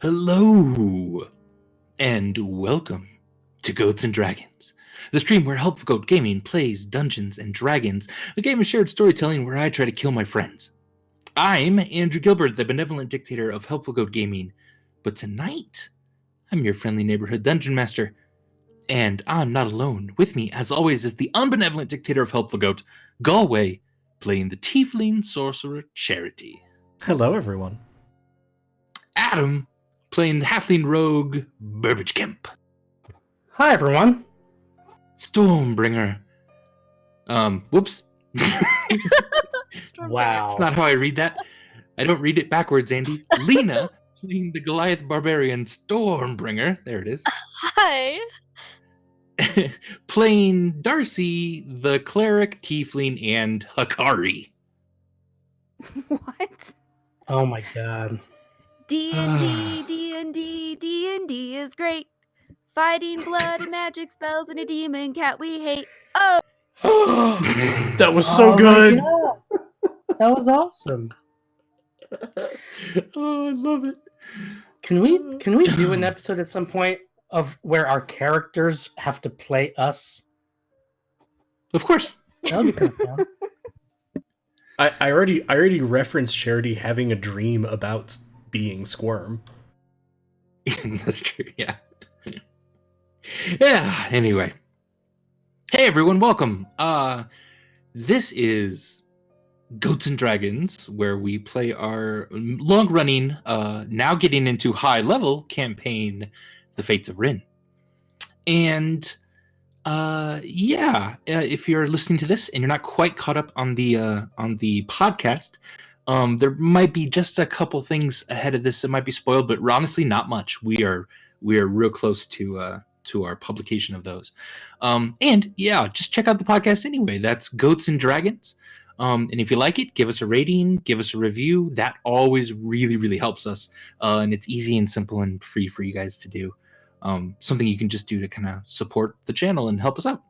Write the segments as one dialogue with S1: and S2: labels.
S1: Hello, and welcome to Goats and Dragons, the stream where Helpful Goat Gaming plays Dungeons and Dragons, a game of shared storytelling where I try to kill my friends. I'm Andrew Gilbert, the benevolent dictator of Helpful Goat Gaming, but tonight, I'm your friendly neighborhood dungeon master, and I'm not alone. With me, as always, is the unbenevolent dictator of Helpful Goat, Galway, playing the Tiefling Sorcerer Charity.
S2: Hello, everyone.
S1: Adam, playing the Halfling Rogue, Burbage Kemp.
S3: Hi, everyone.
S1: Stormbringer. Whoops.
S3: Wow.
S1: That's not how I read that. I don't read it backwards, Andy. Lena, playing the Goliath Barbarian Stormbringer. There it is.
S4: Hi.
S1: Playing Darcy, the Cleric, Tiefling, and Hakari.
S4: What?
S3: Oh my god.
S4: D&D, D&D, D&D is great. Fighting blood and magic spells and a demon cat we hate. Oh!
S2: That was so good.
S3: That was awesome.
S1: Oh, I love it.
S3: Can we do an episode at some point of where our characters have to play us?
S1: Of course.
S3: That would be kind of fun.
S2: I already referenced Charity having a dream about being Squirm.
S1: That's true, yeah. Yeah, anyway. Hey everyone, welcome. This is Goats and Dragons, where we play our long-running, now getting into high-level campaign, The Fates of Rin. And if you're listening to this and you're not quite caught up on the podcast, there might be just a couple things ahead of this that might be spoiled, but honestly, not much. We are real close to our publication of those. And yeah, just check out the podcast anyway. That's Goats and Dragons. And if you like it, give us a rating, give us a review. That always really, really helps us. And it's easy and simple and free for you guys to do. Something you can just do to kind of support the channel and help us out.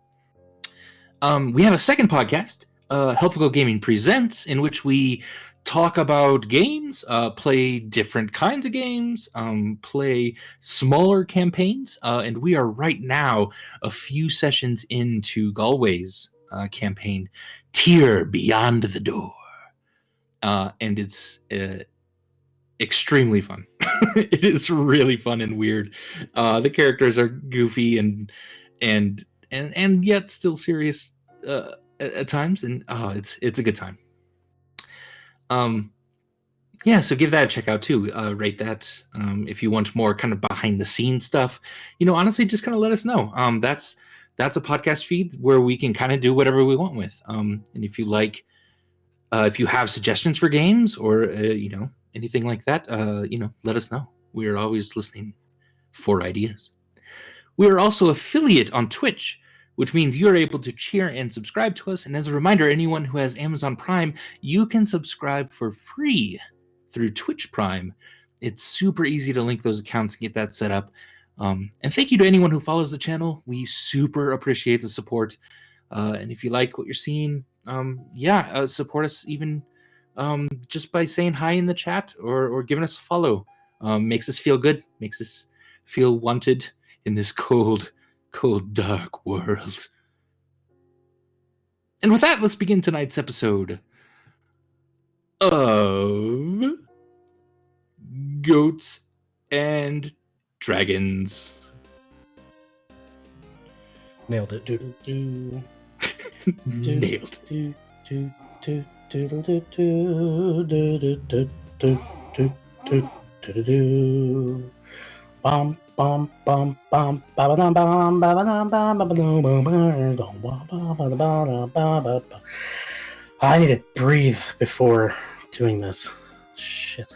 S1: We have a second podcast, Helpful Goat Gaming Presents, in which we talk about games, play different kinds of games, play smaller campaigns, and we are right now a few sessions into Galway's campaign, Tear Beyond the Door. And it's extremely fun. It is really fun and weird. The characters are goofy and yet still serious at times, and it's a good time. So give that a check out too. Rate that if you want more kind of behind the scenes stuff. Honestly, just kind of let us know. That's a podcast feed where we can kind of do whatever we want with. And if you like, if you have suggestions for games or anything like that, let us know. We are always listening for ideas. We are also affiliate on Twitch, which means you're able to cheer and subscribe to us. And as a reminder, anyone who has Amazon Prime, you can subscribe for free through Twitch Prime. It's super easy to link those accounts and get that set up. And thank you to anyone who follows the channel. We super appreciate the support. And if you like what you're seeing, support us even just by saying hi in the chat or giving us a follow. Makes us feel good, makes us feel wanted in this cold, dark world. And with that, let's begin tonight's episode of Goats and Dragons.
S2: Nailed it.
S1: Nailed.
S3: Bum bum bum bum ba ba bum ba ba bum ba ba. I need to breathe before doing this. Shit.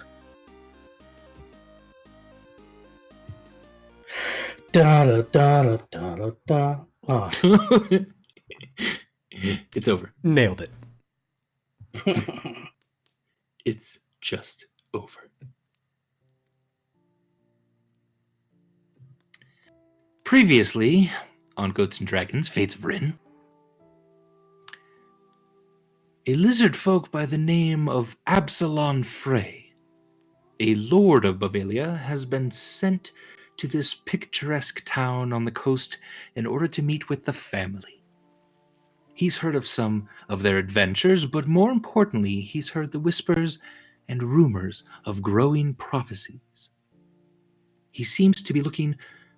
S3: Da da da da da da. Oh.
S1: It's over.
S2: Nailed it.
S1: It's just over. Previously on Goats and Dragons, Fates of Rin, a lizard folk by the name of Absalon Frey A lord of Bavalia has been sent to this picturesque town on the coast in order to meet with the family. He's heard of some of their adventures, but more importantly, he's heard the whispers and rumors of growing prophecies. He seems to be looking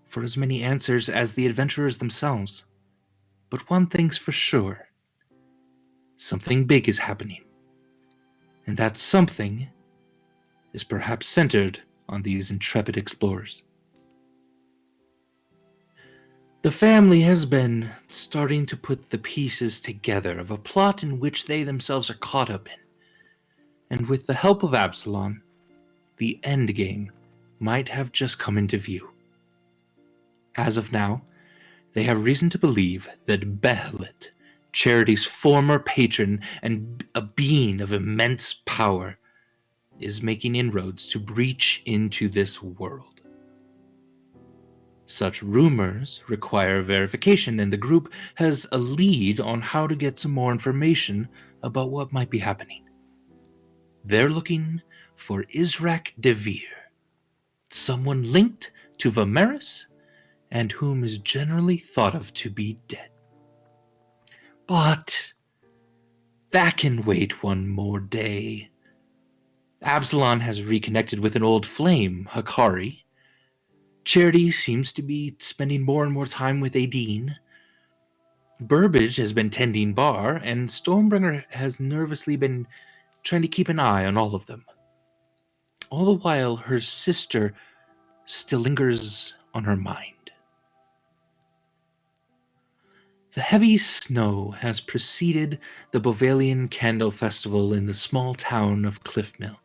S1: for as many answers as the adventurers themselves. But one thing's for sure. Something big is happening. And that something is perhaps centered on these intrepid explorers. The family has been starting to put the pieces together of a plot in which they themselves are caught up in. And with the help of Absalom, the endgame might have just come into view. As of now, they have reason to believe that Behelit, Charity's former patron and a being of immense power, is making inroads to breach into this world. Such rumors require verification, and the group has a lead on how to get some more information about what might be happening. They're looking for Israk Devere, someone linked to Vimeris and whom is generally thought of to be dead. But that can wait one more day. Absalom has reconnected with an old flame, Hakari. Charity seems to be spending more and more time with Aideen. Burbage has been tending bar, and Stormbringer has nervously been trying to keep an eye on all of them. All the while, her sister still lingers on her mind. The heavy snow has preceded the Bovalian Candle Festival in the small town of Cliffmill.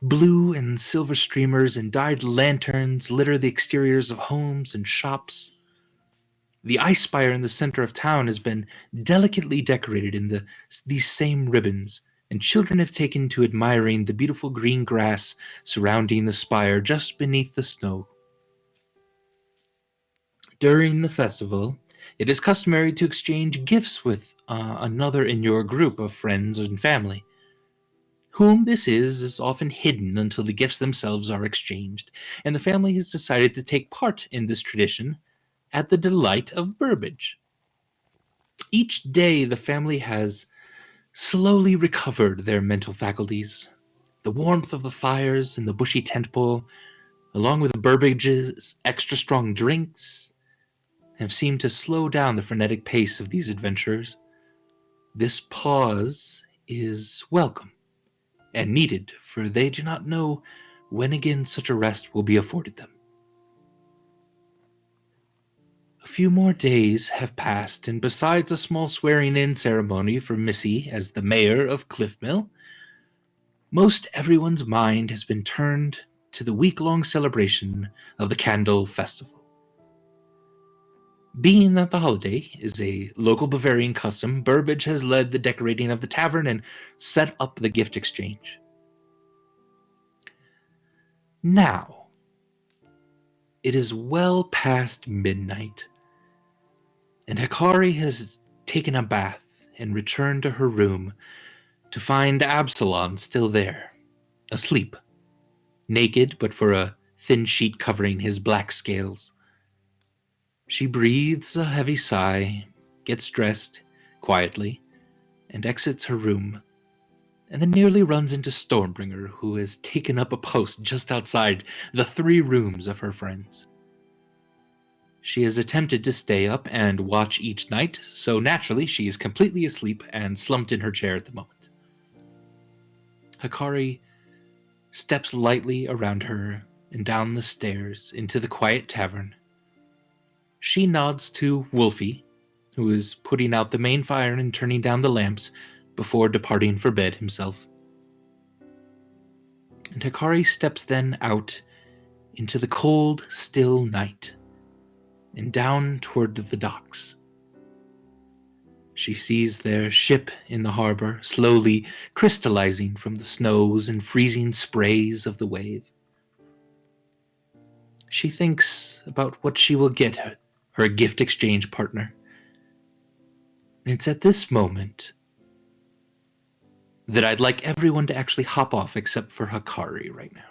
S1: Blue and silver streamers and dyed lanterns litter the exteriors of homes and shops. The ice spire in the center of town has been delicately decorated in these same ribbons, and children have taken to admiring the beautiful green grass surrounding the spire just beneath the snow. During the festival, it is customary to exchange gifts with another in your group of friends and family. Whom this is often hidden until the gifts themselves are exchanged, and the family has decided to take part in this tradition at the delight of Burbage. Each day, the family has slowly recovered their mental faculties. The warmth of the fires in the bushy tent pole, along with Burbage's extra strong drinks, have seemed to slow down the frenetic pace of these adventurers. This pause is welcome and needed, for they do not know when again such a rest will be afforded them. A few more days have passed, and besides a small swearing-in ceremony for Missy as the mayor of Cliffmill, most everyone's mind has been turned to the week-long celebration of the Candle Festival. Being that the holiday is a local Bavarian custom, Burbage has led the decorating of the tavern and set up the gift exchange. Now, it is well past midnight, and Hikari has taken a bath and returned to her room to find Absalom still there, asleep, naked but for a thin sheet covering his black scales. She breathes a heavy sigh, gets dressed quietly, and exits her room, and then nearly runs into Stormbringer, who has taken up a post just outside the 3 rooms of her friends. She has attempted to stay up and watch each night, so naturally she is completely asleep and slumped in her chair at the moment. Hikari steps lightly around her and down the stairs into the quiet tavern. She nods to Wolfie, who is putting out the main fire and turning down the lamps before departing for bed himself. And Hikari steps then out into the cold, still night and down toward the docks. She sees their ship in the harbor, slowly crystallizing from the snows and freezing sprays of the wave. She thinks about what she will get her gift exchange partner. And it's at this moment that I'd like everyone to actually hop off except for Hikari right now.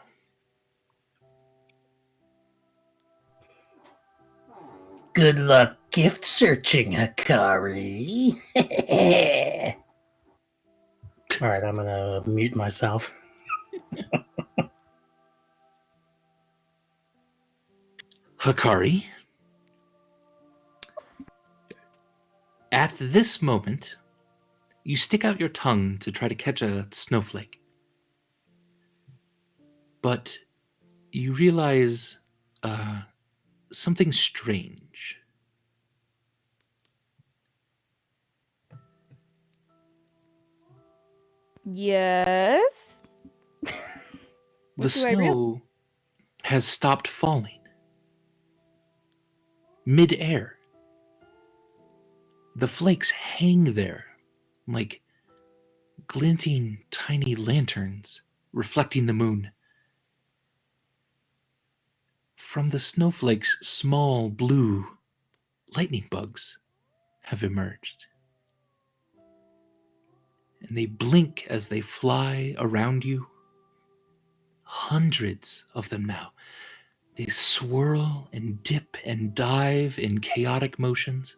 S3: Good luck gift searching, Hikari. All right, I'm gonna mute myself.
S1: Hikari, at this moment, you stick out your tongue to try to catch a snowflake. But you realize something strange.
S4: Yes.
S1: The snow has stopped falling. Mid-air. The flakes hang there like glinting tiny lanterns reflecting the moon. From the snowflakes, small blue lightning bugs have emerged. And they blink as they fly around you. Hundreds of them now. They swirl and dip and dive in chaotic motions.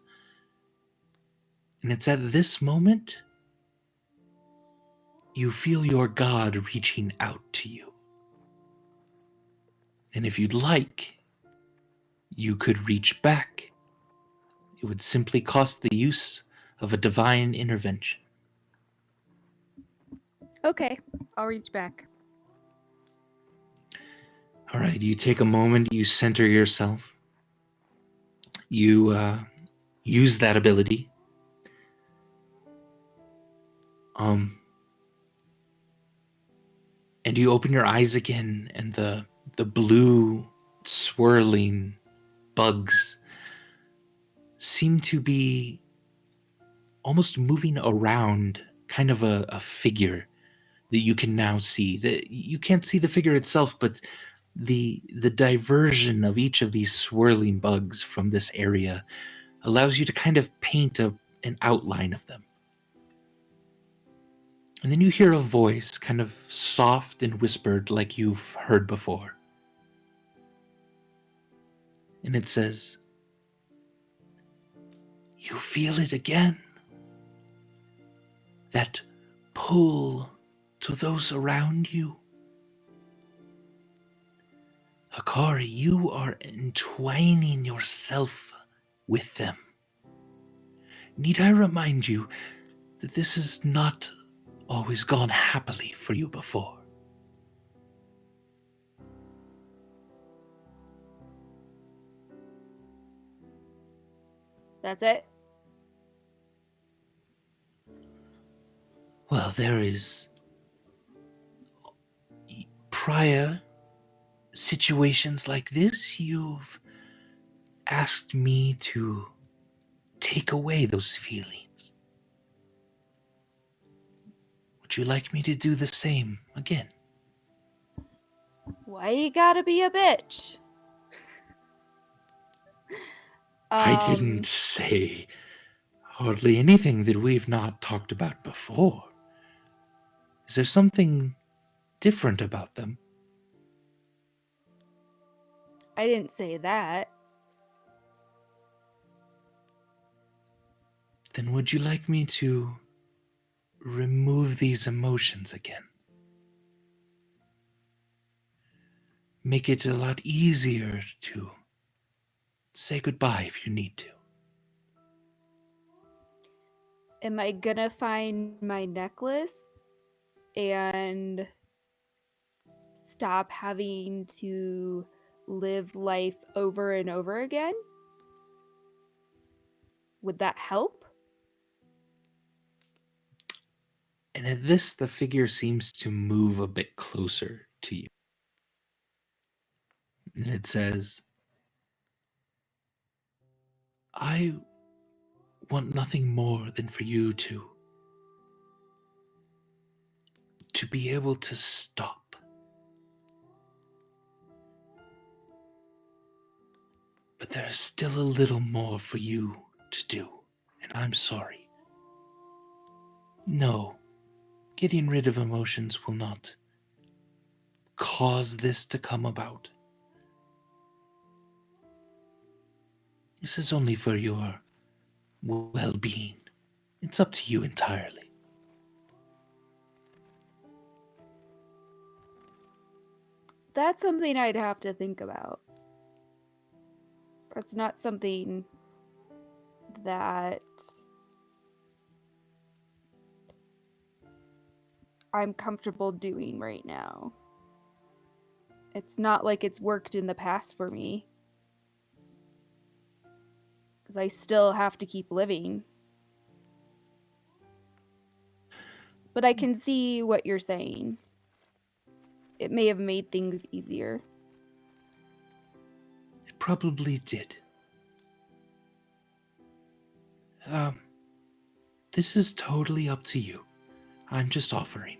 S1: And it's at this moment you feel your God reaching out to you. And if you'd like, you could reach back. It would simply cost the use of a divine intervention.
S4: Okay, I'll reach back.
S1: All right, you take a moment, you center yourself. You use that ability. And you open your eyes again, and the blue swirling bugs seem to be almost moving around kind of a figure that you can now see. You can't see the figure itself, but the diversion of each of these swirling bugs from this area allows you to kind of paint an outline of them. And then you hear a voice, kind of soft and whispered like you've heard before. And it says, "You feel it again? That pull to those around you? Hikari, you are entwining yourself with them. Need I remind you that this has not always gone happily for you before?"
S4: That's it?
S1: Well, there is prior situations like this, you've asked me to take away those feelings. Would you like me to do the same again?
S4: Why you gotta be a bitch?
S1: I didn't say hardly anything that we've not talked about before. Is there something different about them?
S4: I didn't say that.
S1: Then would you like me to remove these emotions again? Make it a lot easier to say goodbye if you need to.
S4: Am I gonna find my necklace and stop having to live life over and over again? Would that help?
S1: And at this, the figure seems to move a bit closer to you. And it says, "I want nothing more than for you to be able to stop. But there's still a little more for you to do, and I'm sorry. No, getting rid of emotions will not cause this to come about. This is only for your well-being. It's up to you entirely.
S4: That's something I'd have to think about. That's not something that I'm comfortable doing right now. It's not like it's worked in the past for me. Because I still have to keep living. But I can see what you're saying. It may have made things easier.
S1: It probably did. This is totally up to you. I'm just offering.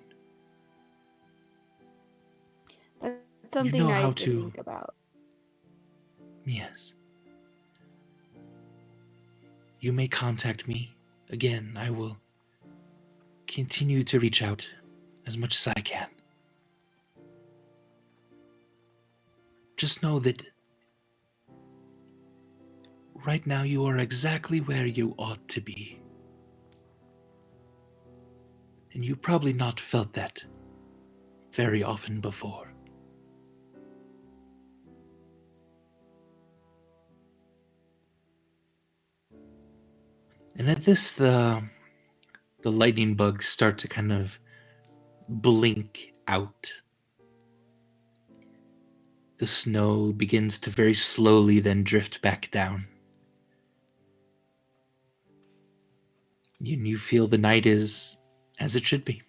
S4: That's something
S1: know
S4: I
S1: how
S4: have to
S1: to-
S4: think about.
S1: Yes. You may contact me. Again, I will continue to reach out as much as I can. Just know that right now you are exactly where you ought to be. And you probably not felt that very often before. And at this, the lightning bugs start to kind of blink out. The snow begins to very slowly then drift back down. You feel the night is as it should be.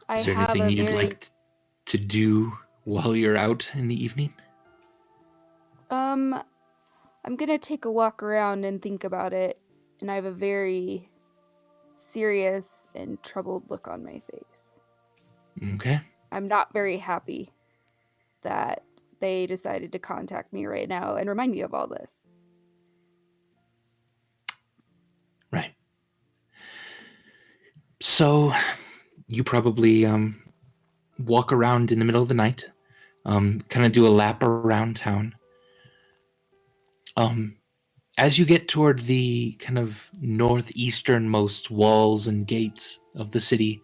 S4: I
S1: Is there
S4: have
S1: anything
S4: a
S1: you'd
S4: very
S1: like to do while you're out in the evening?
S4: I'm gonna take a walk around and think about it, and I have a very serious and troubled look on my face.
S1: Okay.
S4: I'm not very happy that they decided to contact me right now and remind me of all this.
S1: Right. So you probably walk around in the middle of the night, kind of do a lap around town. As you get toward the kind of northeasternmost walls and gates of the city,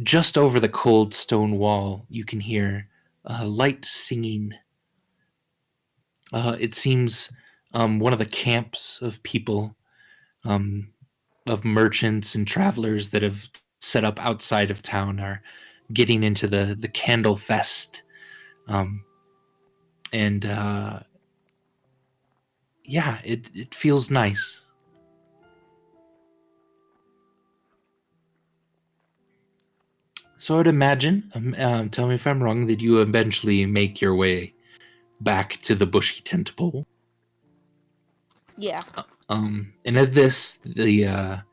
S1: just over the cold stone wall, you can hear light singing. It seems one of the camps of people, of merchants and travelers that have set up outside of town are getting into the Candle Fest. And yeah, it feels nice. So I'd imagine, tell me if I'm wrong, that you eventually make your way back to the bushy tent pole.
S4: Yeah.
S1: And at this, the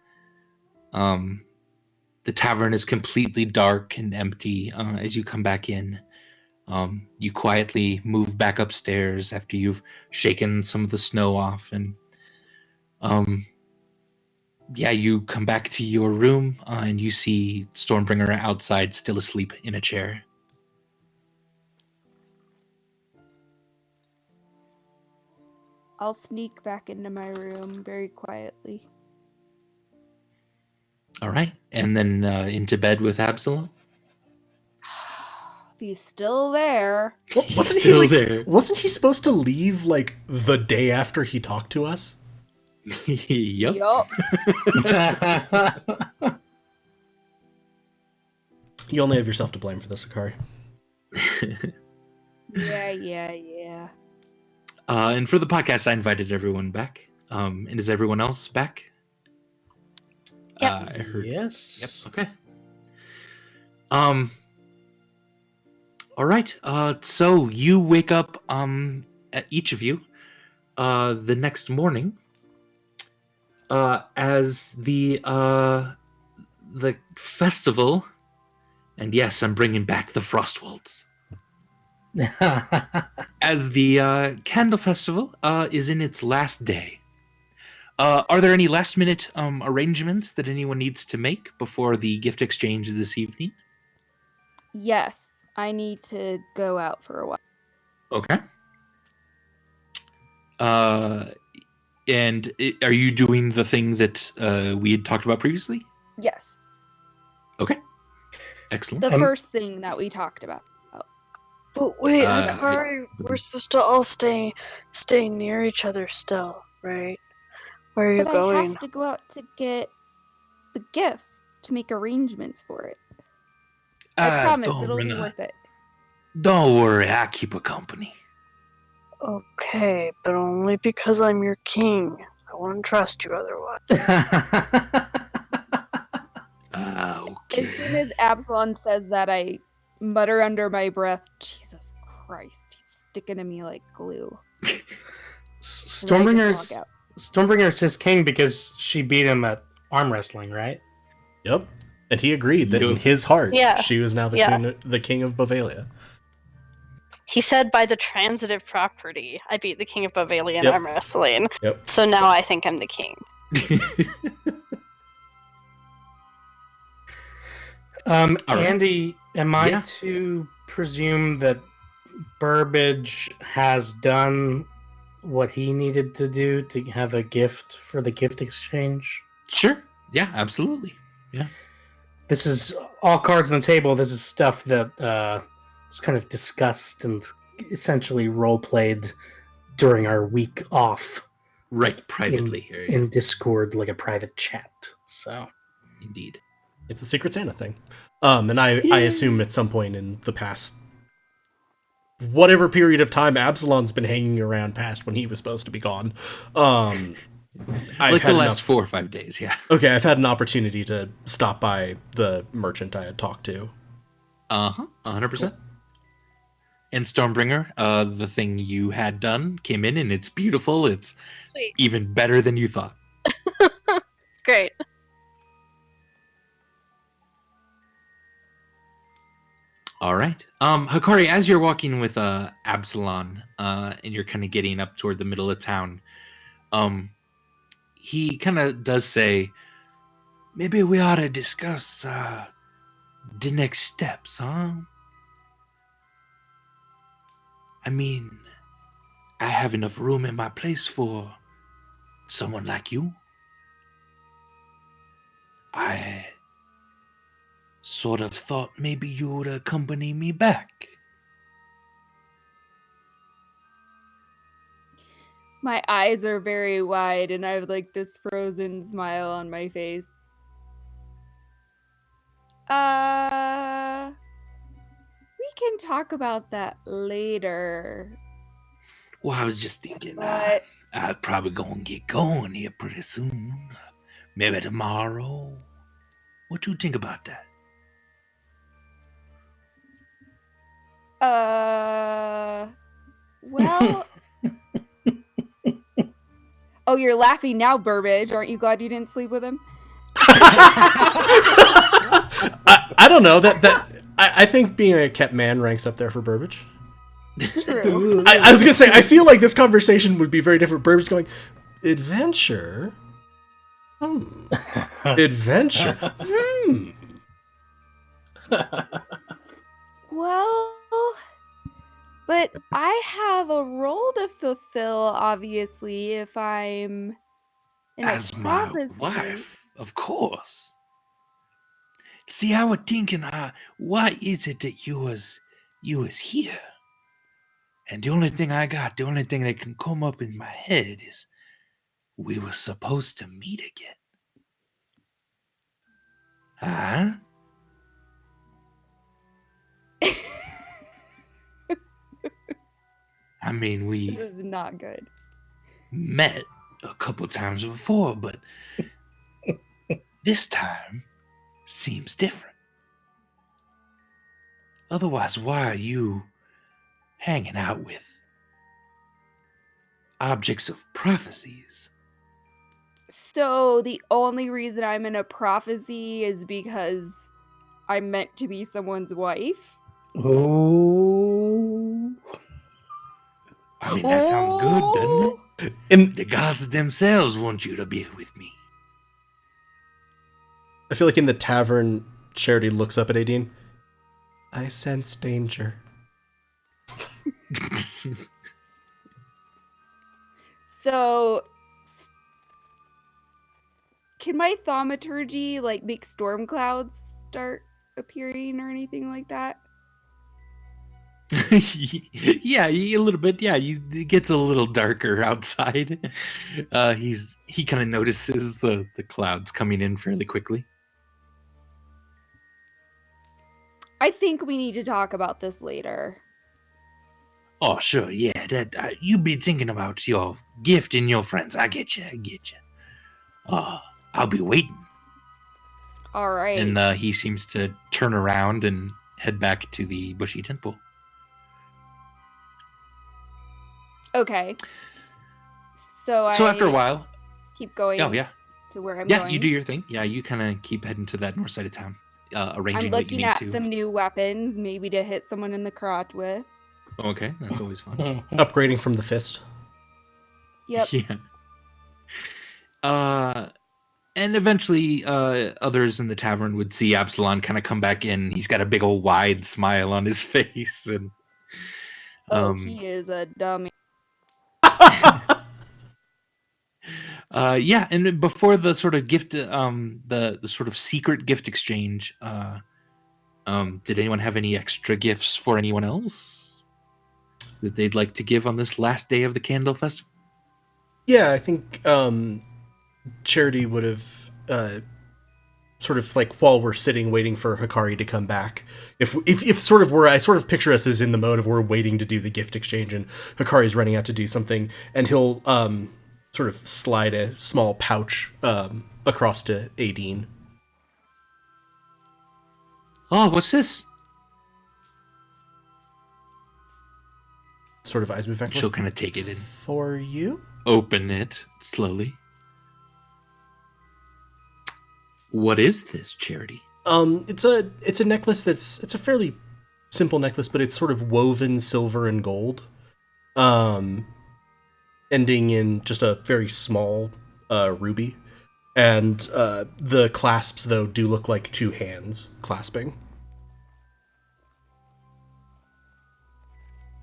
S1: tavern is completely dark and empty. As you come back in, you quietly move back upstairs after you've shaken some of the snow off, and yeah, you come back to your room and you see Stormbringer outside, still asleep in a chair.
S4: I'll sneak back into my room very quietly.
S1: All right, and then into bed with Absalom.
S4: He's still there.
S2: Wasn't
S1: Still
S2: he
S1: there.
S2: Wasn't he supposed to leave like the day after he talked to us?
S1: Yep.
S4: Yup.
S2: You only have yourself to blame for this, Akari.
S4: Yeah.
S1: And for the podcast, I invited everyone back. And is everyone else back?
S4: Yep.
S1: I heard.
S3: Yes.
S1: Yep. Okay. All right. So you wake up. Each of you, the next morning, as the festival, and yes, I'm bringing back the Frost Waltz. As the Candle Festival is in its last day. Are there any last-minute arrangements that anyone needs to make before the gift exchange this evening?
S4: Yes, I need to go out for a while.
S1: Okay. And are you doing the thing that we had talked about previously?
S4: Yes,
S1: Okay. Excellent.
S4: the first thing that we talked about.
S5: But wait,
S1: Uh,
S5: Hikari, we're supposed to all stay near each other still, right? Where are you
S4: But I
S5: going?
S4: have to go out to get the gift to make arrangements for it. I promise it'll be worth it.
S1: Don't worry, I keep her company.
S5: Okay, but only because I'm your king. I wouldn't trust you otherwise.
S1: Okay.
S4: As soon as Absalon says that, I mutter under my breath, Jesus Christ, he's sticking to me like glue.
S3: Stormbringer's his king because she beat him at arm wrestling, right?
S2: Yep. And he agreed that in his heart, she was now the king of Bavalia.
S5: He said by the transitive property, I beat the king of Bovalian arm wrestling.
S2: Yep.
S5: So now I think I'm the king.
S3: Andy, am I to presume that Burbage has done what he needed to do to have a gift for the gift exchange?
S1: Sure. Yeah, absolutely. Yeah.
S3: This is all cards on the table. This is stuff that was kind of discussed and essentially role-played during our week off.
S1: Right, privately here. Yeah.
S3: In Discord, like a private chat. So,
S1: indeed.
S2: It's a Secret Santa thing. And I assume at some point in the past, whatever period of time Absalon's been hanging around past when he was supposed to be gone.
S1: Like the last 4 or 5 days, yeah.
S2: Okay, I've had an opportunity to stop by the merchant I had talked to.
S1: 100%. Cool. And Stormbringer, the thing you had done came in and it's beautiful. It's
S5: Sweet.
S1: Even better than you thought.
S5: Great.
S1: All right. Hikari, as you're walking with Absalon, and you're kind of getting up toward the middle of town, he kind of does say, maybe we ought to discuss the next steps, huh? I mean, I have enough room in my place for someone like you. I sort of thought maybe you would accompany me back.
S4: My eyes are very wide and I have like this frozen smile on my face. We can talk about that later.
S1: Well, I was just thinking,
S4: But
S1: I'll probably gonna get going here pretty soon. Maybe tomorrow. What you think about that?
S4: Well... Oh, you're laughing now, Burbage. Aren't you glad you didn't sleep with him?
S2: I don't know. I think being a kept man ranks up there for Burbage.
S4: True.
S2: I was going to say, I feel like this conversation would be very different. Burbage going, adventure? Adventure?
S4: Well, but I have a role to fulfill, obviously, if I'm in
S1: As
S4: a
S1: my
S4: prophecy.
S1: wife, of course. See, I was thinking, why is it that you was here? And the only thing that can come up in my head is we were supposed to meet again. Huh? I mean, we
S4: This is not good.
S1: met a couple times before, but this time seems different. Otherwise, why are you hanging out with objects of prophecies?
S4: So the only reason I'm in a prophecy is because I'm meant to be someone's wife?
S3: Oh.
S1: I mean, that sounds good, doesn't it? The gods themselves want you to be with me.
S2: I feel like in the tavern, Charity looks up at Adine. I sense danger.
S4: So, can my thaumaturgy like make storm clouds start appearing or anything like that?
S1: Yeah, a little bit. Yeah, it gets a little darker outside. He kind of notices the clouds coming in fairly quickly.
S4: I think we need to talk about this later.
S1: Oh, sure, yeah. That you be thinking about your gift and your friends. I get you. I'll be waiting.
S4: All right.
S1: And he seems to turn around and head back to the bushy temple.
S4: Okay. So
S1: after a while,
S4: keep going.
S1: Oh yeah.
S4: To where I'm going.
S1: Yeah, you do your thing. Yeah, you kind of keep heading to that north side of town, arranging
S4: I'm
S1: what you
S4: looking
S1: need
S4: at
S1: to.
S4: some new weapons, maybe to hit someone in the crotch with.
S1: Okay, that's always fun.
S2: Upgrading from the fist.
S4: Yep.
S1: Yeah. And eventually, others in the tavern would see Absalom kind of come back in. He's got a big old wide smile on his face, and
S4: he is a dummy.
S1: yeah. And before the sort of gift, the sort of secret gift exchange, did anyone have any extra gifts for anyone else that they'd like to give on this last day of the Candle Festival?
S2: Yeah, I think Charity would have sort of like while we're sitting waiting for Hikari to come back. If sort of I sort of picture us as in the mode of we're waiting to do the gift exchange and Hikari's running out to do something, and he'll sort of slide a small pouch across to Adine.
S1: Oh, what's this?
S2: Sort of eyes move back.
S1: She'll kind of take it in.
S2: For you?
S1: Open it slowly. What is this, Charity?
S2: It's a necklace it's a fairly simple necklace, but it's sort of woven silver and gold. Ending in just a very small ruby. And the clasps, though, do look like two hands clasping.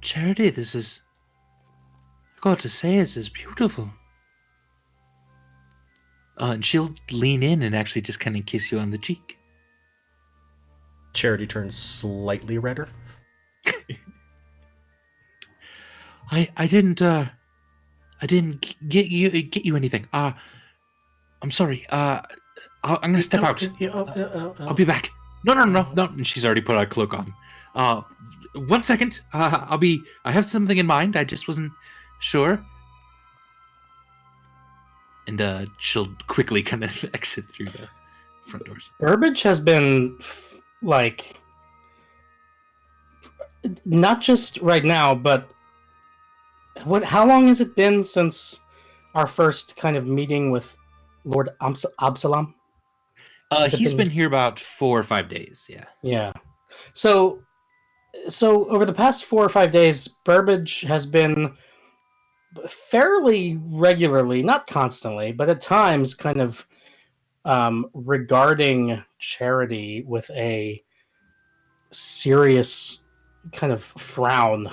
S1: Charity, I got to say, this is beautiful. And she'll lean in and actually just kind of kiss you on the cheek.
S2: Charity turns slightly redder.
S1: I didn't get you anything. I'm sorry. I'm gonna step out. I'll be back. No. And she's already put a cloak on. 1 second. I have something in mind. I just wasn't sure. And she'll quickly kind of exit through the front doors.
S3: Burbage has been like not just right now, but how long has it been since our first kind of meeting with Lord Absalom?
S1: He's been here about 4 or 5 days.
S3: Yeah. So over the past 4 or 5 days, Burbage has been fairly regularly, not constantly, but at times kind of regarding Charity with a serious kind of frown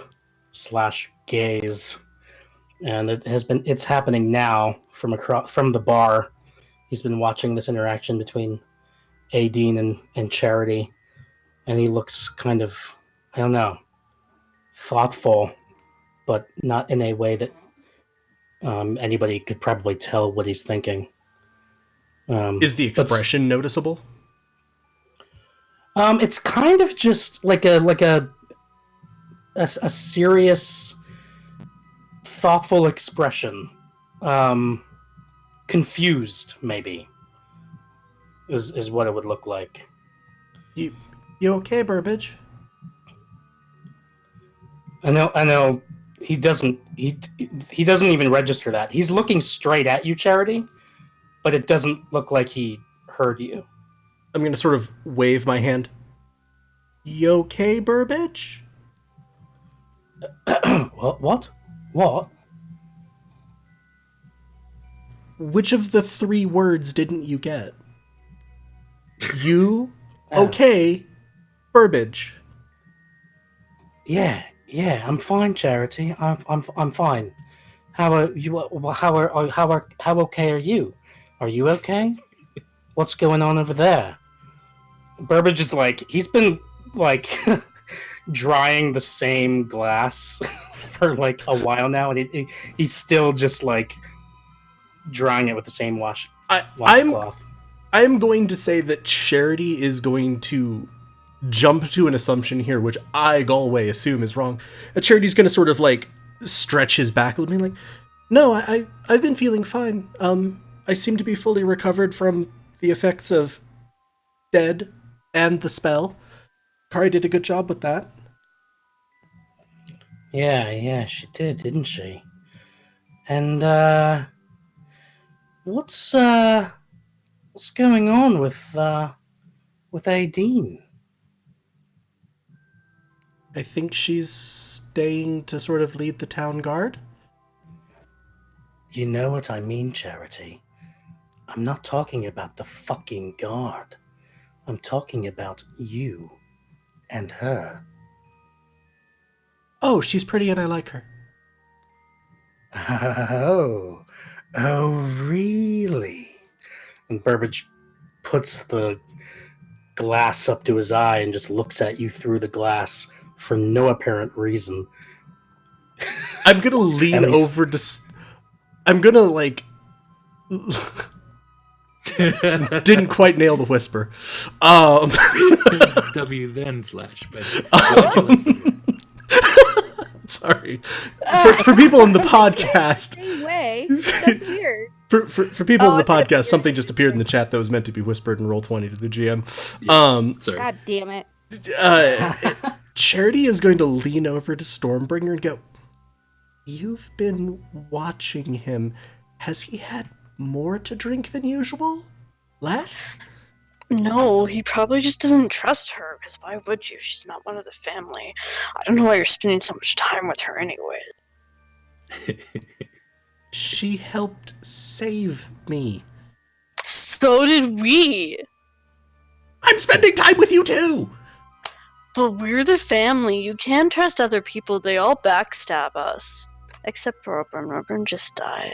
S3: / gaze. And it's happening now from the bar. He's been watching this interaction between Adine and Charity, and he looks kind of, I don't know, thoughtful, but not in a way that anybody could probably tell what he's thinking.
S2: Is the expression noticeable?
S3: It's kind of just like a serious, thoughtful expression. Confused, maybe, is what it would look like.
S2: You okay, Burbage?
S3: I know. He doesn't even register that. He's looking straight at you, Charity, but it doesn't look like he heard you.
S2: I'm going to sort of wave my hand. You okay, Burbage?
S3: What?
S2: which of the 3 words didn't you get? You, okay, Burbage.
S3: Yeah, I'm fine, Charity. I'm fine. How are you? How okay are you? Are you okay? What's going on over there? Burbage is like, he's been like drying the same glass for like a while now, and he's still just like drying it with the same washcloth.
S2: I'm going to say that Charity is going to jump to an assumption here, which I, Galway, assume is wrong. Charity's going to sort of like stretch his back a little bit, like, no, I've been feeling fine. I seem to be fully recovered from the effects of dead and the spell. Kari did a good job with that.
S3: Yeah, she did, didn't she? And what's going on with Aideen?
S2: I think she's staying to sort of lead the town guard.
S3: You know what I mean, Charity. I'm not talking about the fucking guard. I'm talking about you and her.
S2: Oh, she's pretty and I like her.
S3: Oh, really? And Burbage puts the glass up to his eye and just looks at you through the glass for no apparent reason.
S2: I'm gonna lean over to... I'm gonna, like... Didn't quite nail the whisper.
S1: It's W then slash.
S2: Sorry. For people in the podcast...
S4: Same way. That's weird.
S2: For people in the podcast, something just appeared in the chat that was meant to be whispered in Roll20 to the GM.
S1: Yeah, sorry.
S4: God damn it.
S2: Charity is going to lean over to Stormbringer and go, you've been watching him. Has he had more to drink than usual? Less?
S5: No, he probably just doesn't trust her, because why would you? She's not one of the family. I don't know why you're spending so much time with her anyway.
S2: She helped save me.
S5: So did we!
S2: I'm spending time with you too!
S5: But we're the family. You can't trust other people. They all backstab us. Except for Robin. Robin just died.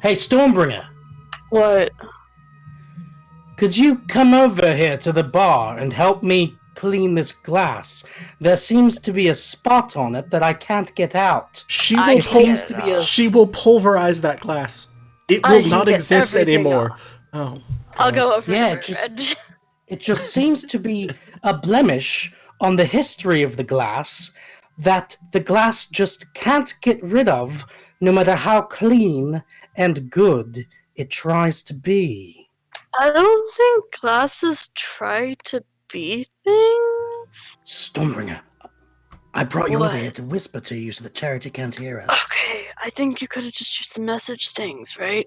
S3: Hey, Stormbringer!
S5: What?
S3: Could you come over here to the bar and help me clean this glass? There seems to be a spot on it that I can't get out.
S2: She will pulverize that glass. It will not exist anymore. Oh.
S5: I'll go over
S3: yeah,
S5: to
S3: it just seems to be a blemish on the history of the glass that the glass just can't get rid of, no matter how clean and good it tries to be.
S5: I don't think glasses try to be things.
S3: Stormbringer, I brought you over here to whisper to you so that Charity can't hear us.
S5: Okay, I think you could have just used the message things, right?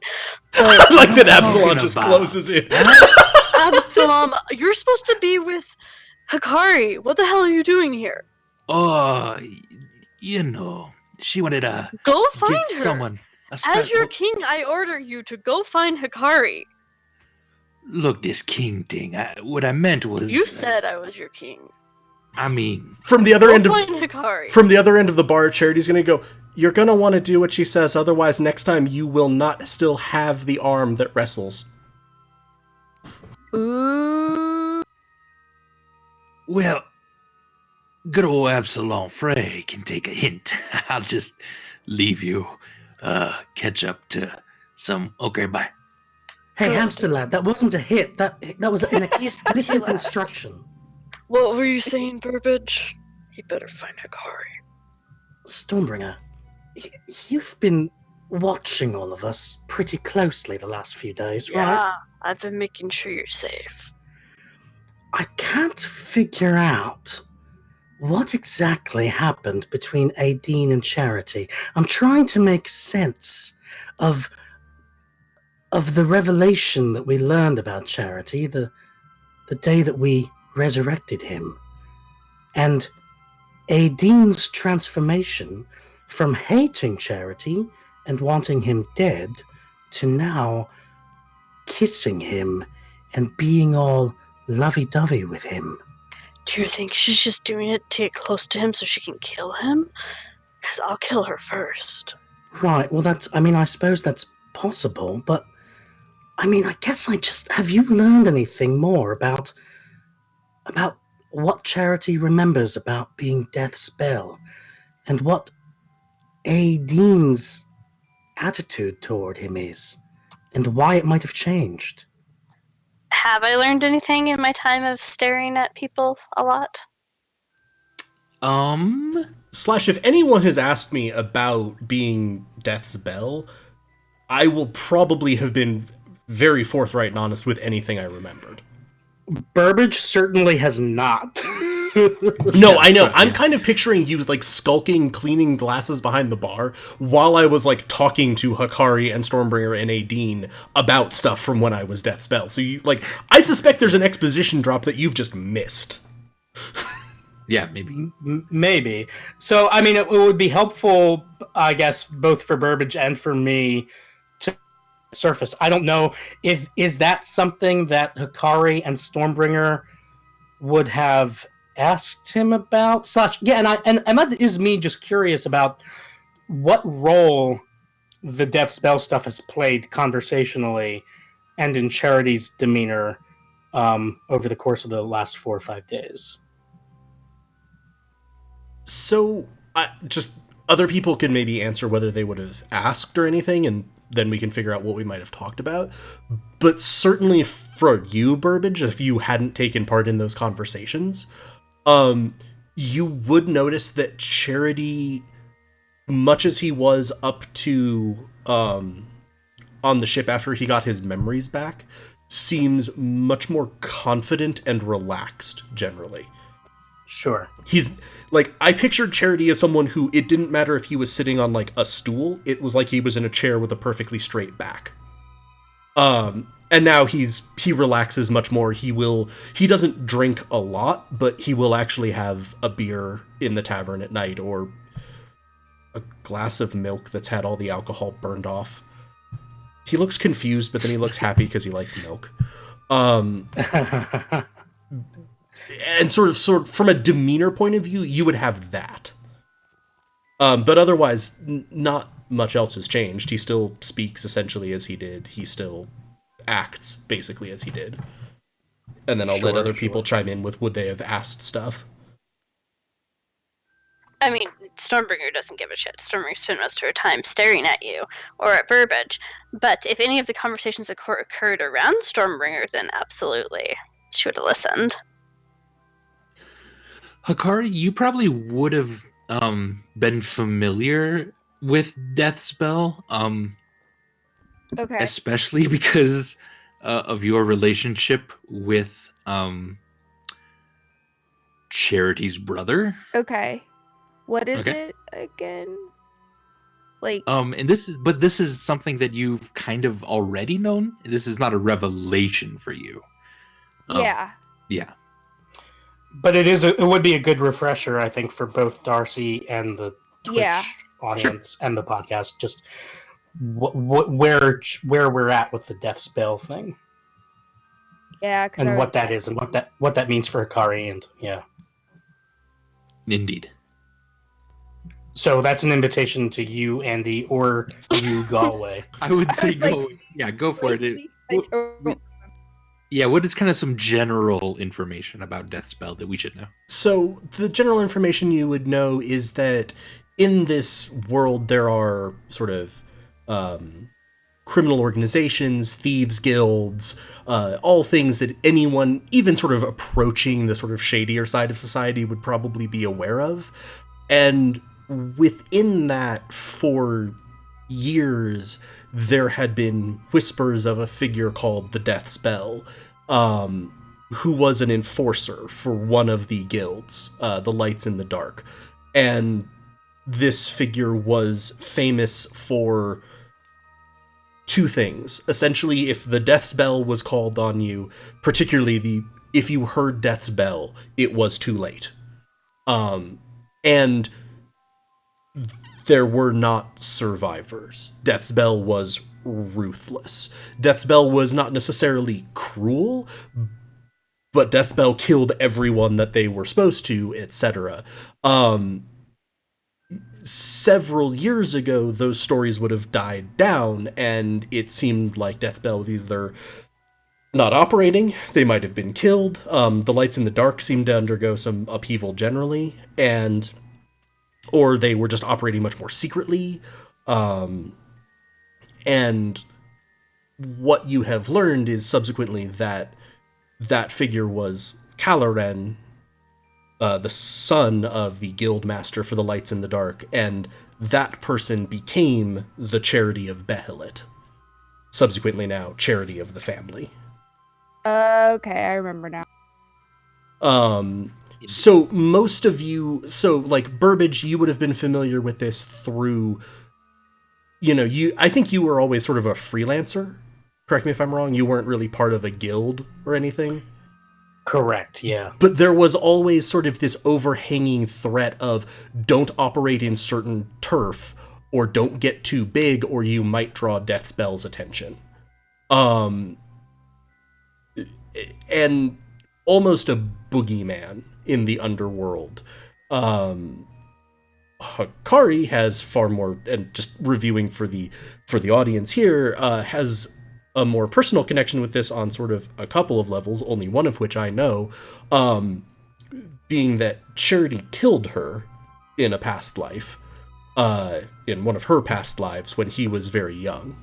S2: But like that Absalom just closes in.
S5: Absalom, you're supposed to be with Hikari. What the hell are you doing here?
S1: Oh, you know, she wanted to
S5: go find her.
S1: Someone.
S5: As your king, I order you to go find Hikari.
S1: Look, this king thing. What I meant was...
S5: You said I was your king.
S1: I mean...
S2: From the other end of
S5: Hikari.
S2: From the other end of the bar, Charity's gonna go, you're gonna want to do what she says, otherwise next time you will not still have the arm that wrestles.
S4: Ooh.
S1: Well, good old Absalom Frey can take a hint. I'll just leave you, catch up to some... Okay, bye.
S3: Hey, hamster lad, that wasn't a hit. That was an explicit instruction.
S5: What were you saying, Burbage? He better find Hikari.
S3: Stormbringer, you've been watching all of us pretty closely the last few days, right?
S5: Yeah, I've been making sure you're safe.
S3: I can't figure out what exactly happened between Aideen and Charity. I'm trying to make sense of the revelation that we learned about Charity the day that we resurrected him, and Aideen's transformation from hating Charity and wanting him dead to now kissing him and being all lovey-dovey with him.
S5: Do you think she's just doing it to get close to him so she can kill him? Because I'll kill her first.
S3: Right, well I suppose that's possible, but I guess have you learned anything more about what Charity remembers about being Death's Bell, and what Dean's attitude toward him is, and why it might have changed?
S5: Have I learned anything in my time of staring at people a lot?
S2: Slash, if anyone has asked me about being Death's Bell, I will probably have been very forthright and honest with anything I remembered.
S3: Burbage certainly has not.
S2: No, I know. I'm kind of picturing you like skulking, cleaning glasses behind the bar while I was like talking to Hikari and Stormbringer and Adine about stuff from when I was Death's Bell. So you I suspect there's an exposition drop that you've just missed.
S1: Yeah, maybe.
S3: Maybe. So, it would be helpful, I guess, both for Burbage and for me to surface. I don't know is that something that Hikari and Stormbringer would have asked him about. And that is me just curious about what role the Death Spell stuff has played conversationally and in Charity's demeanor over the course of the last 4 or 5 days.
S2: So, just other people can maybe answer whether they would have asked or anything, and then we can figure out what we might have talked about. But certainly for you, Burbage, if you hadn't taken part in those conversations, you would notice that Charity, much as he was up to on the ship after he got his memories back, seems much more confident and relaxed generally.
S3: Sure.
S2: He's I pictured Charity as someone who it didn't matter if he was sitting on a stool, it was like he was in a chair with a perfectly straight back. And now he relaxes much more. He doesn't drink a lot, but he will actually have a beer in the tavern at night, or a glass of milk that's had all the alcohol burned off. He looks confused, but then he looks happy because he likes milk. And sort of from a demeanor point of view, you would have that. But otherwise, not much else has changed. He still speaks essentially as he did. He still acts basically as he did. And then I'll let other people chime in with would they have asked stuff.
S5: Stormbringer doesn't give a shit. Stormbringer spent most of her time staring at you or at Burbage. But if any of the conversations occurred around Stormbringer, then absolutely she would have listened.
S1: Hikari, you probably would have been familiar with Death Spell,
S4: Okay.
S1: especially because of your relationship with Charity's brother.
S4: Okay. What is it again?
S1: And this is something that you've kind of already known. This is not a revelation for you.
S4: Yeah.
S1: Yeah.
S3: But it would be a good refresher, I think, for both Darcy and the Twitch audience and the podcast. Just where we're at with the Death Spell thing.
S4: Yeah,
S3: and what that is, and what that means for Hikari, and
S1: Indeed.
S3: So that's an invitation to you, Andy, or you, Galway.
S1: I would say go. Go for it. What is kind of some general information about Death Spell that we should know?
S2: So the general information you would know is that in this world there are sort of criminal organizations, thieves guilds, all things that anyone, even sort of approaching the sort of shadier side of society, would probably be aware of. And within that, for years, there had been whispers of a figure called the Death Spell, who was an enforcer for one of the guilds, the Lights in the Dark. And this figure was famous for two things. Essentially, if the Death's Bell was called on you, particularly if you heard Death's Bell, it was too late. And there were not survivors. Death's Bell was ruthless. Death's Bell was not necessarily cruel, but Death's Bell killed everyone that they were supposed to, etc. Several years ago, those stories would have died down, and it seemed like Death's Bell was either not operating, they might have been killed. The Lights in the Dark seemed to undergo some upheaval generally, or they were just operating much more secretly. And what you have learned is subsequently that figure was Caloran, the son of the guild master for the Lights in the Dark, and that person became the Charity of Behelit. Subsequently now, Charity of the Family.
S4: Okay, I remember now.
S2: So most of you, like Burbage, you would have been familiar with this through, I think you were always sort of a freelancer. Correct me if I'm wrong. You weren't really part of a guild or anything.
S3: Correct, yeah.
S2: But there was always sort of this overhanging threat of don't operate in certain turf, or don't get too big, or you might draw Death's Bell's attention. And almost a boogeyman in the underworld. Hikari has far more, and just reviewing for the audience here, has a more personal connection with this on sort of a couple of levels, only one of which I know, being that Charity killed her in a past life, in one of her past lives when he was very young,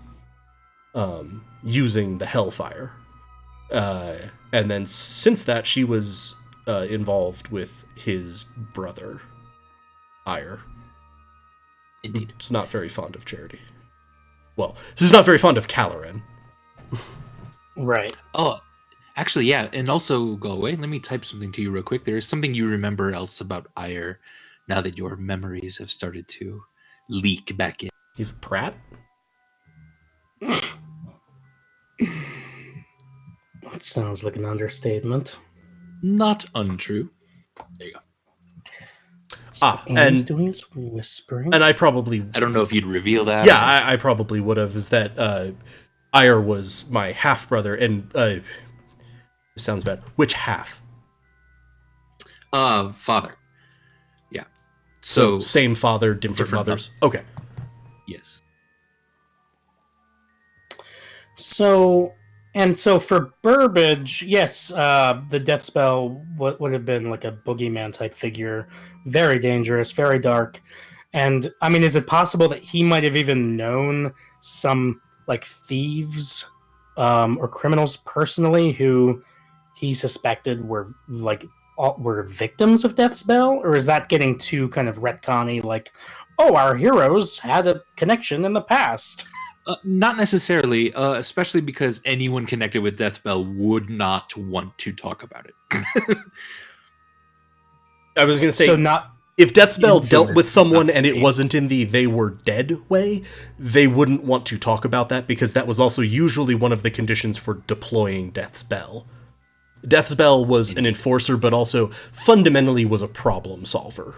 S2: using the Hellfire. And then since that, she was involved with his brother, Ire.
S1: Indeed.
S2: Who's not very fond of Charity. Well, she's not very fond of Caloran.
S3: Right.
S1: Oh, actually, yeah. And also, go away. Let me type something to you real quick. There is something you remember else about Ire now that your memories have started to leak back in.
S2: He's a prat?
S3: That sounds like an understatement.
S1: Not untrue. There you go.
S3: So Andy's doing his whispering.
S2: And I
S1: don't know if you'd reveal that.
S2: Yeah, I probably would have, is that Ire was my half-brother, and this sounds bad. Which half?
S1: Father. Yeah. So
S2: same father, different mothers? Okay.
S1: Yes.
S3: So for Burbage, yes, the Death Spell would have been like a boogeyman type figure. Very dangerous, very dark. And, I mean, is it possible that he might have even known some, like, thieves or criminals personally who he suspected were, like, were victims of Death Spell? Or is that getting too kind of retconny, like, oh, our heroes had a connection in the past?
S1: Not necessarily, especially because anyone connected with Deathspell would not want to talk about it.
S2: I was going to say,
S3: so not
S2: if Deathspell dealt with someone and it wasn't in the they were dead way, they wouldn't want to talk about that, because that was also usually one of the conditions for deploying Deathspell. Deathspell was an enforcer, but also fundamentally was a problem solver.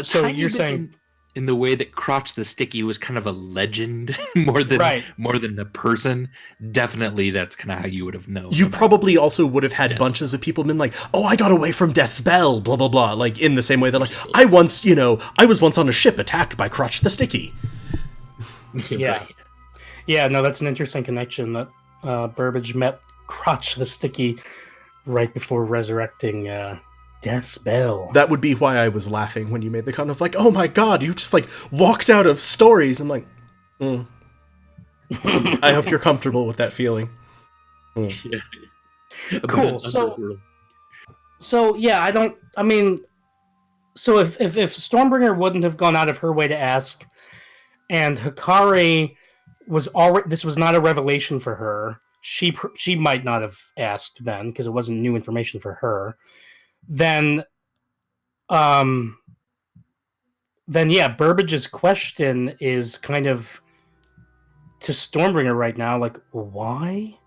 S3: So you're saying...
S1: In the way that Crotch the Sticky was kind of a legend more than a person, definitely that's kind of how you would have known.
S2: You probably also would have had bunches of people been like, "Oh, I got away from Death's Bell," blah blah blah, like in the same way that like I was once on a ship attacked by Crotch the Sticky.
S3: Yeah,
S1: Right.
S3: Yeah. No, that's an interesting connection. That Burbage met Crotch the Sticky right before resurrecting Death's Bell.
S2: That would be why I was laughing when you made the comment of like, "Oh my god, you just like walked out of stories." I'm like, I hope you're comfortable with that feeling.
S1: Yeah.
S3: Cool. So yeah, so if Stormbringer wouldn't have gone out of her way to ask, and Hikari was already, this was not a revelation for her, she might not have asked then, because it wasn't new information for her. Then yeah, Burbage's question is kind of to Stormbringer right now, like, why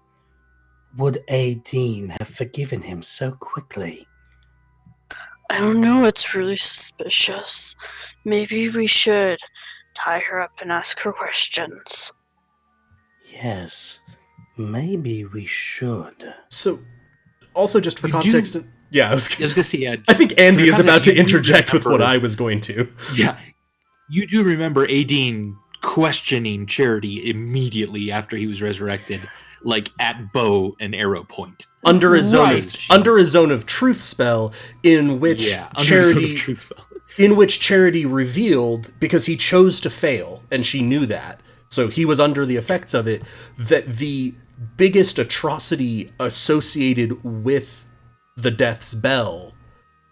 S3: would A. Dean have forgiven him so quickly?
S5: I don't know, it's really suspicious. Maybe we should tie her up and ask her questions.
S3: Yes, maybe we should.
S2: So, also just for
S1: You
S2: context,
S1: do-
S2: yeah,
S1: I was gonna say, yeah,
S2: I think Andy is about to
S1: you do
S2: interject with what
S1: remember-
S2: I was going to.
S1: Yeah, you do remember Adine questioning Charity immediately after he was resurrected, like at bow and arrow point.
S2: Under a zone
S3: Right.
S2: under a zone of truth spell in which
S1: Under a sort of
S2: Charity
S1: truth spell.
S2: in which Charity revealed, because he chose to fail and she knew that, so he was under the effects of it, that the biggest atrocity associated with the Death's Bell,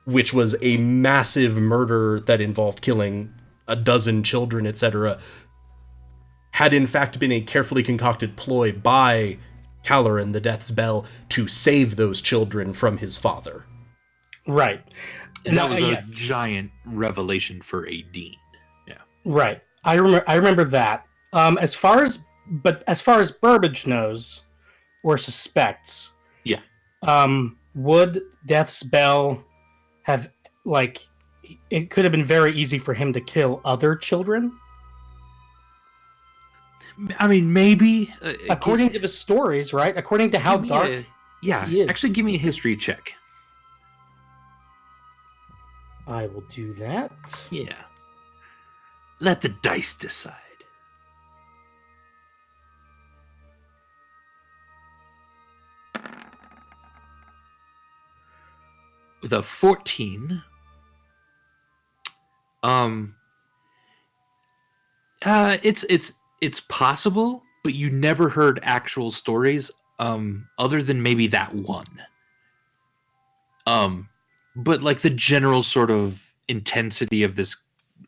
S2: which was a massive murder that involved killing a dozen children, etc., had in fact been a carefully concocted ploy by Caloran, the Death's Bell, to save those children from his father.
S3: Right.
S1: And that was a
S3: yes.
S1: giant revelation for Adine. Yeah.
S3: Right. I remember that. As far as Burbage knows or suspects,
S1: Yeah.
S3: would Death's Bell have, like, it could have been very easy for him to kill other children?
S1: I mean, maybe.
S3: According to the stories, right? According to how dark
S1: yeah,
S3: he is.
S1: actually, give me a history check.
S3: I will do that.
S1: Yeah. Let the dice decide. With a 14, it's possible, but you never heard actual stories, other than maybe that one. But like the general sort of intensity of this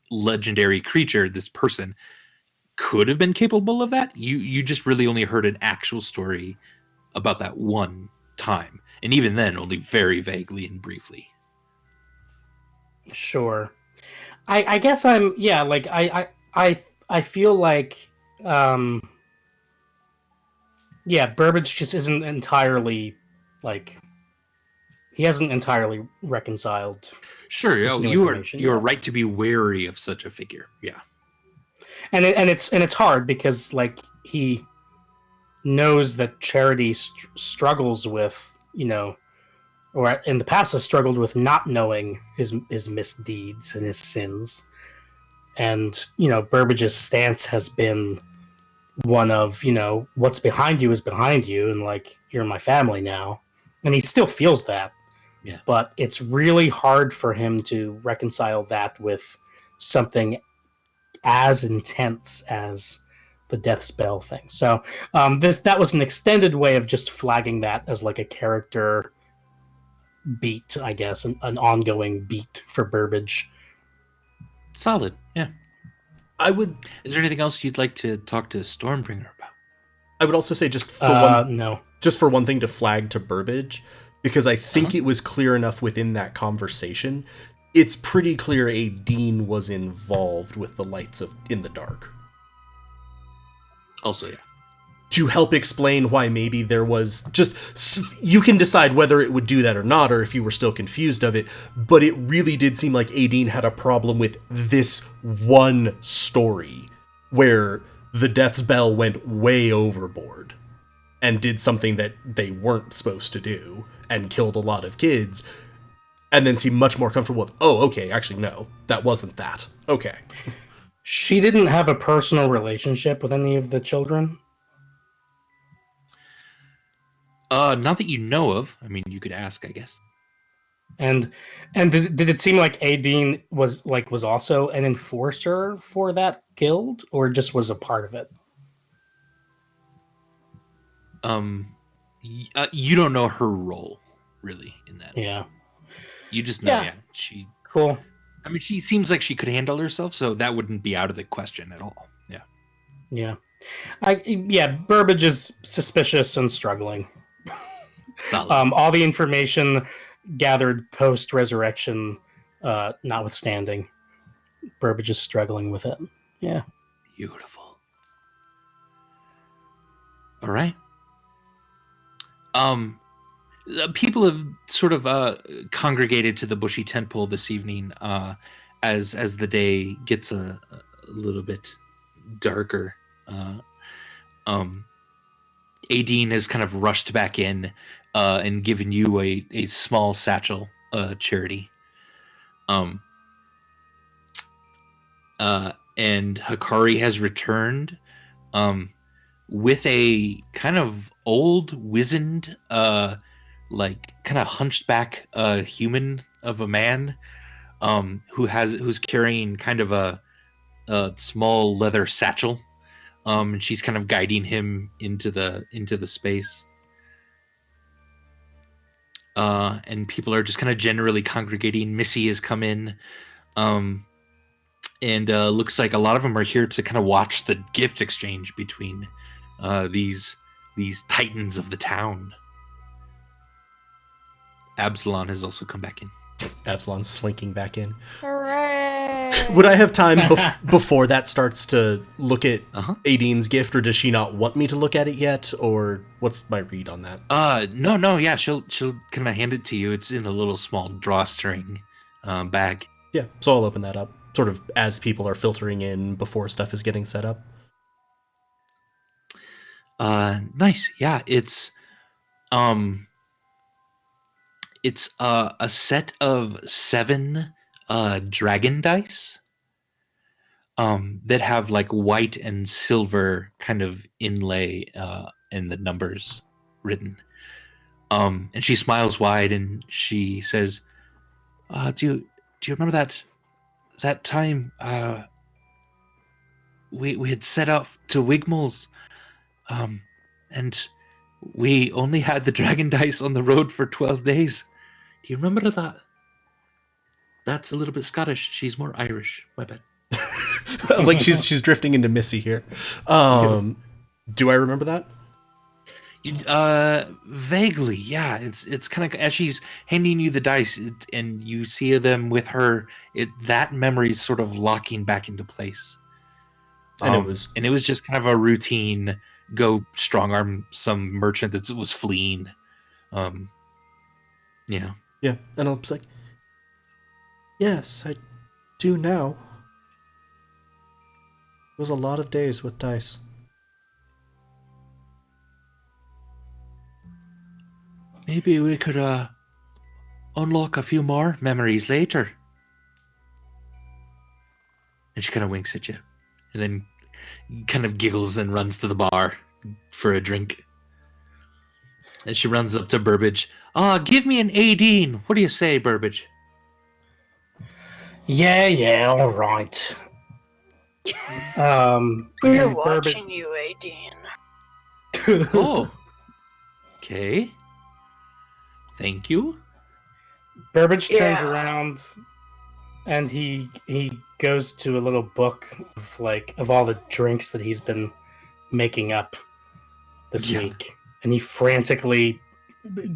S1: legendary creature, this person, could have been capable of that. You just really only heard an actual story about that one time, and even then only very vaguely and briefly.
S3: Sure. I guess I'm like I feel like Burbage just isn't entirely, like, he hasn't entirely reconciled.
S1: Sure,
S3: this new
S1: you are
S3: information.
S1: right to be wary of such a figure. Yeah.
S3: And it's hard because, like, he knows that Charity struggles with, or in the past has struggled with not knowing his misdeeds and his sins. And, Burbage's stance has been one of, what's behind you is behind you, and, like, you're my family now. And he still feels that.
S1: Yeah.
S3: But it's really hard for him to reconcile that with something as intense as the death spell thing. So that was an extended way of just flagging that as, like, a character beat, I guess, an ongoing beat for Burbage.
S1: Solid. Yeah.
S2: Is
S1: there anything else you'd like to talk to Stormbringer about?
S2: I would also say just for one thing to flag to Burbage, because I think it was clear enough within that conversation. It's pretty clear Adine was involved with the lights in the dark.
S1: Also, yeah.
S2: To help explain why maybe there was you can decide whether it would do that or not, or if you were still confused of it, but it really did seem like Adine had a problem with this one story where the Death's Bell went way overboard and did something that they weren't supposed to do and killed a lot of kids, and then seemed much more comfortable with, oh, okay, actually, no, that wasn't that. Okay.
S3: She didn't have a personal relationship with any of the children?
S1: Not that you know of. I mean, you could ask, I guess.
S3: And did it seem like Adine was also an enforcer for that guild, or just was a part of it?
S1: You don't know her role really in that.
S3: Yeah.
S1: You just know, she.
S3: Cool.
S1: I mean, she seems like she could handle herself, so that wouldn't be out of the question at all. Yeah.
S3: Yeah. Burbage is suspicious and struggling.
S1: Solid.
S3: All the information gathered post-resurrection notwithstanding, Burbage is struggling with it. Yeah.
S1: Beautiful. All right. People have sort of congregated to the bushy tent pole this evening as the day gets a little bit darker. Adine has kind of rushed back in and given you a small satchel, Charity. And Hikari has returned with a kind of old, wizened, like kind of hunched back human of a man who's carrying kind of a small leather satchel. And she's kind of guiding him into the space. And people are just kind of generally congregating. Missy has come in. And looks like a lot of them are here to kind of watch the gift exchange between these titans of the town. Absalon has also come back in.
S2: Absalon's slinking back in.
S4: Hooray!
S2: Would I have time before that starts to look at Adine's gift, or does she not want me to look at it yet, or what's my read on that?
S1: No, yeah, she'll kind of hand it to you. It's in a little small drawstring bag.
S2: Yeah, so I'll open that up, sort of as people are filtering in before stuff is getting set up.
S1: Nice. Yeah, it's a set of 7 dragon dice that have like white and silver kind of inlay and the numbers written. And she smiles wide and she says, do you remember that time we had set off to Wigmore's and we only had the dragon dice on the road for 12 days. Do you remember that? That's a little bit Scottish. She's more Irish. My bad.
S2: I was like, she's drifting into Missy here. Do I remember that?
S1: Vaguely, yeah. It's kind of as she's handing you the dice, and you see them with her. That memory is sort of locking back into place. And it was just kind of a routine. Go strong arm some merchant that was fleeing. Yeah.
S2: Yeah, and I was like, yes, I do now. It was a lot of days with dice.
S1: Maybe we could unlock a few more memories later. And she kind of winks at you. And then kind of giggles and runs to the bar for a drink. And she runs up to Burbage. Give me an 18. What do you say, Burbage?
S3: Yeah, all right.
S5: We're watching you, Aideen.
S1: Oh. Okay. Thank you.
S3: Burbage turns around and he goes to a little book of all the drinks that he's been making up this week. And he frantically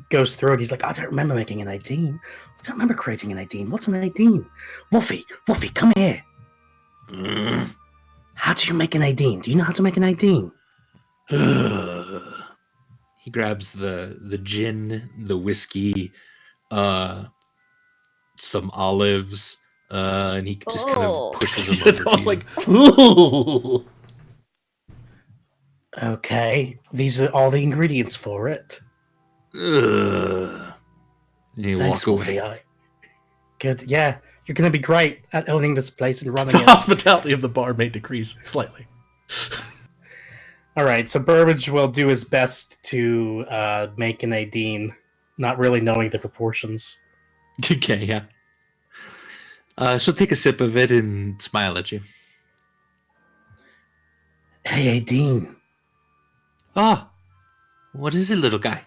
S3: goes through it. He's like, I don't remember making an 18. I don't remember creating an 18. What's an 18? Wolfie, come here. How do you make an 18? Do you know how to make an 18?
S1: He grabs the gin, the whiskey, some olives, and he just kind of pushes them over to you.
S2: Like, ooh.
S3: Okay, these are all the ingredients for it.
S1: And you
S3: Thanks,
S1: walk away.
S3: Wolfie. Good, yeah. You're going to be great at owning this place and running
S2: The
S3: it.
S2: hospitality of the bar may decrease slightly.
S3: All right, so Burbage will do his best to make an Aideen, not really knowing the proportions.
S1: Okay, yeah. She'll take a sip of it and smile at you.
S3: Hey, Aideen.
S1: What is it, little guy?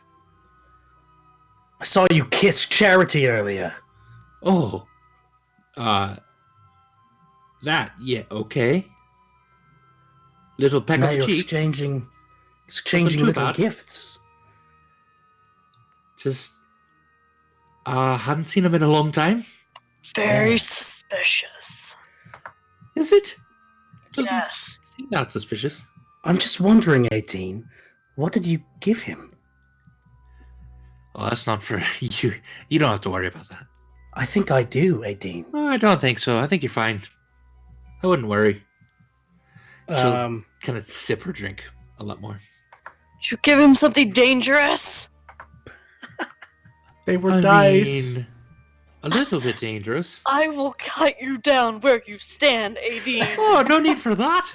S3: I saw you kiss Charity earlier.
S1: Oh. That, yeah, okay. Little peck
S3: Now
S1: of
S3: you're
S1: cheek.
S3: exchanging
S1: Nothing
S3: little
S1: bad.
S3: gifts.
S1: Just, haven't seen him in a long time.
S5: Very suspicious.
S1: Is it? Doesn't
S5: Yes.
S1: seem that suspicious.
S3: I'm just wondering, Aideen, what did you give him?
S1: Oh, that's not for you. You don't have to worry about that.
S3: I think I do, Adine.
S1: Oh, I don't think so. I think you're fine. I wouldn't worry. She'll kind of sip her drink a lot more.
S5: Did you give him something dangerous?
S2: They were dice.
S1: Mean, a little bit dangerous.
S5: I will cut you down where you stand, Adine.
S1: Oh, no need for that.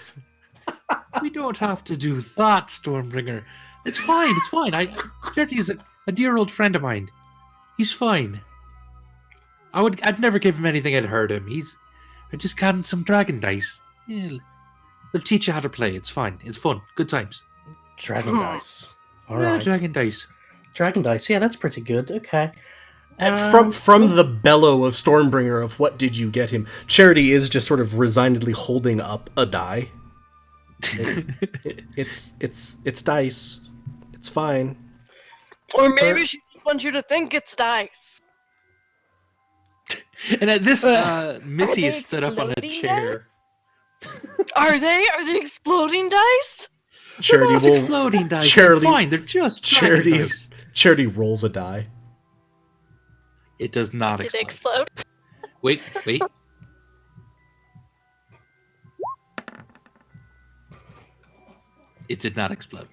S1: We don't have to do that, Stormbringer. It's fine. It's fine. Jerry is a dear old friend of mine. He's fine. I'd never give him anything that'd hurt him. I just got him some dragon dice. Yeah, they'll teach you how to play. It's fine. It's fun. Good times.
S3: Dragon dice. All
S1: Yeah,
S3: right.
S1: dragon dice.
S3: Dragon dice. Yeah, that's pretty good. Okay.
S2: From the bellow of Stormbringer of what did you get him, Charity is just sort of resignedly holding up a die. It's dice. It's fine.
S5: Or maybe she just wants you to think it's dice.
S1: And at this, Missy has stood up on a
S4: exploding
S1: chair.
S4: dice?
S5: Are they exploding dice?
S2: Charity
S1: They're not
S2: will.
S1: exploding dice.
S2: Charity-
S1: They're fine. They're just dragon dice.
S2: Charity rolls a die.
S1: It does not
S5: Did
S1: explode.
S5: they explode?
S1: Wait. It did not explode.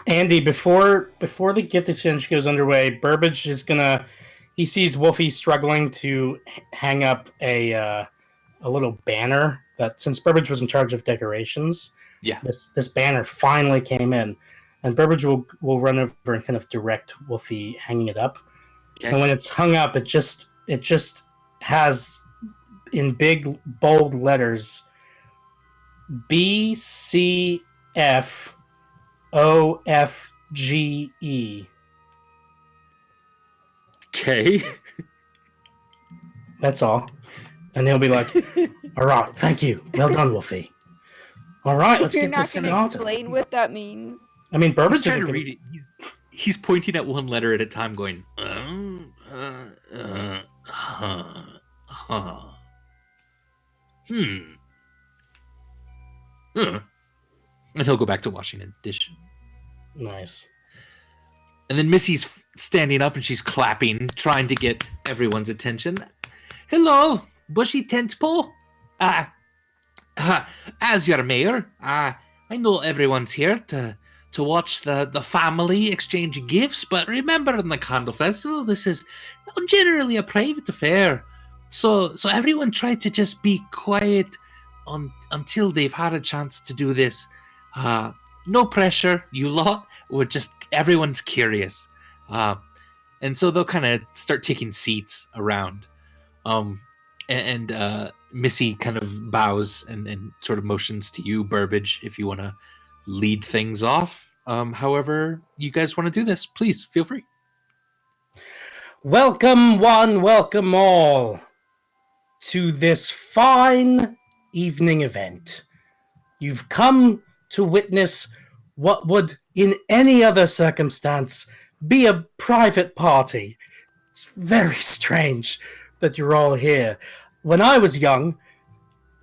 S3: Andy, before the gift exchange goes underway, Burbage is gonna. He sees Wolfie struggling to hang up a little banner that, since Burbage was in charge of decorations,
S1: Yeah.
S3: this banner finally came in, and Burbage will run over and kind of direct Wolfie hanging it up.
S1: Okay.
S3: And when it's hung up, it just has in big bold letters B.C.F.O.F.G.E.
S1: Okay.
S3: That's all. And he'll be like, all right, thank you. Well done, Wolfie. All right, let's
S4: You're
S3: get
S4: not
S3: this
S4: going to
S3: started.
S4: explain what that means.
S3: I mean,
S1: He's
S3: Burbage
S1: trying
S3: isn't
S1: to
S3: gonna-
S1: read it. He's pointing at one letter at a time, going, And he'll go back to washing a dish.
S3: Nice.
S1: And then Missy's standing up and she's clapping, trying to get everyone's attention. Hello, Bushy Tentpole. As your mayor, I know everyone's here to watch the family exchange gifts, but remember, in the Candle Festival, this is generally a private affair. So everyone try to just be quiet until they've had a chance to do this. No pressure, you lot. We're just, everyone's curious. And so they'll kind of start taking seats around. And Missy kind of bows and sort of motions to you, Burbage, if you want to lead things off. However you guys want to do this, please feel free.
S3: Welcome one, welcome all to this fine evening event. You've come to witness what would, in any other circumstance, be a private party. It's very strange that you're all here. When I was young,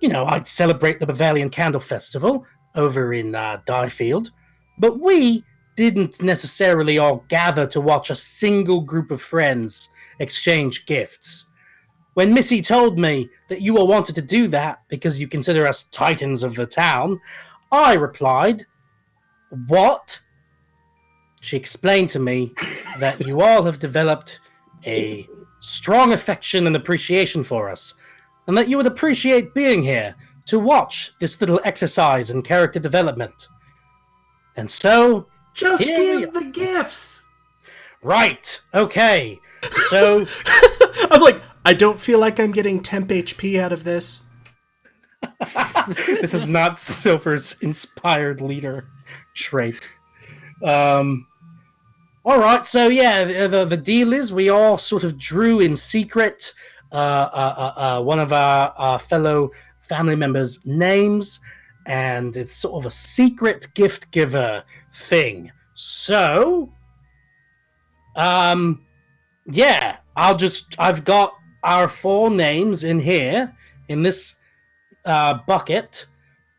S3: I'd celebrate the Bovalian Candle Festival over in Diefield, but we didn't necessarily all gather to watch a single group of friends exchange gifts. When Missy told me that you all wanted to do that because you consider us titans of the town, I replied, "What?" She explained to me that you all have developed a strong affection and appreciation for us, and that you would appreciate being here to watch this little exercise in character development. And so,
S1: Just
S3: here we
S1: give the gifts.
S3: right, okay, so
S2: I'm like, I don't feel like I'm getting temp HP out of this.
S3: this is not Silver's inspired leader trait. All right, so yeah, the deal is we all sort of drew in secret one of our fellow family members' names, and it's sort of a secret gift giver thing. So, yeah, I've got our 4 names in here in this bucket,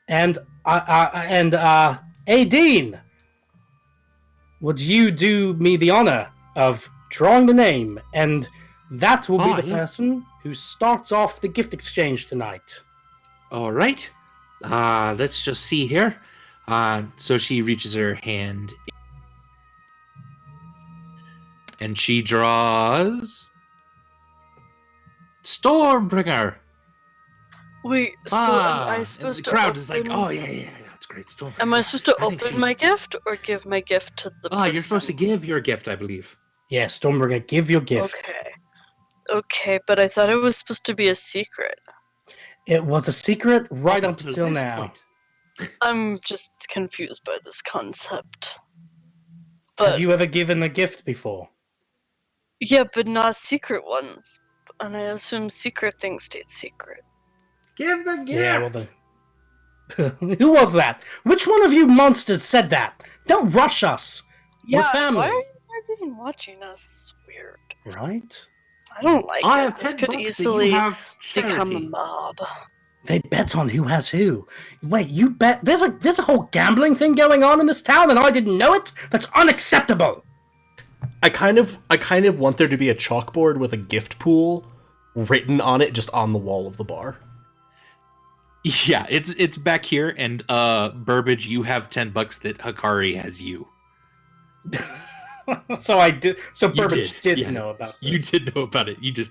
S3: and Adine, would you do me the honor of drawing the name, and that will be
S1: Ah,
S3: the
S1: yeah.
S3: person who starts off the gift exchange tonight.
S1: All right. Let's just see here. So she reaches her hand and she draws Stormbringer.
S5: Wait, so am I
S1: And
S5: supposed
S1: the
S5: to
S1: crowd
S5: open...
S1: is like, oh, yeah, that's great. Stormbringer.
S5: Am I supposed to
S1: I think
S5: open
S1: she's-
S5: my gift or give my gift to the person?
S1: You're supposed to give your gift, I believe.
S3: Yeah, Stormbringer, give your gift.
S5: Okay, but I thought it was supposed to be a secret.
S3: It was a secret right
S1: Up
S3: up until
S1: this
S3: now.
S1: point.
S5: I'm just confused by this concept. But
S3: Have you ever given a gift before?
S5: yeah, but not secret ones. And I assume secret things stayed secret.
S1: Give the gift.
S3: Yeah, well then. Who was that? Which one of you monsters said that? Don't rush us. We're family.
S5: Why are you guys even watching us? It's weird.
S3: Right?
S5: I don't like
S1: I
S5: it.
S1: have
S5: This
S1: 10
S5: could
S1: bucks
S5: easily
S1: that you have
S5: become a
S1: charity.
S5: mob.
S3: They bet on who has who. Wait, you bet there's a whole gambling thing going on in this town and I didn't know it? That's unacceptable.
S2: I kind of want there to be a chalkboard with a gift pool written on it just on the wall of the bar.
S1: Yeah, it's back here, and Burbage, you have 10 bucks that Hikari has you.
S3: So I did. So
S1: You
S3: Burbage did
S1: yeah.
S3: know about this.
S1: You did know about it. You just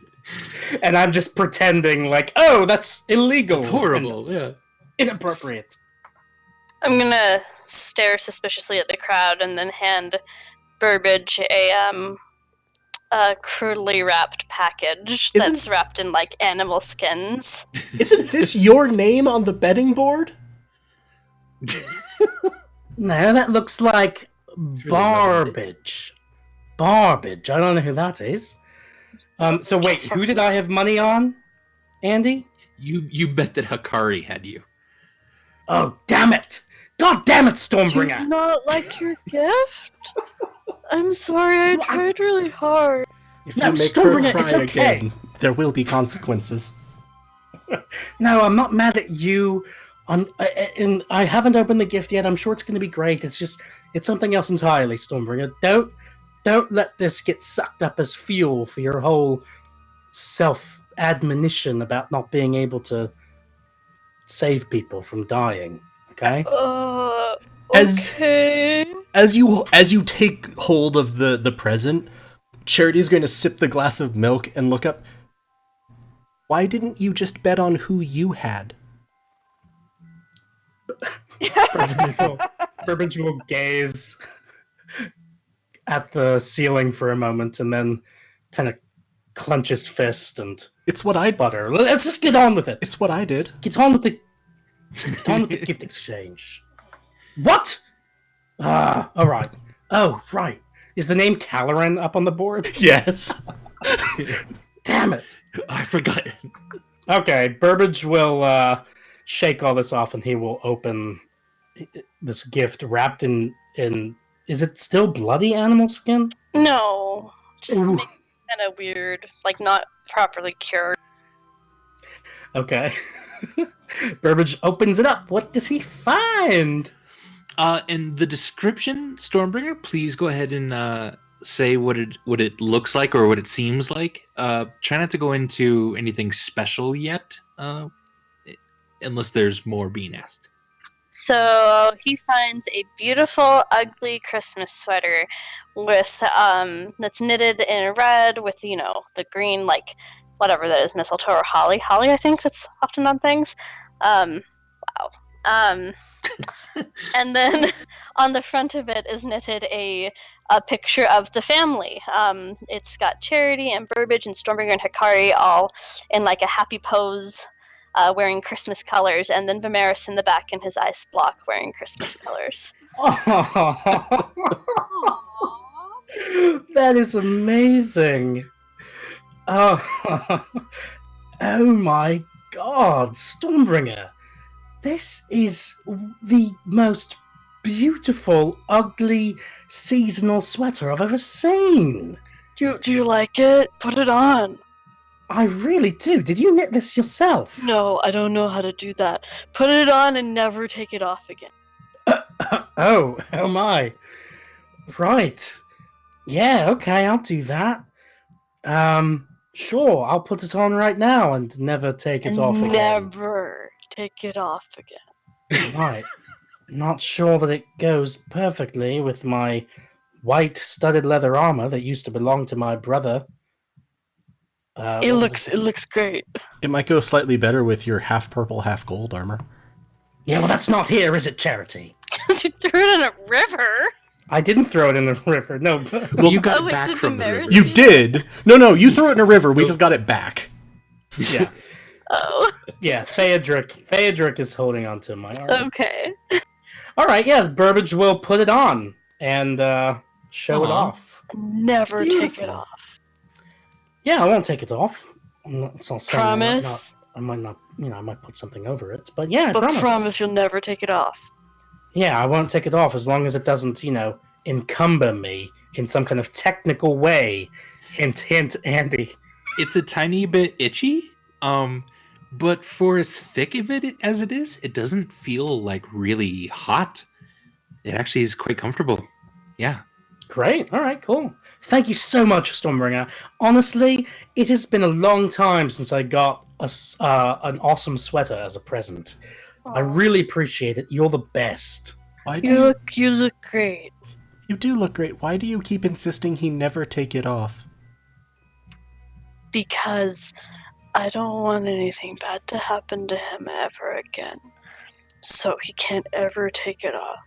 S3: And I'm just pretending like, oh, that's illegal.
S1: it's horrible. Yeah.
S3: and inappropriate.
S5: I'm gonna stare suspiciously at the crowd and then hand Burbage a crudely wrapped package that's wrapped in like animal skins.
S2: Isn't this your name on the betting board?
S3: No, that looks like
S1: really
S3: Barbage. Barbage. I don't know who that is. So wait, who did I have money on? Andy?
S1: You bet that Hikari had you.
S3: Oh, damn it! God damn it,
S5: Do you
S3: Stormbringer!
S5: not like your gift? I'm sorry, I tried really hard.
S2: If
S3: No,
S2: you make
S3: Stormbringer,
S2: her
S3: it's
S2: cry
S3: okay.
S2: again, there will be consequences.
S3: No, I'm not mad at you. And I haven't opened the gift yet. I'm sure it's going to be great. It's something else entirely, Stormbringer. Don't let this get sucked up as fuel for your whole self-admonition about not being able to save people from dying. Okay?
S5: Okay.
S2: As you take hold of the present, Charity's going to sip the glass of milk and look up. Why didn't you just bet on who you had?
S3: Burbage will gaze at the ceiling for a moment and then kind of clench his fist and sputter. Let's just get on with it.
S2: It's what I did.
S3: Get on with the gift exchange. What? All right. Oh, right. Is the name Caloran up on the board?
S2: Yes.
S3: Damn it.
S1: I forgot.
S3: Okay, Burbage will shake all this off and he will open this gift wrapped in is it still bloody animal skin?
S5: No. Just
S3: Ooh.
S5: kind of weird. Like, not properly cured.
S3: Okay. Burbage opens it up. What does he find?
S1: In the description, Stormbringer, please go ahead and say what it looks like or what it seems like. Try not to go into anything special yet, unless there's more being asked.
S5: So he finds a beautiful, ugly Christmas sweater with that's knitted in red with the green, like whatever that is, mistletoe or holly. Holly, I think that's often on things. Wow. And then on the front of it is knitted a picture of the family. It's got Charity and Burbage and Stormbringer and Hikari all in like a happy pose, wearing Christmas colors, and then Vimeris in the back in his ice block wearing Christmas colors.
S3: That is amazing. Oh my god, Stormbringer. This is the most beautiful, ugly, seasonal sweater I've ever seen.
S5: Do you like it? Put it on.
S3: I really do. Did you knit this yourself?
S5: No, I don't know how to do that. Put it on and never take it off again.
S3: Oh my. Right. Yeah, okay, I'll do that. Sure, I'll put it on right now and never take it off again.
S6: Never take it off again.
S3: Right. Not sure that it goes perfectly with my white studded leather armor that used to belong to my brother.
S6: It looks great.
S2: It might go slightly better with your half purple, half gold armor.
S3: Yeah, well, that's not here, is it, Charity?
S5: Because you threw it in a river.
S3: I didn't throw it in the river. No.
S1: Well, you got
S5: Oh,
S1: it
S5: wait,
S1: back
S5: did
S1: from the river.
S5: Vimeris-
S2: You did? No, you threw it in a river. We just got it back.
S3: Yeah.
S5: Oh,
S3: Yeah, Theodric is holding onto my armor.
S5: okay.
S3: All right, yeah, Burbage will put it on and show it
S1: Aw.
S3: off.
S6: Never take it
S1: Beautiful.
S6: off.
S3: Yeah, I won't take it off. It's not saying
S6: Promise?
S3: I might not, I might put something over it, but yeah, I
S6: But
S3: promise.
S6: promise you'll never take it off.
S3: Yeah, I won't take it off as long as it doesn't, encumber me in some kind of technical way. Hint, hint, Andy.
S1: It's a tiny bit itchy, but for as thick of it as it is, it doesn't feel like really hot. It actually is quite comfortable. Yeah.
S3: Great. All right, cool. Thank you so much, Stormbringer. Honestly, it has been a long time since I got an awesome sweater as a present. I really appreciate it. You're the best.
S2: Why do
S6: You look great.
S2: you do look great? Why do you keep insisting he never take it off?
S6: Because I don't want anything bad to happen to him ever again. So he can't ever take it off.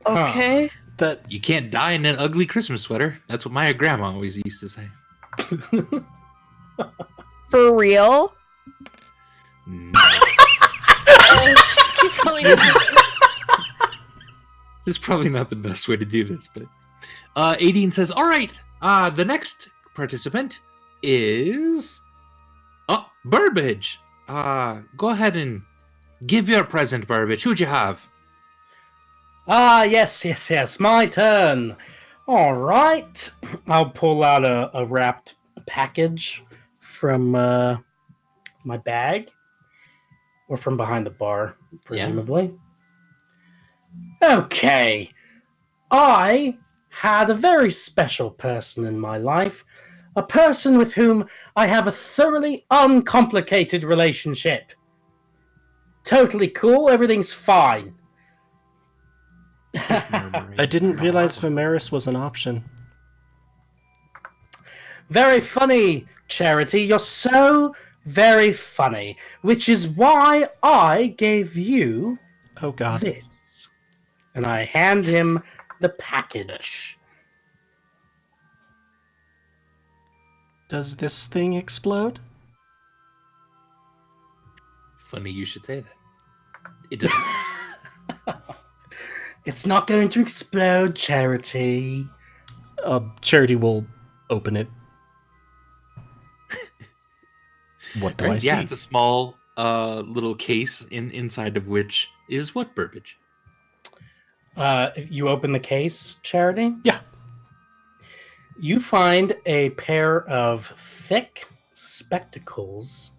S3: Huh.
S6: Okay?
S2: That
S1: You can't die in an ugly Christmas sweater. That's what my grandma always used to say.
S4: For real?
S1: No.
S5: Just keep rolling your dice.
S1: This is probably not the best way to do this, but Aideen says, all right, the next participant is Burbage. Go ahead and give your present, Burbage. Who'd you have?
S3: Yes, my turn. All right, I'll pull out a wrapped package from my bag, or from behind the bar, presumably. Okay, I had a very special person in my life, a person with whom I have a thoroughly uncomplicated relationship. Totally cool, everything's fine.
S2: I didn't realize Vimeris was an option.
S3: Very funny, Charity. You're so very funny, which is why I gave you
S2: Oh god.
S3: this. And I hand him the package.
S2: Does this thing explode?
S1: Funny you should say that. It doesn't.
S3: It's not going to explode, Charity.
S2: Charity will open it. What do I see?
S1: Yeah, it's a small little case inside of which is what, Burbage?
S3: You open the case, Charity?
S2: Yeah.
S3: You find a pair of thick spectacles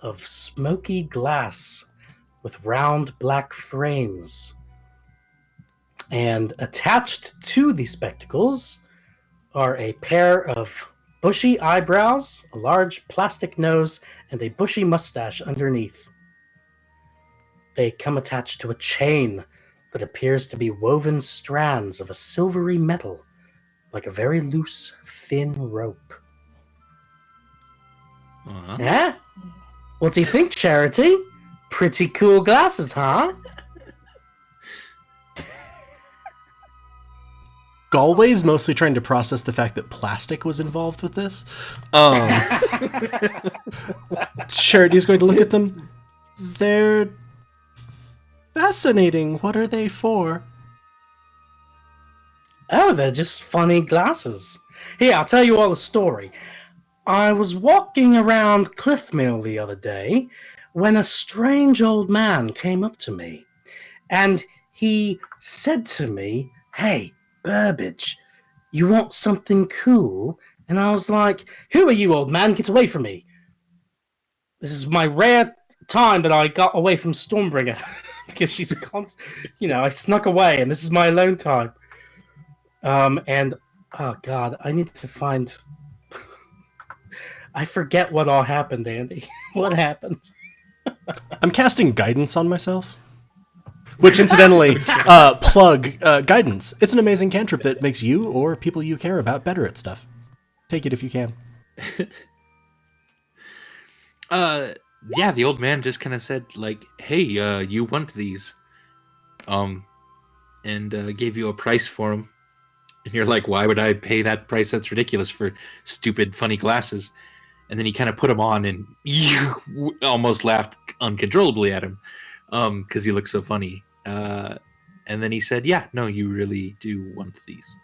S3: of smoky glass with round black frames. And attached to the spectacles are a pair of bushy eyebrows, a large plastic nose, and a bushy mustache underneath. They come attached to a chain that appears to be woven strands of a silvery metal, like a very loose, thin rope.
S1: Uh-huh.
S3: Yeah? What do you think, Charity? Pretty cool glasses, huh?
S2: Galway's mostly trying to process the fact that plastic was involved with this. Charity's going to look at them. They're fascinating. What are they for?
S3: Oh, they're just funny glasses. Here, I'll tell you all the story. I was walking around Cliffmill the other day when a strange old man came up to me. And he said to me, "Hey, Burbage, you want something cool?" And I was like, "Who are you, old man? Get away from me." This is my rare time that I got away from Stormbringer. Because she's a I snuck away, and this is my alone time. And oh god, I need to find. I forget what all happened, Andy. What happened?
S2: I'm casting guidance on myself. Which, incidentally, plug guidance. It's an amazing cantrip that makes you or people you care about better at stuff. Take it if you can.
S1: Yeah, the old man just kind of said, like, hey, you want these. And gave you a price for them. And you're like, why would I pay that price? That's ridiculous for stupid, funny glasses. And then he kind of put them on, and you almost laughed uncontrollably at him because he looked so funny. And then he said, yeah, no, you really do want these.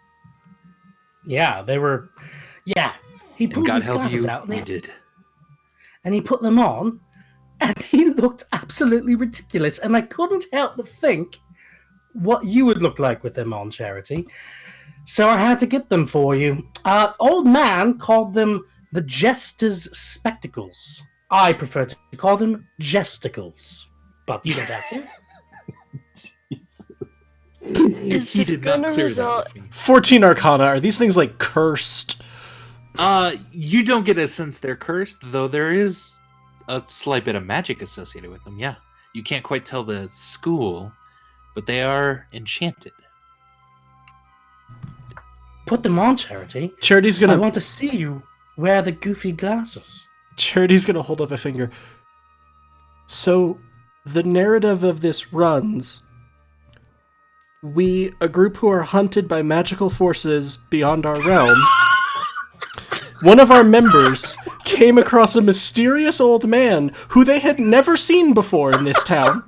S3: Yeah, they were. Yeah, he pulled his glasses out.
S1: And he did.
S3: And he put them on, and he looked absolutely ridiculous. And I couldn't help but think what you would look like with them on, Charity. So I had to get them for you. Old man called them the Jester's Spectacles. I prefer to call them Jesticles. But you don't have to.
S6: Is this going to result...
S2: 14 Arcana. Are these things, like, cursed?
S1: You don't get a sense they're cursed, though there is a slight bit of magic associated with them, yeah. You can't quite tell the school, but they are enchanted.
S3: Put them on, Charity.
S2: Charity's gonna...
S3: I want to see you wear the goofy glasses.
S2: Charity's gonna hold up a finger. So, the narrative of this runs... We, a group who are hunted by magical forces beyond our realm, one of our members came across a mysterious old man who they had never seen before in this town,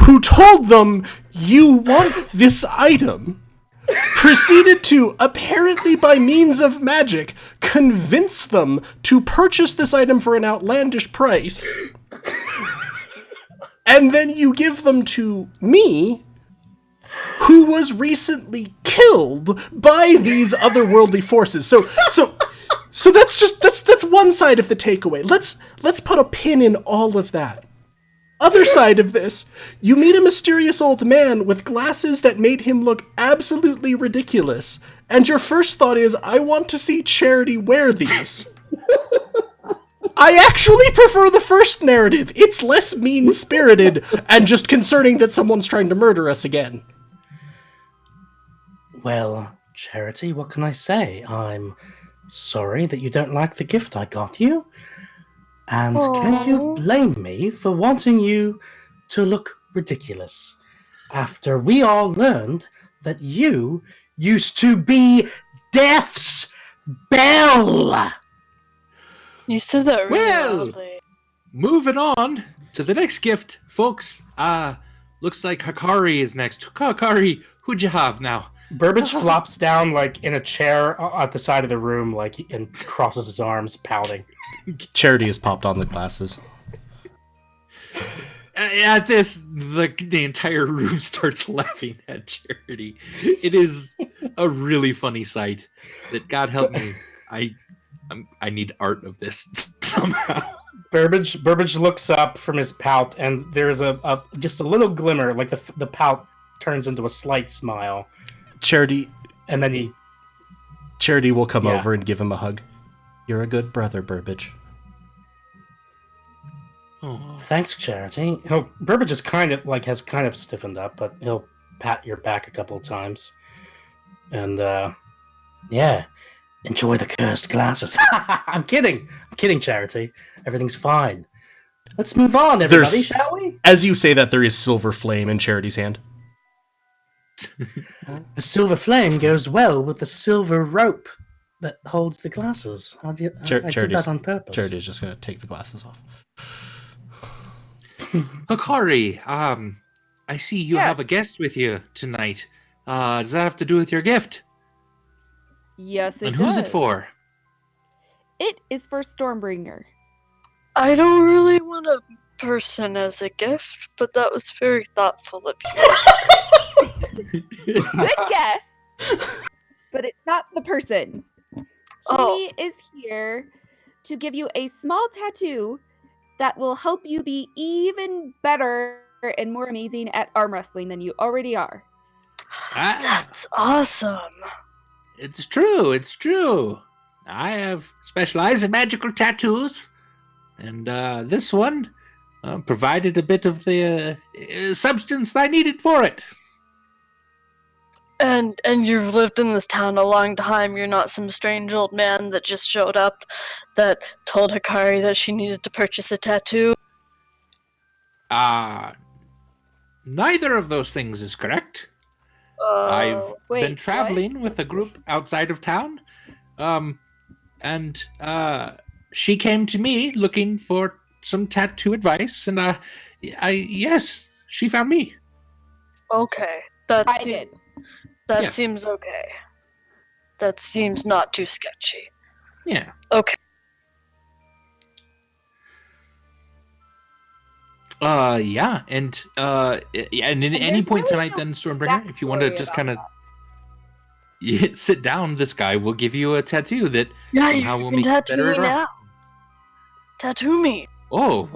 S2: who told them, you want this item, proceeded to, apparently by means of magic, convince them to purchase this item for an outlandish price, and then you give them to me, who was recently killed by these otherworldly forces. So that's one side of the takeaway. Let's put a pin in all of that. Other side of this, you meet a mysterious old man with glasses that made him look absolutely ridiculous, and your first thought is, I want to see Charity wear these. I actually prefer the first narrative. It's less mean-spirited and just concerning that someone's trying to murder us again.
S3: Well, Charity, what can I say? I'm sorry that you don't like the gift I got you. And can you blame me for wanting you to look ridiculous? After we all learned that you used to be Death's Bell!
S6: You said that really loudly.
S1: Moving on to the next gift, folks. Looks like Hikari is next. Hikari, who'd you have now?
S3: Burbage flops down like in a chair at the side of the room, like, and crosses his arms, pouting.
S2: Charity has popped on the glasses.
S1: At this, the entire room starts laughing at Charity. It is a really funny sight. That, God help me, I need art of this somehow.
S3: Burbage looks up from his pout, and there's just a little glimmer, like the pout turns into a slight smile.
S2: Charity,
S3: and then
S2: Charity will come over and give him a hug. You're a good brother, Burbage.
S3: Oh, thanks, Charity. Burbage is has kind of stiffened up, but he'll pat your back a couple of times, and enjoy the cursed glasses. I'm kidding, Charity. Everything's fine. Let's move on, everybody, shall we?
S2: As you say that, there is silver flame in Charity's hand.
S3: The silver flame goes well with the silver rope that holds the glasses. I did that on purpose.
S2: Charity's just going to take the glasses off.
S1: Hikari, I see you have a guest with you tonight. Does that have to do with your gift?
S4: Yes, it does.
S1: And who's it for?
S4: It is for Stormbringer.
S6: I don't really want a person as a gift, but that was very thoughtful of you.
S4: Good guess. But it's not the person. He is here to give you a small tattoo that will help you be even better and more amazing at arm wrestling than you already are.
S6: That's awesome.
S1: It's true. It's true. I have specialized in magical tattoos, and this one provided a bit of the substance I needed for it.
S6: And you've lived in this town a long time. You're not some strange old man that just showed up that told Hikari that she needed to purchase a tattoo.
S1: Neither of those things is correct. I've been traveling with a group outside of town, and she came to me looking for some tattoo advice, and yes, she found me.
S6: Okay, that seems okay. That seems not too sketchy.
S1: Yeah.
S6: Okay.
S1: Yeah, and in any point tonight, then Stormbringer, if you want to just kind of sit down, this guy will give you a tattoo that somehow will make you better at art.
S6: Tattoo me.
S1: Oh,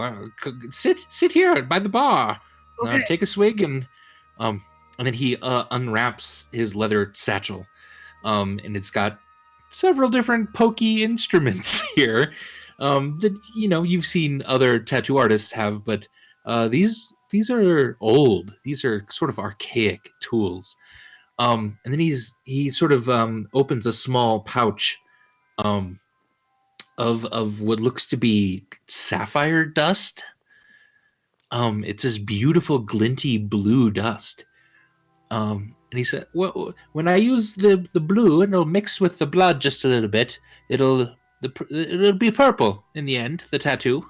S1: sit here by the bar.
S6: Okay.
S1: Take a swig, and then he unwraps his leather satchel, and it's got several different pokey instruments here that you've seen other tattoo artists have, but these are old. These are sort of archaic tools. And then he sort of opens a small pouch of what looks to be sapphire dust. It's this beautiful glinty blue dust. And he said, "Well, when I use the blue and it'll mix with the blood just a little bit, it'll be purple in the end. The tattoo.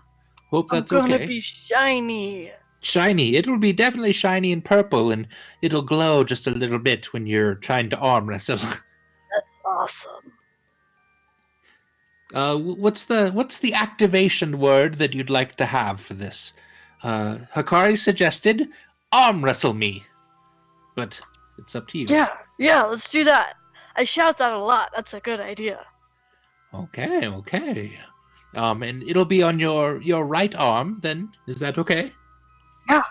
S1: Hope that's okay.
S6: It's gonna be shiny.
S1: Shiny. It'll be definitely shiny and purple, and it'll glow just a little bit when you're trying to arm wrestle."
S6: That's awesome.
S1: What's the activation word that you'd like to have for this? Hikari suggested arm wrestle me, but it's up to you.
S6: Yeah, let's do that. I shout that a lot. That's a good idea.
S1: Okay. And it'll be on your right arm then. Is that okay?
S6: Yeah.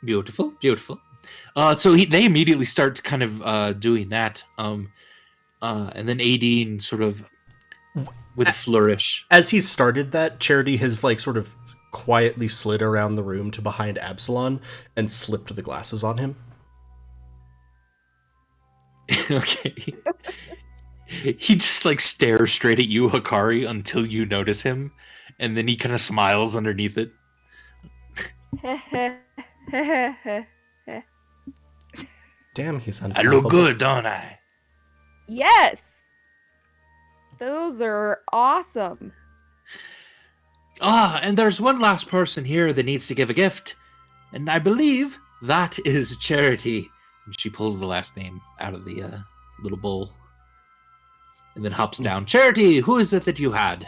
S1: Beautiful. So they immediately start kind of doing that. And then Aideen sort of with a flourish.
S2: As he started that, Charity has sort of quietly slid around the room to behind Absalon and slipped the glasses on him.
S1: Okay. He just stares straight at you, Hikari, until you notice him, and then he kind of smiles underneath it.
S2: Damn, he's unflappable.
S1: I look good, don't I?
S4: Yes. Those are awesome.
S1: And there's one last person here that needs to give a gift, and I believe that is Charity. And she pulls the last name out of the little bowl. And then hops down. Charity, who is it that you had?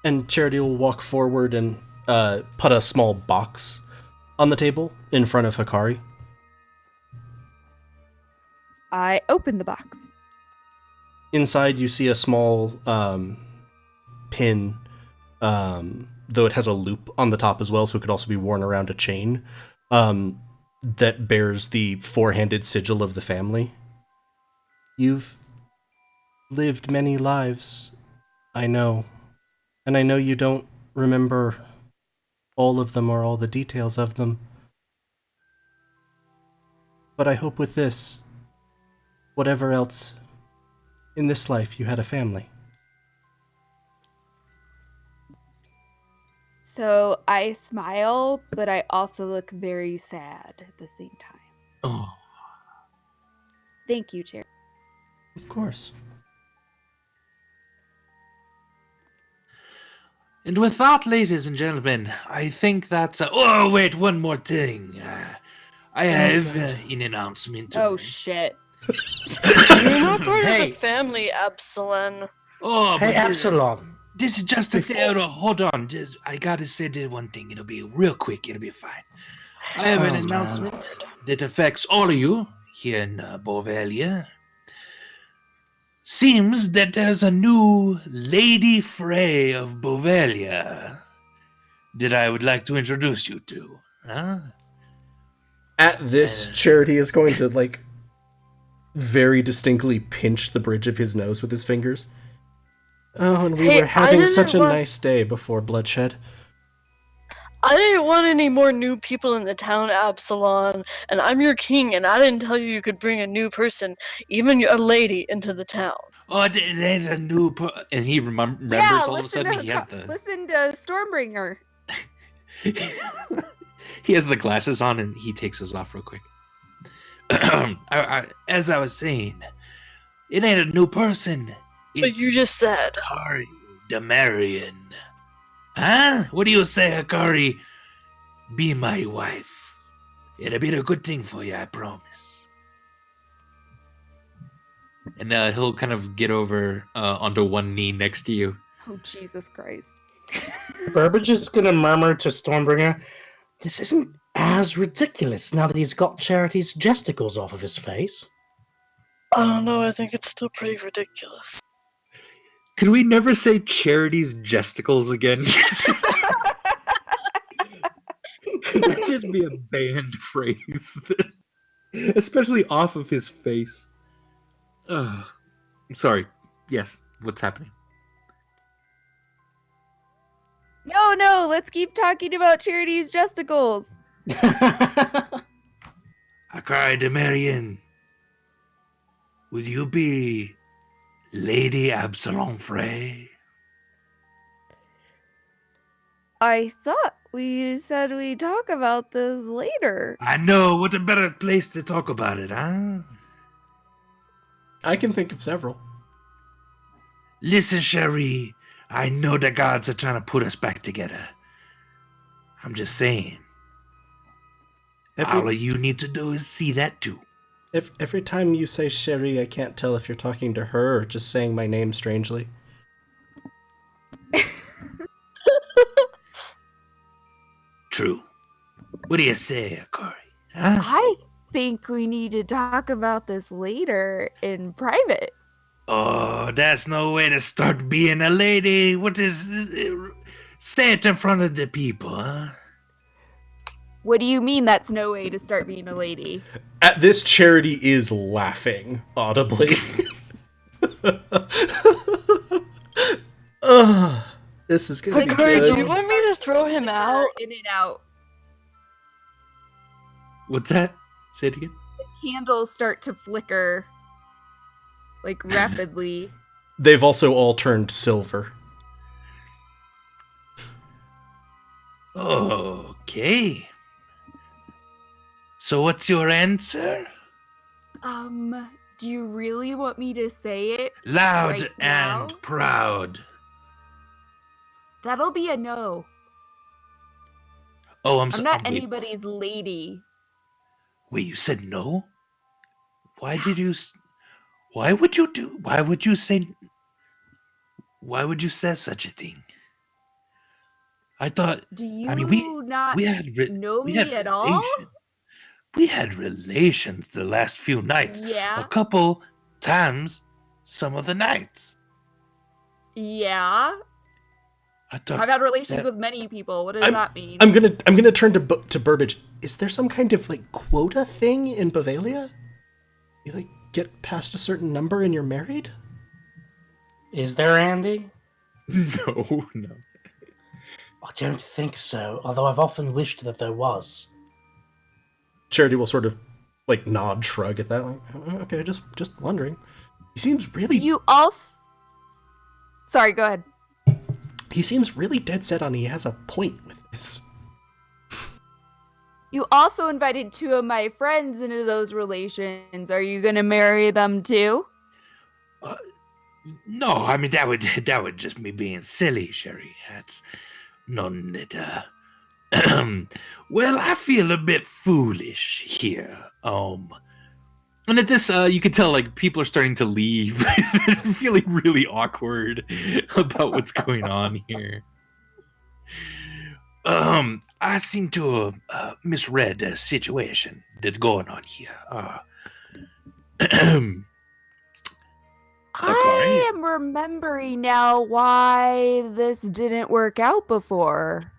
S2: And Charity will walk forward and put a small box on the table in front of Hikari.
S4: I open the box.
S2: Inside, you see a small pin, though it has a loop on the top as well, so it could also be worn around a chain, that bears the four-handed sigil of the family. You've lived many lives, I know. And I know you don't remember all of them or all the details of them. But I hope with this, whatever else, in this life you had a family.
S4: So I smile, but I also look very sad at the same time.
S1: Oh.
S4: Thank you, Chair.
S2: Of course.
S1: And with that, ladies and gentlemen, I think that's... oh, wait, one more thing. I have an announcement to make.
S4: Shit.
S6: You're not part of the family, Absalon.
S1: Oh,
S3: hey, Absalon.
S1: This is just hold on. I gotta say this one thing. It'll be real quick. It'll be fine. I have an announcement that affects all of you here in Bovalian. Seems that there's a new Lady Frey of Bovalia that I would like to introduce you to. Huh?
S2: At this, Charity is going to, like, very distinctly pinch the bridge of his nose with his fingers. Oh, and we were having such a nice day before bloodshed.
S6: I didn't want any more new people in the town, Absalom, and I'm your king, and I didn't tell you could bring a new person, even a lady, into the town.
S1: Oh, there's a new and he remembers all of a sudden he has the...
S4: Listen to Stormbringer.
S1: He has the glasses on and he takes those off real quick. As I was saying, it ain't a new person.
S6: But you just said
S1: Hikari Demarian. Huh? What do you say, Hikari? Be my wife. It'll be a good thing for you, I promise. And he'll kind of get over onto one knee next to you.
S4: Oh, Jesus Christ.
S3: Burbage is going to murmur to Stormbringer, this isn't as ridiculous now that he's got Charity's gesticles off of his face.
S6: I don't know, I think it's still pretty ridiculous.
S1: Could we never say Charity's gesticles again? Could that just be a banned phrase? Especially off of his face. I'm sorry. Yes, what's happening?
S4: No, let's keep talking about Charity's gesticles.
S1: Hikari Demarian, will you be Lady Absalom Frey?
S4: I thought we said we'd talk about this later.
S1: I know. What a better place to talk about it, huh?
S2: I can think of several.
S1: Listen, Cherie, I know the gods are trying to put us back together. I'm just saying. All you need to do is see that too.
S2: Every time you say Cherie, I can't tell if you're talking to her or just saying my name strangely.
S1: True. What do you say, Hikari? Huh?
S4: I think we need to talk about this later in private.
S1: Oh, that's no way to start being a lady. What is... Say it in front of the people, huh?
S4: What do you mean that's no way to start being a lady?
S2: At this, Charity is laughing audibly. This is gonna be
S6: Hikari,
S2: good.
S6: do you want me to throw him out?
S4: In and out.
S1: What's that? Say it again.
S4: The candles start to flicker, like, rapidly.
S2: They've also all turned silver.
S1: Okay. So what's your answer?
S4: Do you really want me to say it?
S1: Loud
S4: right
S1: and
S4: now?
S1: proud.
S4: That'll be a no.
S1: Oh, I'm
S4: not anybody's lady.
S1: Wait, you said no? Why did you... Why would you say such a thing? I thought...
S4: Do you
S1: we had
S4: know me at all?
S1: We had relations the last few nights.
S4: Yeah.
S1: A couple times some of the nights.
S4: Yeah. I've had relations with many people. What does that mean?
S2: I'm gonna turn to Burbage. Is there some kind of like quota thing in Bavalia? You like get past a certain number and you're married?
S3: Is there, Andy?
S1: No.
S3: I don't think so, although I've often wished that there was.
S2: Charity will sort of like nod, shrug at that. Like, okay, just wondering. He seems really...
S4: Sorry, go ahead.
S2: He seems really dead set on he has a point with this.
S4: You also invited 2 of my friends into those relations. Are you gonna marry them too?
S1: No, I mean that would just be being silly, Sherry. That's none that. Well, I feel a bit foolish here. And at this, you can tell like people are starting to leave, feeling really awkward about what's going on here. I seem to have misread the situation that's going on here.
S4: I am remembering now why this didn't work out before.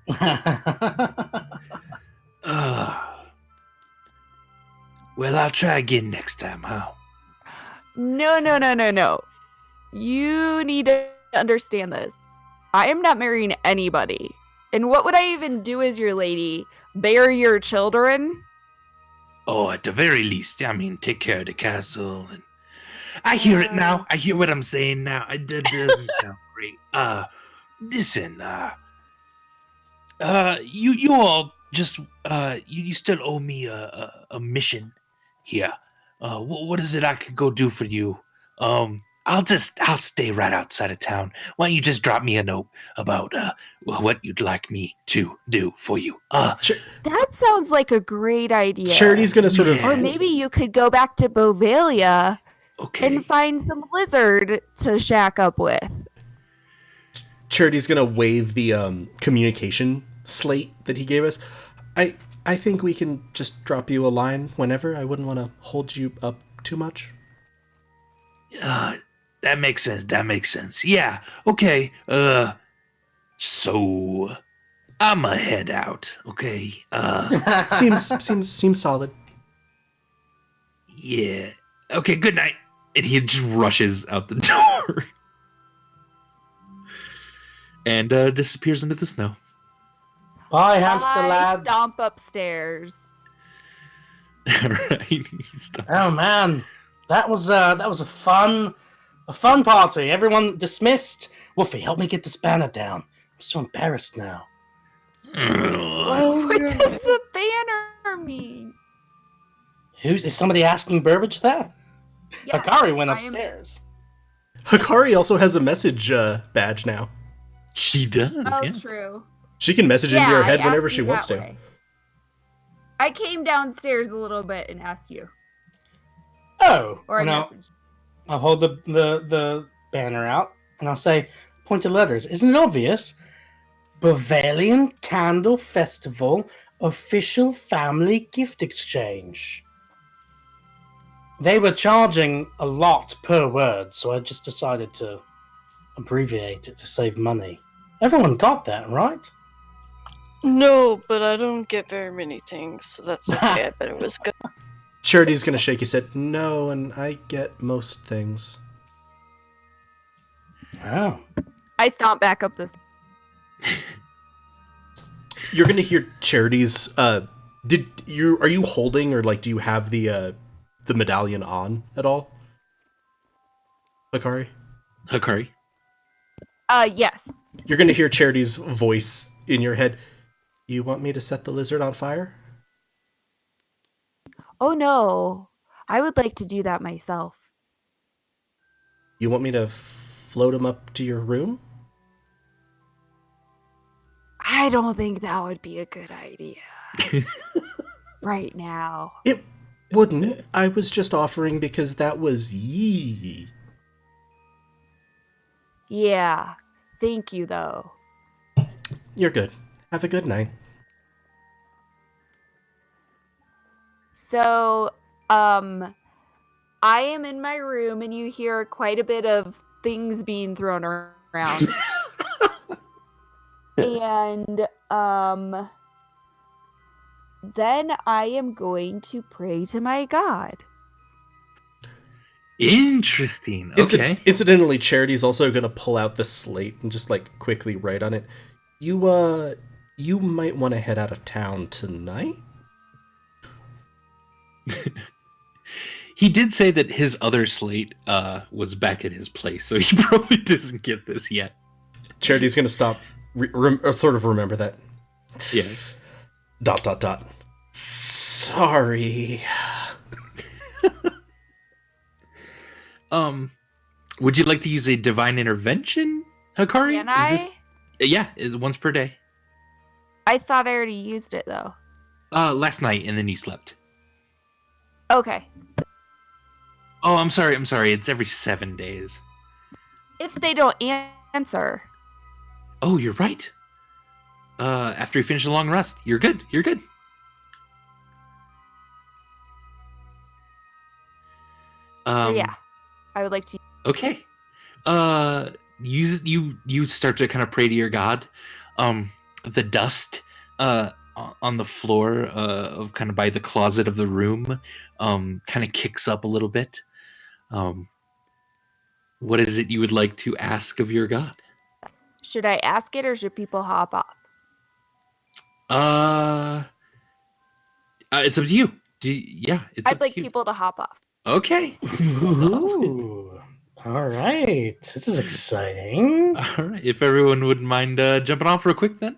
S1: Well, I'll try again next time, huh?
S4: No. You need to understand this. I am not marrying anybody. And what would I even do as your lady? Bear your children?
S1: Oh, at the very least, I mean, take care of the castle. And I hear it now. I hear what I'm saying now. It doesn't sound great. Listen, you all just, you still owe me a mission here. What is it I could go do for you? I'll stay right outside of town. Why don't you just drop me a note about what you'd like me to do for you?
S4: That sounds like a great idea.
S2: Charity's gonna sort of,
S4: Or maybe you could go back to Bovalia
S1: Okay.
S4: and find some lizard to shack up with.
S2: Charity's gonna wave the communication slate that he gave us. I think we can just drop you a line whenever. I wouldn't want to hold you up too much.
S1: That makes sense. Yeah. Okay. So I'ma head out. Okay.
S2: Seems solid.
S1: Yeah. Okay. Good night. And he just rushes out the door and disappears into the snow.
S3: Bye, hamster
S4: I
S3: lad.
S4: stomp upstairs.
S1: Right.
S3: Oh man, that was a fun party. Everyone dismissed. Wolfie, help me get this banner down. I'm so embarrassed now.
S4: What does the banner mean?
S3: Is somebody asking Burbage that?
S4: Yes,
S3: Hikari went upstairs.
S2: Hikari also has a message badge now.
S1: She does.
S4: Oh,
S1: yeah.
S4: true.
S2: She can message into your head
S4: I
S2: whenever
S4: asked
S2: she
S4: you
S2: wants
S4: that
S2: to.
S4: way. I came downstairs a little bit and asked you.
S3: Oh,
S4: Or I
S3: and
S4: messaged.
S3: I'll hold the banner out and I'll say, pointed letters. Isn't it obvious? Bovalian Candle Festival official family gift exchange. They were charging a lot per word, so I just decided to abbreviate it to save money. Everyone got that, right?
S6: No, but I don't get very many things, so that's okay. I bet it was good.
S2: Charity's gonna shake his head. No, and I get most things.
S3: Oh.
S4: I stomp back up this.
S2: You're gonna hear Charity's. Are you holding or like do you have the medallion on at all, Hikari?
S4: Yes.
S2: You're gonna hear Charity's voice in your head. You want me to set the lizard on fire?
S4: Oh no. I would like to do that myself.
S2: You want me to float him up to your room?
S4: I don't think that would be a good idea. Right now.
S2: It wouldn't. I was just offering because that was yee.
S4: Yeah. Thank you, though.
S2: You're good. Have a good night.
S4: So, I am in my room and you hear quite a bit of things being thrown around. And, then I am going to pray to my God.
S1: Interesting. Okay.
S2: Incidentally, Charity's also gonna pull out the slate and just like quickly write on it. You might want to head out of town tonight.
S1: He did say that his other slate was back at his place, so he probably doesn't get this yet.
S2: Charity's gonna stop, or sort of remember that.
S1: Yeah. ...
S2: Sorry.
S1: Would you like to use a divine intervention, Hikari?
S4: Can I?
S1: Yeah, it's once per day.
S4: I thought I already used it, though.
S1: Last night, and then you slept.
S4: Okay.
S1: Oh, I'm sorry. It's every 7 days.
S4: If they don't answer.
S1: Oh, you're right. After you finish a long rest, you're good.
S4: So yeah, I would like to.
S1: Okay. You start to kind of pray to your god. The dust on the floor of kind of by the closet of the room, kind of kicks up a little bit. What is it you would like to ask of your god?
S4: Should I ask it or should people hop off?
S1: It's up to you. It's
S4: I'd
S1: up to
S4: like
S1: you.
S4: people to hop off.
S1: Okay.
S3: Ooh. All right. This is exciting.
S1: All right. If everyone wouldn't mind jumping off real quick, then.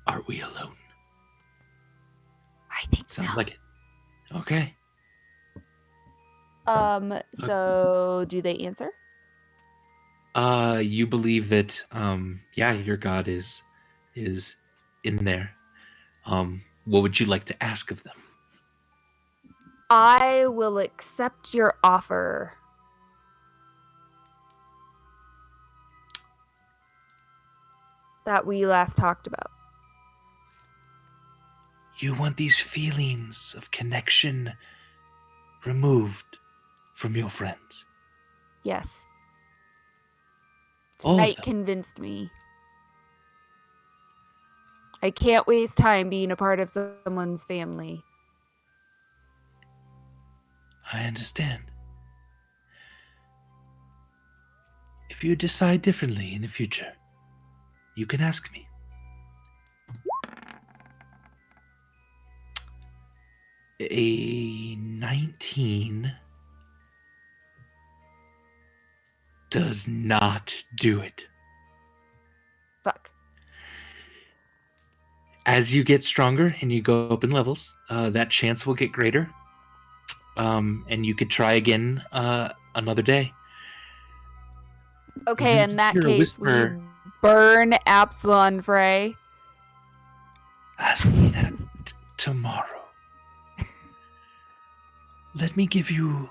S1: Are we alone?
S4: I think
S1: Sounds
S4: so.
S1: like it. Okay.
S4: So do they answer?
S1: You believe that your god is in there. What would you like to ask of them?
S4: I will accept your offer. That we last talked about.
S1: You want these feelings of connection removed from your friends?
S4: Yes.
S1: All of
S4: Tonight
S1: them.
S4: convinced me. I can't waste time being a part of someone's family.
S1: I understand. If you decide differently in the future, you can ask me. A 19 does not do it.
S4: Fuck.
S1: As you get stronger and you go up in levels, that chance will get greater. And you could try again another day.
S4: Okay,
S1: You
S4: in that
S1: hear a
S4: case, we
S1: whisper.
S4: burn Absalon Frey.
S1: Ask me that tomorrow. Let me give you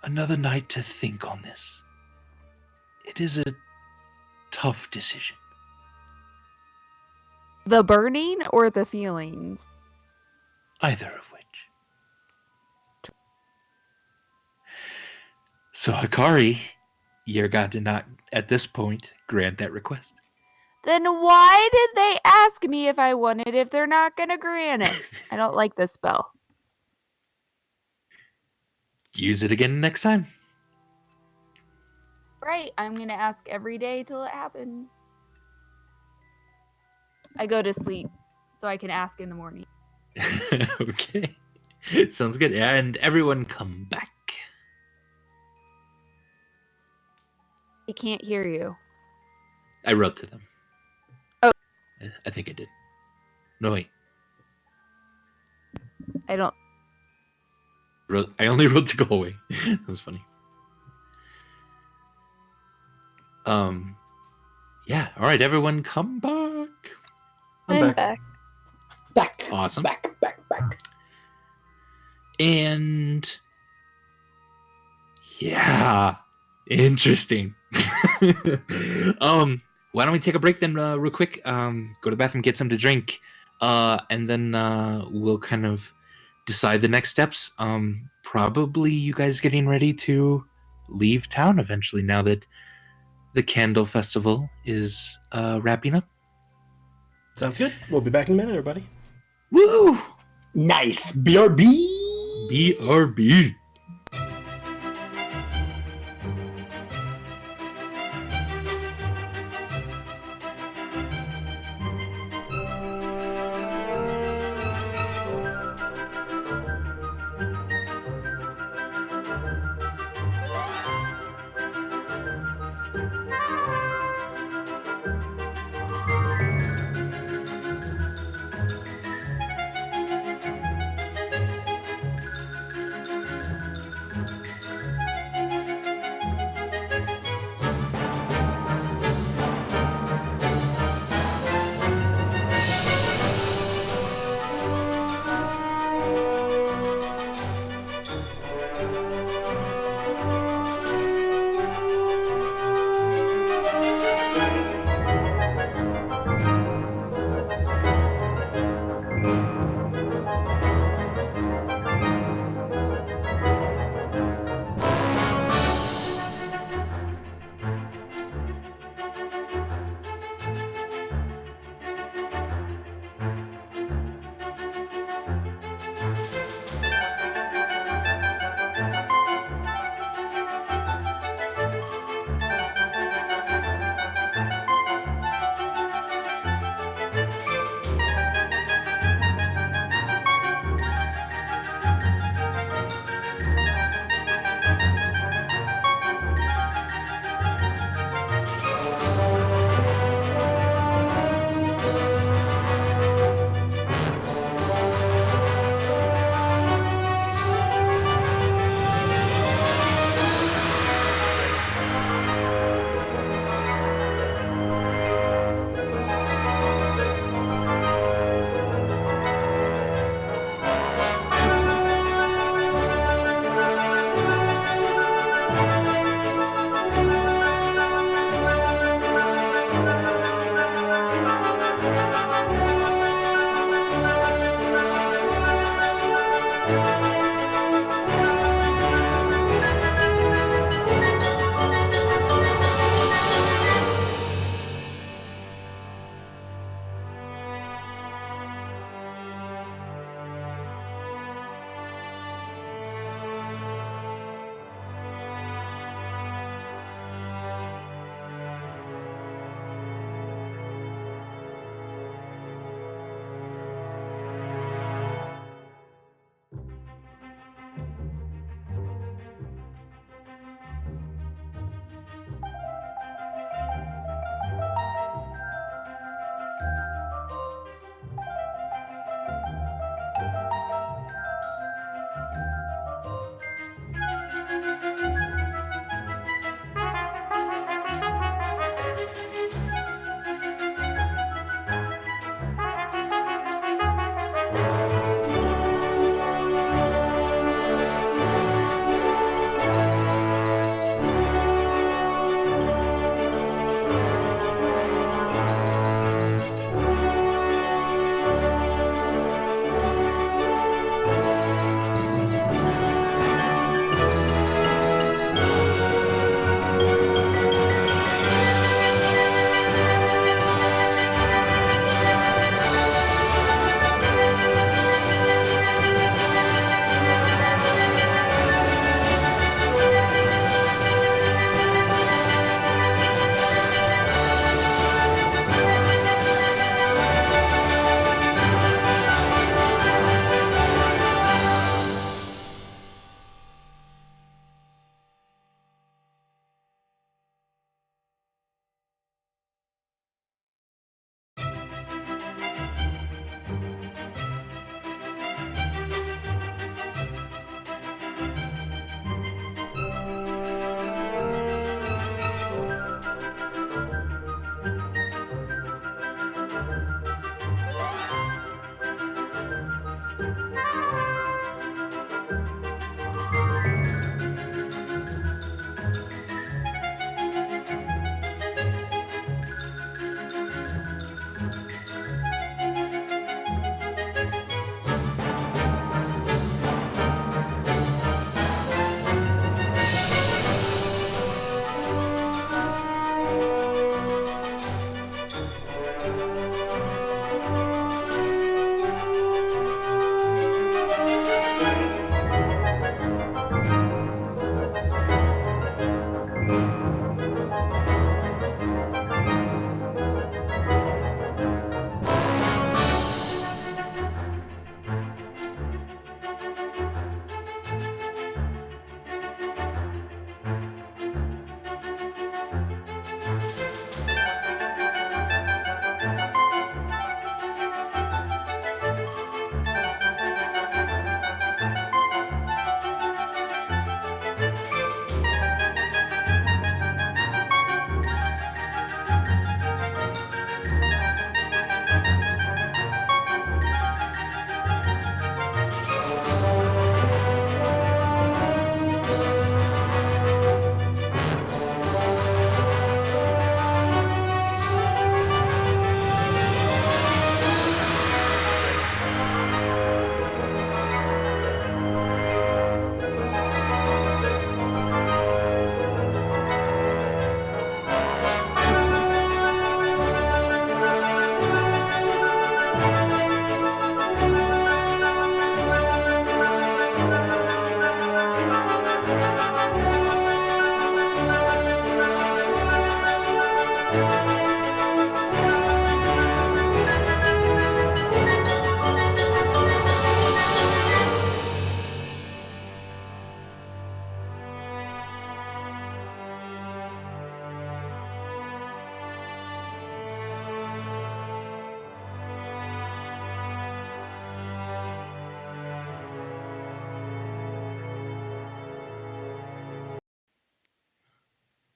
S1: another night to think on this. It is a tough decision.
S4: The burning or the feelings?
S1: Either of which. So Hikari, your god did not, at this point, grant that request.
S4: Then why did they ask me if I wanted if they're not going to grant it? I don't like this spell.
S1: Use it again next time.
S4: Right, I'm going to ask every day till it happens. I go to sleep so I can ask in the morning.
S1: Okay. Sounds good. And everyone come back.
S4: I can't hear you.
S1: I wrote to them.
S4: Oh.
S1: I think I did. No, wait.
S4: I don't.
S1: I only wrote to go away. That was funny. Yeah. All right, everyone, come back.
S6: I'm back.
S3: Back.
S1: Awesome.
S3: Back.
S1: And yeah, interesting. Why don't we take a break then, real quick? Go to the bathroom, get some to drink, and then we'll kind of decide the next steps. Probably you guys getting ready to leave town eventually now that the Candle Festival is wrapping up.
S2: Sounds good. We'll be back in a minute, everybody.
S1: Woo!
S3: Nice. BRB.
S1: BRB.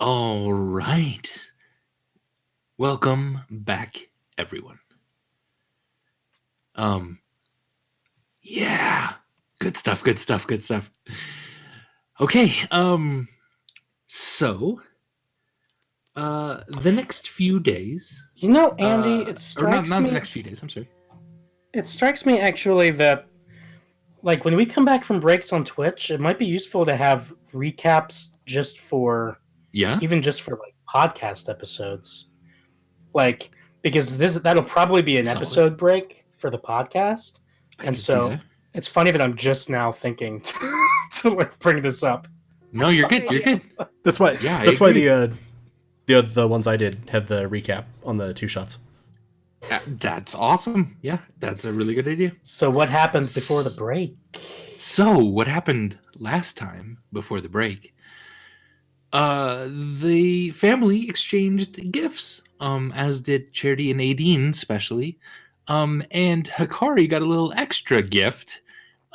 S1: All right. Welcome back, everyone. Yeah. Good stuff. Okay, so the next few days.
S3: You know, Andy, it
S1: Or
S3: strikes
S1: not
S3: me.
S1: the next few days, I'm sorry.
S3: It strikes me actually that, like, when we come back from breaks on Twitch, it might be useful to have recaps just for, even just for like podcast episodes, like, because that'll probably be an episode break for the podcast, and so it's funny that I'm just now thinking to bring this up.
S1: No, you're good. You're good.
S2: That's why.
S1: Yeah,
S2: that's why the ones I did have the recap on the 2 shots.
S1: That's awesome. Yeah, that's a really good idea.
S3: So what happened before the break?
S1: So what happened last time before the break? The family exchanged gifts, as did Charity and Aideen, especially. And Hikari got a little extra gift,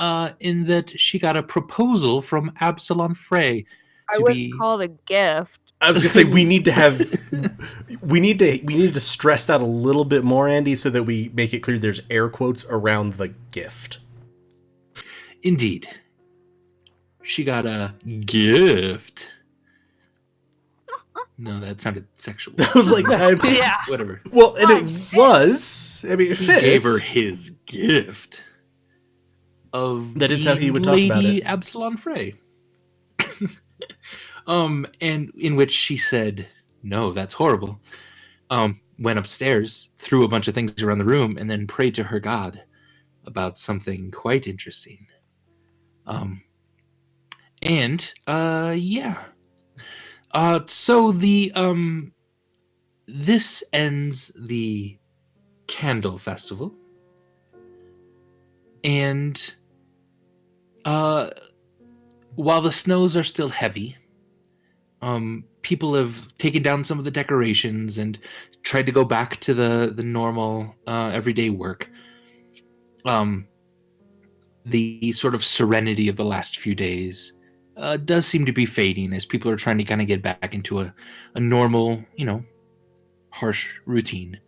S1: in that she got a proposal from Absalom Frey.
S7: I wouldn't call it a gift.
S2: I was gonna say we need to stress that a little bit more, Andy, so that we make it clear there's air quotes around the gift.
S1: Indeed. She got a gift. No, that sounded sexual.
S2: I was like,
S6: yeah.
S1: Whatever.
S2: Well, and it was. I mean, it fits.
S1: He gave her his gift of
S2: that is how he would talk about it.
S1: Absalom Frey. And in which she said, "No, that's horrible." Went upstairs, threw a bunch of things around the room, and then prayed to her God about something quite interesting. So this ends the Candle Festival, and while the snows are still heavy, people have taken down some of the decorations and tried to go back to the normal everyday work. The sort of serenity of the last few days does seem to be fading as people are trying to kind of get back into a normal, harsh routine.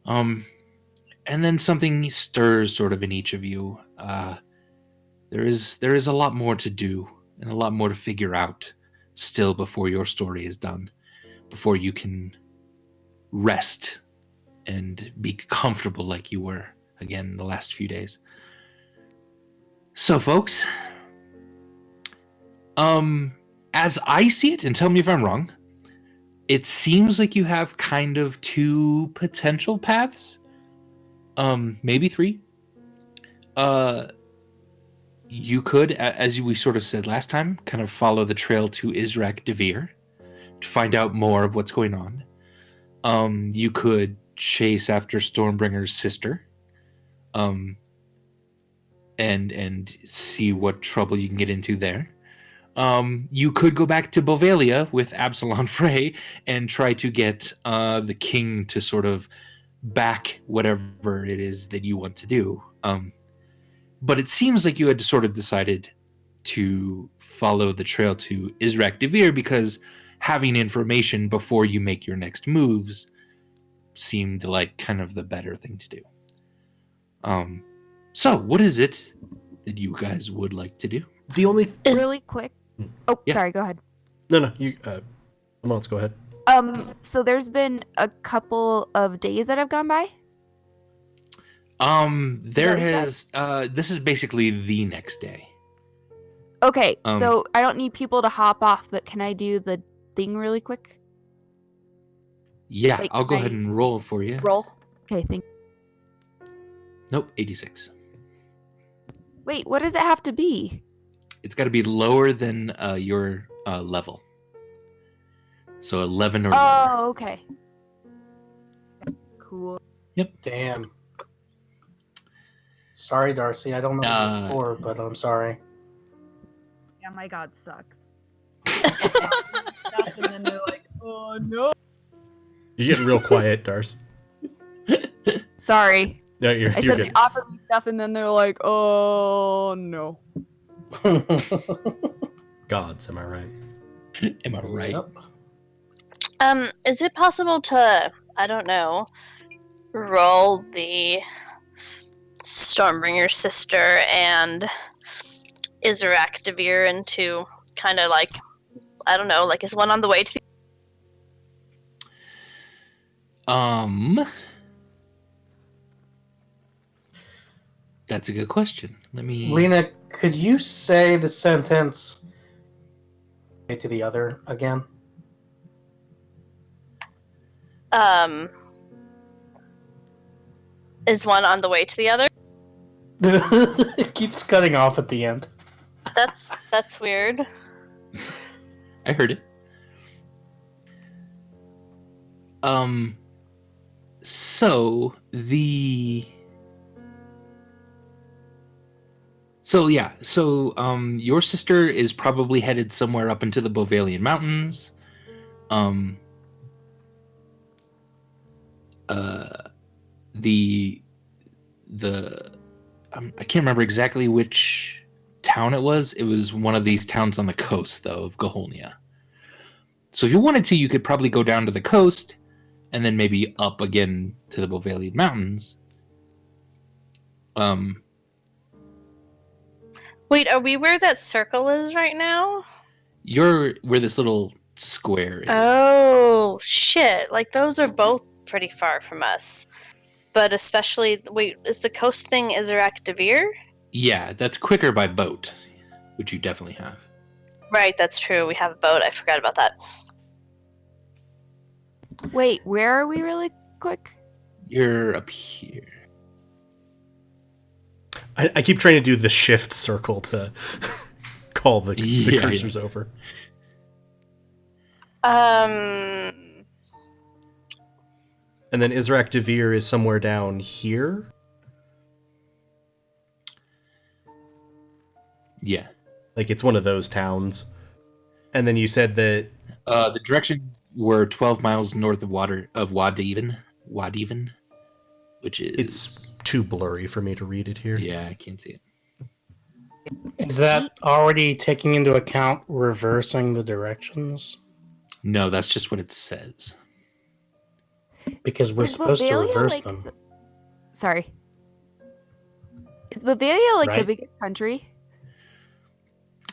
S1: And then something stirs sort of in each of you. There is a lot more to do and a lot more to figure out still before your story is done, before you can rest and be comfortable like you were again the last few days. So, folks, as I see it, and tell me if I'm wrong, it seems like you have kind of 2 potential paths, maybe 3. You could, as we sort of said last time, kind of follow the trail to Israk Devere to find out more of what's going on. You could chase after Stormbringer's sister, and see what trouble you can get into there. You could go back to Bovalia with Absalom Frey and try to get the king to sort of back whatever it is that you want to do. But it seems like you had sort of decided to follow the trail to Israk Devere because having information before you make your next moves seemed like kind of the better thing to do. So what is it that you guys would like to do?
S2: The only
S4: really quick. Oh,
S2: yeah.
S4: Sorry. Go ahead.
S2: No. You. Let's go ahead.
S4: So there's been a couple of days that have gone by.
S1: There has. This is basically the next day.
S4: Okay, so I don't need people to hop off, but can I do the thing really quick?
S1: Yeah, like, I'll go ahead and roll for you.
S4: Roll. Okay, thank.
S1: Nope, 86.
S4: Wait, what does it have to be?
S1: It's got to be lower than your level. So 11 or lower.
S4: Oh, okay. Cool.
S1: Yep.
S3: Damn. Sorry, Darcy. I don't know before, but I'm sorry.
S7: Yeah, my God sucks. And then they're like, oh no.
S2: You're getting real quiet, Darce.
S4: Sorry.
S2: No,
S4: I
S2: you're
S4: said
S2: good.
S4: they offered me stuff and then they're like, oh no.
S2: Gods, am I right?
S1: Am I right?
S3: Yep.
S5: Is it possible to, I don't know, roll the Stormbringer sister and Isaac Devere into kind of like, I don't know, like is one on the way to the...
S1: That's a good question. Let me...
S3: Lena, could you say the sentence to the other again?
S5: Is one on the way to the other?
S3: It keeps cutting off at the end.
S5: That's weird.
S1: I heard it. Your sister is probably headed somewhere up into the Bovalian mountains. I can't remember exactly which town it was. It was one of these towns on the coast, though, of Gaholnia. So if you wanted to, you could probably go down to the coast and then maybe up again to the Bovalian mountains.
S5: Wait, are we where that circle is right now?
S1: You're where this little square is.
S5: Oh, shit. Like, those are both pretty far from us. But especially, wait, is the coast thing Isaac Devere?
S1: Yeah, that's quicker by boat, which you definitely have.
S5: Right, that's true. We have a boat. I forgot about that.
S4: Wait, where are we really quick?
S1: You're up here.
S2: I keep trying to do the shift circle to call the cursors over.
S5: And
S2: then Isaac Devere is somewhere down here?
S1: Yeah.
S2: Like it's one of those towns. And then you said that...
S1: the direction were 12 miles north of Wadiven, which is...
S2: It's too blurry for me to read it here.
S1: Yeah, I can't see it.
S3: Is that already taking into account reversing the directions?
S1: No, that's just what it says.
S3: Because we're supposed to reverse them.
S4: Sorry. Is Bavaria like
S3: Right?
S4: the biggest country?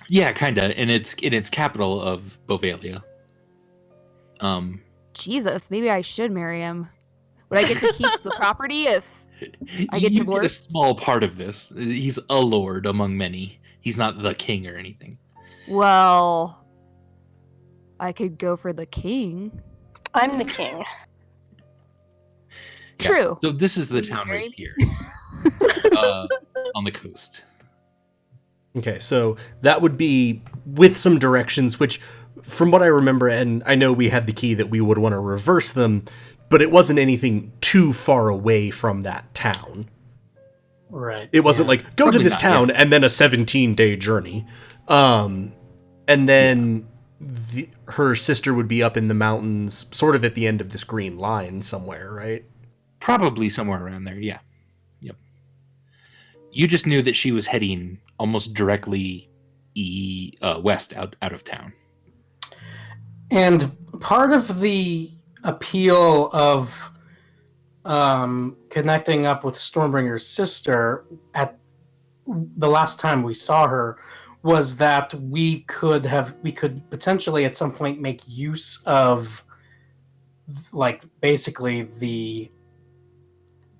S1: Yeah, kinda, and it's capital of Bovalia.
S4: Jesus, maybe I should marry him. Would I get to keep the property if I get
S1: you
S4: divorced?
S1: Get a small part of this. He's a lord among many. He's not the king or anything.
S4: Well, I could go for the king.
S5: I'm the king.
S4: True.
S1: So this is the town right here. On the coast.
S2: Okay, so that would be with some directions, which, from what I remember, and I know we had the key that we would want to reverse them, but it wasn't anything too far away from that town.
S3: Right.
S2: It wasn't like, go
S1: Probably
S2: to this
S1: not,
S2: town
S1: yeah.
S2: and then a 17-day journey. And then her sister would be up in the mountains, sort of at the end of this green line somewhere, right?
S1: Probably somewhere around there, yeah. Yep. You just knew that she was heading almost directly west out of town.
S3: And part of the appeal of connecting up with Stormbringer's sister at the last time we saw her was that we could potentially at some point make use of like basically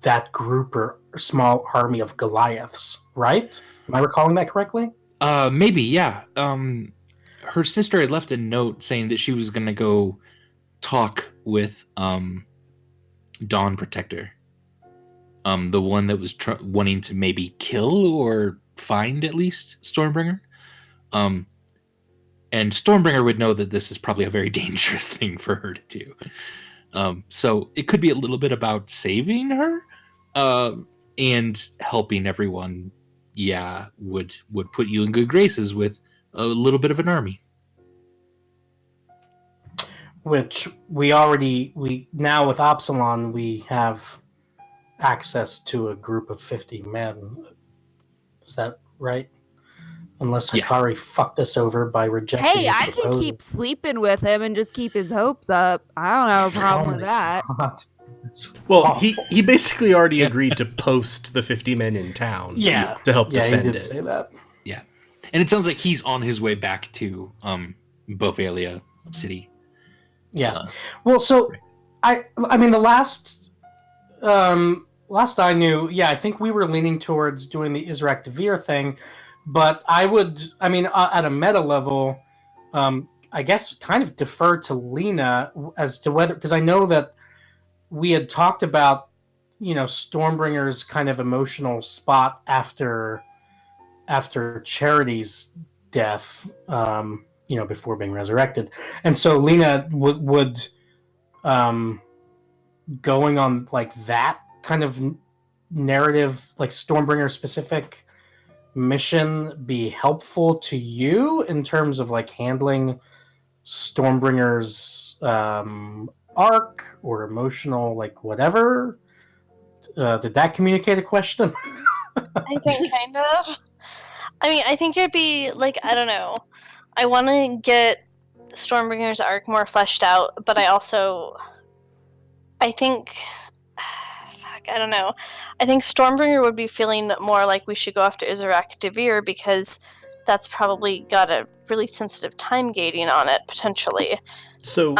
S3: that group or small army of Goliaths, right? Am I recalling that correctly?
S1: Maybe, yeah. Her sister had left a note saying that she was going to go talk with Dawn Protector. The one that was wanting to maybe kill or find at least Stormbringer. And Stormbringer would know that this is probably a very dangerous thing for her to do. So it could be a little bit about saving her and helping everyone. Yeah, would put you in good graces with a little bit of an army.
S3: Which we now with Absalon, we have access to a group of 50 men. Is that right? unless
S1: Yeah.
S3: Hikari fucked us over by rejecting
S7: Hey,
S3: his
S7: I can
S3: proposal.
S7: keep sleeping with him and just keep his hopes up. I don't have a problem
S3: Oh
S7: with
S3: my
S7: that.
S3: God. That's
S2: Well,
S3: awful.
S2: he basically already agreed to post the 50 men in town
S3: Yeah.
S2: to help
S3: Yeah,
S2: defend
S3: he did
S2: it.
S3: say that.
S1: Yeah. And it sounds like he's on his way back to Bovalia City.
S3: Yeah. Well, so I mean the last I knew, I think we were leaning towards doing the Israk Devere thing, but at a meta level, I guess kind of defer to Lena as to whether, because I know that we had talked about, Stormbringer's kind of emotional spot after Charity's death, before being resurrected, and so Lena would going on like that kind of narrative, like Stormbringer specific mission, be helpful to you in terms of like handling Stormbringer's arc or emotional, like whatever? Did that communicate a question?
S6: I think kind of. I mean, I think it'd be like, I don't know. I want to get Stormbringer's arc more fleshed out, but I think I don't know. I think Stormbringer would be feeling more like we should go after Isaac Devere because that's probably got a really sensitive time gating on it, potentially.
S2: So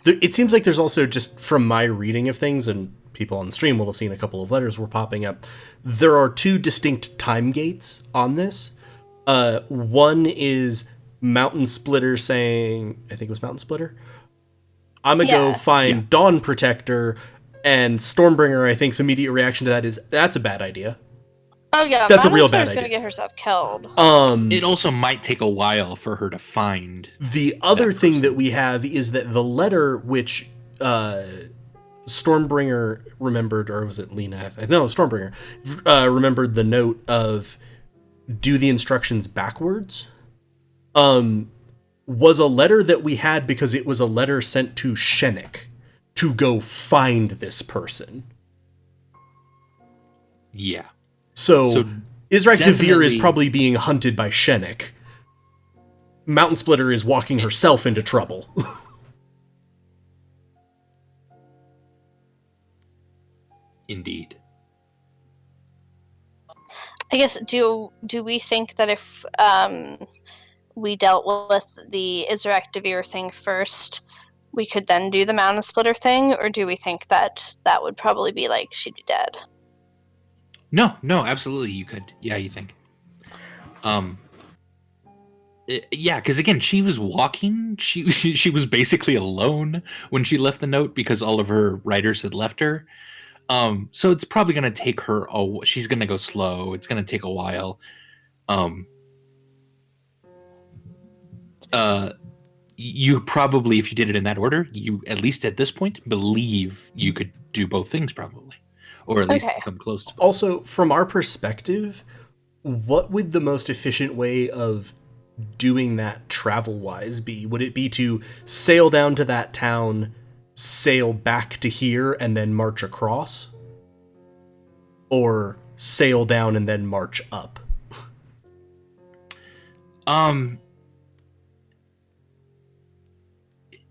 S2: it seems like there's also, just from my reading of things, and people on the stream will have seen a couple of letters were popping up, there are two distinct time gates on this. One is Mountain Splitter saying, I think it was Mountain Splitter, I'm gonna go find Dawn Protector, and Stormbringer, I think's immediate reaction to that is, that's a bad idea.
S6: Oh yeah,
S2: that's a real bad idea.
S6: Gonna get herself killed.
S1: It also might take a while for her to find.
S2: The other thing that we have is that the letter which Stormbringer remembered, or was it Lena? No, Stormbringer remembered the note of do the instructions backwards. Was a letter that we had because it was a letter sent to Shenik to go find this person.
S1: Yeah.
S2: So Israk Devere is probably being hunted by Shenik. Mountain Splitter is walking herself into trouble.
S1: Indeed.
S6: I guess, do we think that if we dealt with the Isaac Devere thing first, we could then do the Mountain Splitter thing, or do we think that that would probably be like she'd be dead?
S1: No, absolutely you could. Yeah, you think. Yeah, because again, she was walking. She was basically alone when she left the note because all of her riders had left her. So it's probably going to take her. She's going to go slow. It's going to take a while. You probably, if you did it in that order, you at least at this point believe you could do both things, probably, or at least come close to both.
S2: Also, from our perspective, what would the most efficient way of doing that travel-wise be? Would it be to sail down to that town, sail back to here, and then march across? Or sail down and then march up?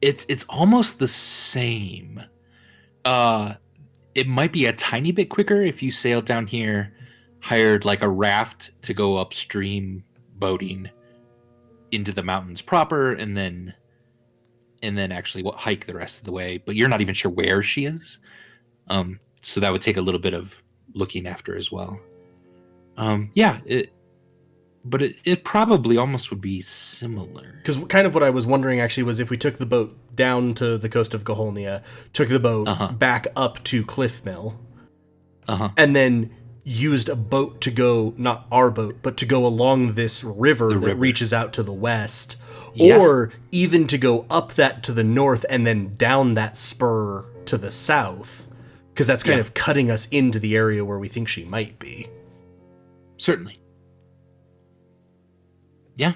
S1: It's almost the same. It might be a tiny bit quicker if you sailed down here, hired like a raft to go upstream boating into the mountains proper, and then actually hike the rest of the way. But you're not even sure where she is, so that would take a little bit of looking after as well. But it probably almost would be similar.
S2: Because kind of what I was wondering actually was if we took the boat down to the coast of Gaholnia, took the boat back up to Cliff Mill, and then used a boat to go, not our boat, but to go along this river that reaches out to the west, or even to go up that to the north and then down that spur to the south, because that's kind of cutting us into the area where we think she might be.
S1: Certainly. Yeah.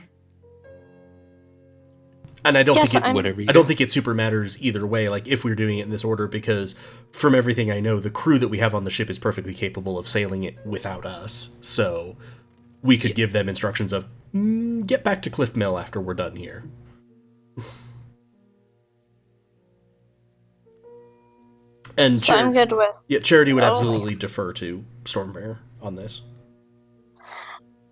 S2: And I don't think
S1: I
S2: don't think it super matters either way, like if we're doing it in this order, because from everything I know, the crew that we have on the ship is perfectly capable of sailing it without us. So we could give them instructions of get back to Cliff Mill after we're done here. And
S6: So I'm good with...
S2: Yeah, Charity would absolutely defer to Stormbringer on this.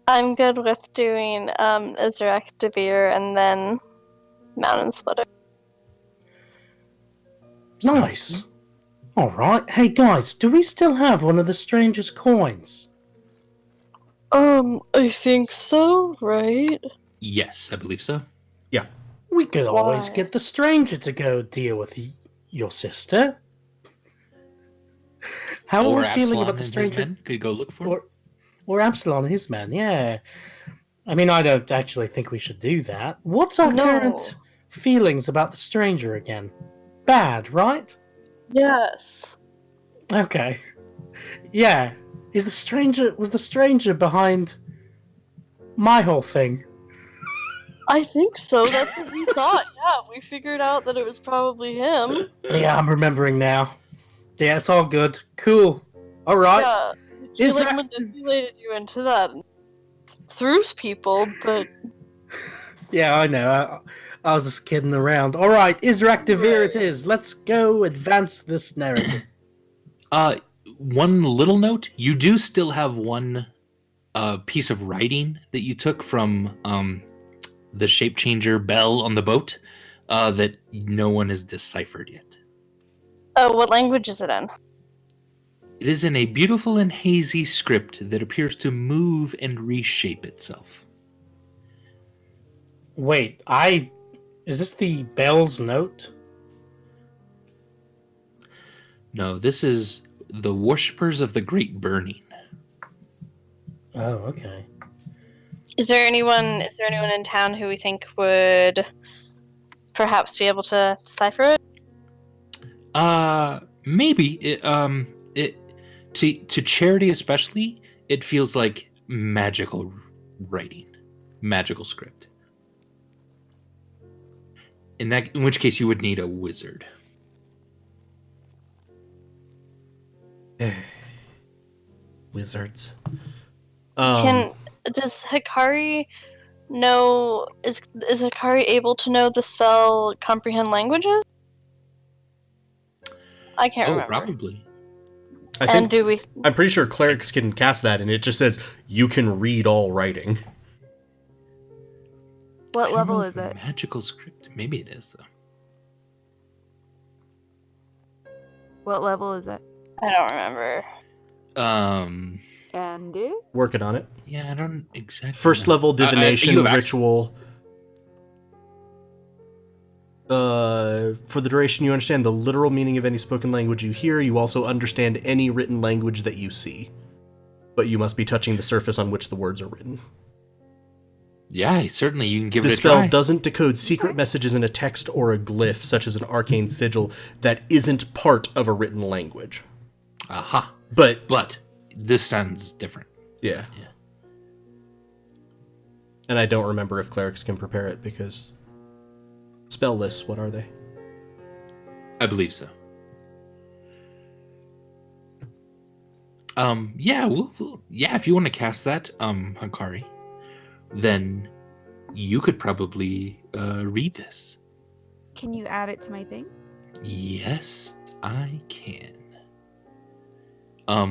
S6: I'm good with doing Isaac DeVere and then Mountain Splitter.
S3: Nice. All right. Hey, guys, do we still have one of the Stranger's coins?
S6: I think so, right?
S1: Yes, I believe so.
S2: Yeah.
S3: We could always
S6: Why?
S3: get the Stranger to go deal with your sister. How are
S1: Or
S3: we feeling
S1: Absalom
S3: about the
S1: and his
S3: Stranger?
S1: men could go look for him.
S3: Or Absalom and his men, yeah. I mean, I don't actually think we should do that. What's our current feelings about the Stranger again? Bad, right?
S6: Yes.
S3: Okay. Yeah. Was the Stranger behind my whole thing?
S6: I think so. That's what we thought. Yeah, we figured out that it was probably him.
S3: Yeah, I'm remembering now. Yeah, it's all good. Cool. All right.
S6: Yeah, he manipulated you into that through people, but
S3: yeah, I know. I was just kidding around. All right, Israk Devere it is. Let's go advance this narrative.
S1: One little note: you do still have one piece of writing that you took from the shape changer Bell on the boat that no one has deciphered yet.
S6: oh, what language is it in?
S1: It is in a beautiful and hazy script that appears to move and reshape itself.
S3: Wait, is this the Bell's note?
S1: No, this is the worshippers of the Great Burning.
S3: Oh, okay.
S6: Is there anyone in town who we think would perhaps be able to decipher it?
S1: Maybe to Charity especially, it feels like magical writing, magical script. In which case you would need a wizard.
S2: Wizards.
S6: Does Hikari know? Is Hikari able to know the spell comprehend languages? I can't remember.
S1: Probably.
S2: I'm pretty sure clerics can cast that, and it just says you can read all writing.
S7: What level is it?
S1: Magical script. Maybe it is though.
S7: What level is it?
S6: I don't remember.
S7: Andy?
S2: Working on it.
S1: Yeah, I don't exactly.
S2: First level divination ritual. For the duration, you understand the literal meaning of any spoken language you hear. You also understand any written language that you see. But you must be touching the surface on which the words are written.
S1: Yeah, certainly you can give
S2: it a try. The spell doesn't decode secret messages in a text or a glyph, such as an arcane sigil, that isn't part of a written language.
S1: Aha.
S2: But
S1: this sounds different.
S2: Yeah. And I don't remember if clerics can prepare it, because... Spell lists, what are they?
S1: I believe so. Yeah, if you want to cast that, Hikari, then you could probably read this.
S7: Can you add it to my thing?
S1: Yes, I can.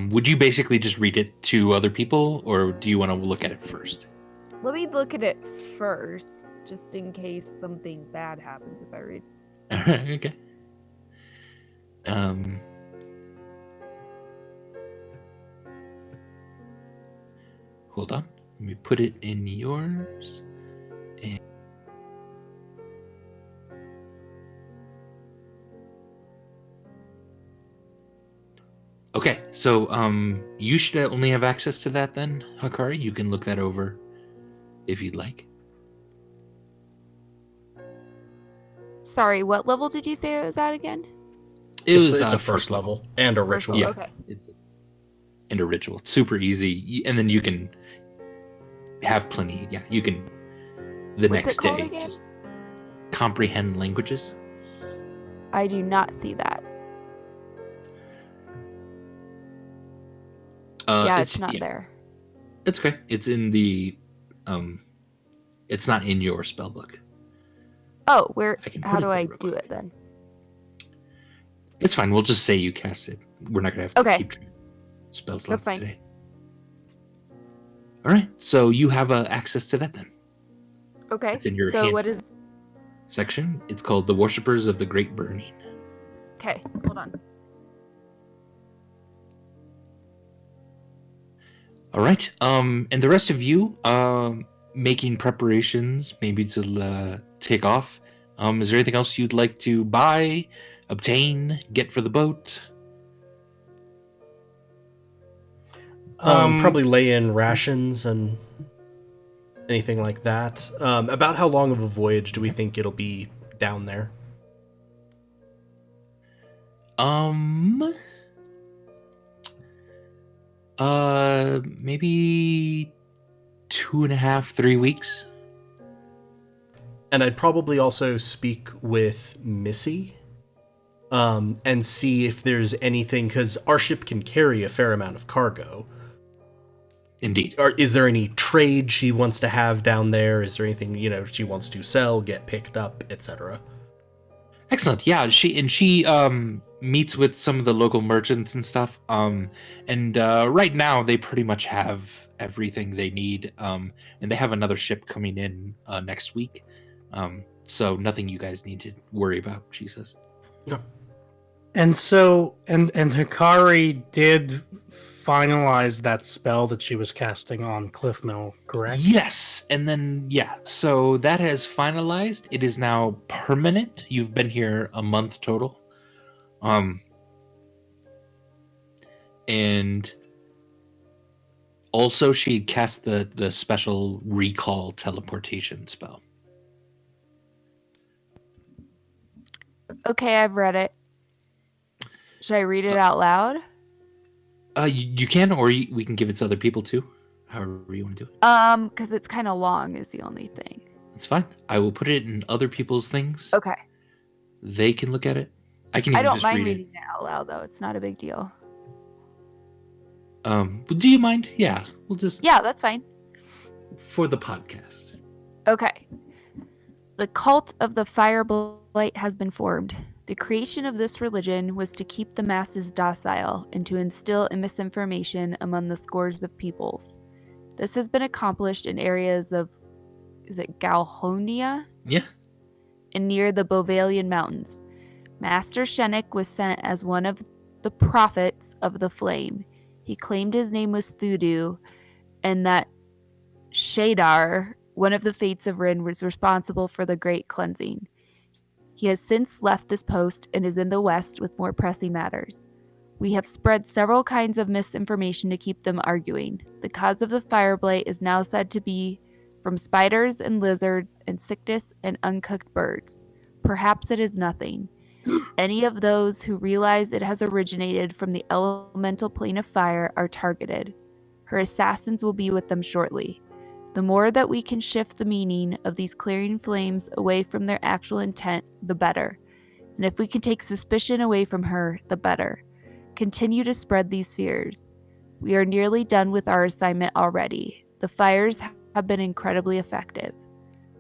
S1: Would you basically just read it to other people, or do you want to look at it first?
S7: Let me look at it first, just in case something bad happens if I read.
S1: Okay. Hold on. Let me put it in yours. And okay, so you should only have access to that then, Hikari. You can look that over if you'd like.
S7: Sorry, what level did you say it was at again?
S2: It's a first level and a ritual.
S1: Yeah,
S7: okay.
S1: And a ritual. It's super easy, and then you can have plenty. Yeah, you can the
S7: What's
S1: next
S7: it called
S1: day
S7: again?
S1: just comprehend languages.
S7: I do not see that. Yeah, it's not there.
S1: It's okay. It's in the It's not in your spell book.
S7: Oh, where?
S1: I can
S7: How
S1: put
S7: do
S1: it there
S7: I
S1: real
S7: do
S1: quick.
S7: it then?
S1: It's fine. We'll just say you cast it. We're not gonna have to
S7: Okay.
S1: keep track of spell
S7: That's
S1: slots
S7: fine.
S1: today. All right. So you have access to that then.
S7: Okay.
S1: It's in your
S7: So
S1: hand
S7: what is?
S1: section. It's called the Worshippers of the Great Burning.
S7: Okay, hold on.
S1: All right. And the rest of you, making preparations maybe to take off. Is there anything else you'd like to buy, obtain, get for the boat?
S2: Probably lay in rations and anything like that. About how long of a voyage do we think it'll be down there?
S1: Maybe 2.5, 3 weeks.
S2: And I'd probably also speak with Missy, and see if there's anything, because our ship can carry a fair amount of cargo.
S1: Indeed.
S2: Or is there any trade she wants to have down there? Is there anything, she wants to sell, get picked up, etc.?
S1: Excellent. Yeah, she meets with some of the local merchants and stuff. And right now they pretty much have everything they need. And they have another ship coming in next week. So nothing you guys need to worry about, she says.
S2: Yeah.
S3: And so, and Hikari did finalize that spell that she was casting on Cliff Mill, correct?
S1: Yes, and then so that has finalized. It is now permanent. You've been here a month total. And also she cast the special recall teleportation spell.
S7: Okay, I've read it. Should I read it out loud?
S1: You can, or we can give it to other people too. However you want to do it.
S7: Because it's kind of long is the only thing.
S1: It's fine. I will put it in other people's things.
S7: Okay.
S1: They can look at it. I can even
S7: I don't
S1: just
S7: mind
S1: read
S7: reading it out loud though. It's not a big deal.
S1: But do you mind? Yeah, we'll just
S7: Yeah, that's fine.
S1: for the podcast.
S7: Okay. The cult of the Fireblight has been formed. The creation of this religion was to keep the masses docile and to instill misinformation among the scores of peoples. This has been accomplished in areas of, is it Galhonia?
S1: Yeah.
S7: And near the Bovalian mountains. Master Shenik was sent as one of the prophets of the flame. He claimed his name was Thudu, and that Shadar, one of the fates of Rin, was responsible for the great cleansing. He has since left this post and is in the west with more pressing matters. We have spread several kinds of misinformation to keep them arguing. The cause of the Fireblight is now said to be from spiders and lizards and sickness and uncooked birds. Perhaps it is nothing. Any of those who realize it has originated from the elemental plane of fire are targeted. Her assassins will be with them shortly. The more that we can shift the meaning of these clearing flames away from their actual intent, the better. And if we can take suspicion away from her, the better. Continue to spread these fears. We are nearly done with our assignment already. The fires have been incredibly effective.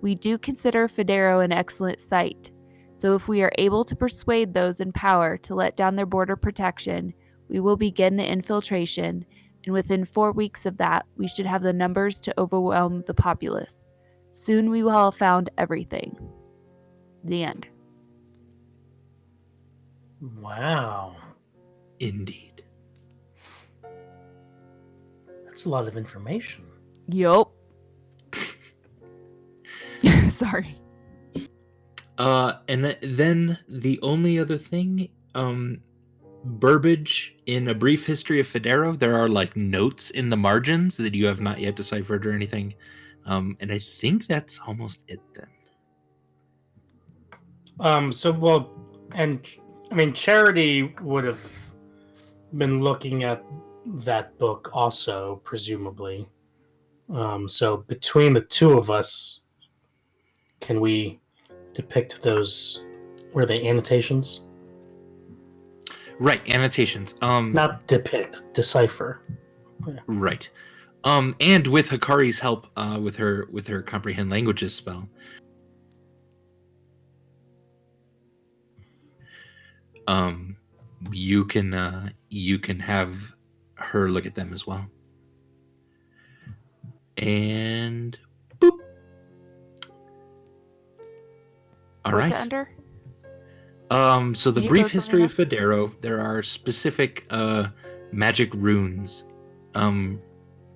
S7: We do consider Federo an excellent site, so if we are able to persuade those in power to let down their border protection, we will begin the infiltration, and within 4 weeks of that, we should have the numbers to overwhelm the populace. Soon we will have found everything. The end.
S3: Wow.
S1: Indeed.
S3: That's a lot of information.
S7: Yup. Sorry.
S1: And then the only other thing, Burbage in A Brief History of Federo, there are like notes in the margins that you have not yet deciphered or anything. And I think that's almost it then.
S3: Charity would have been looking at that book also, presumably. So between the two of us, can we depict those? Were they annotations?
S1: Right, annotations.
S3: Not depict, decipher.
S1: Right. And with Hikari's help, with her comprehend languages spell, you can have her look at them as well. And boop. All
S7: What's
S1: right.
S7: it under?
S1: So the
S7: Did you
S1: brief
S7: post
S1: history of
S7: something
S1: Federo, there are specific magic runes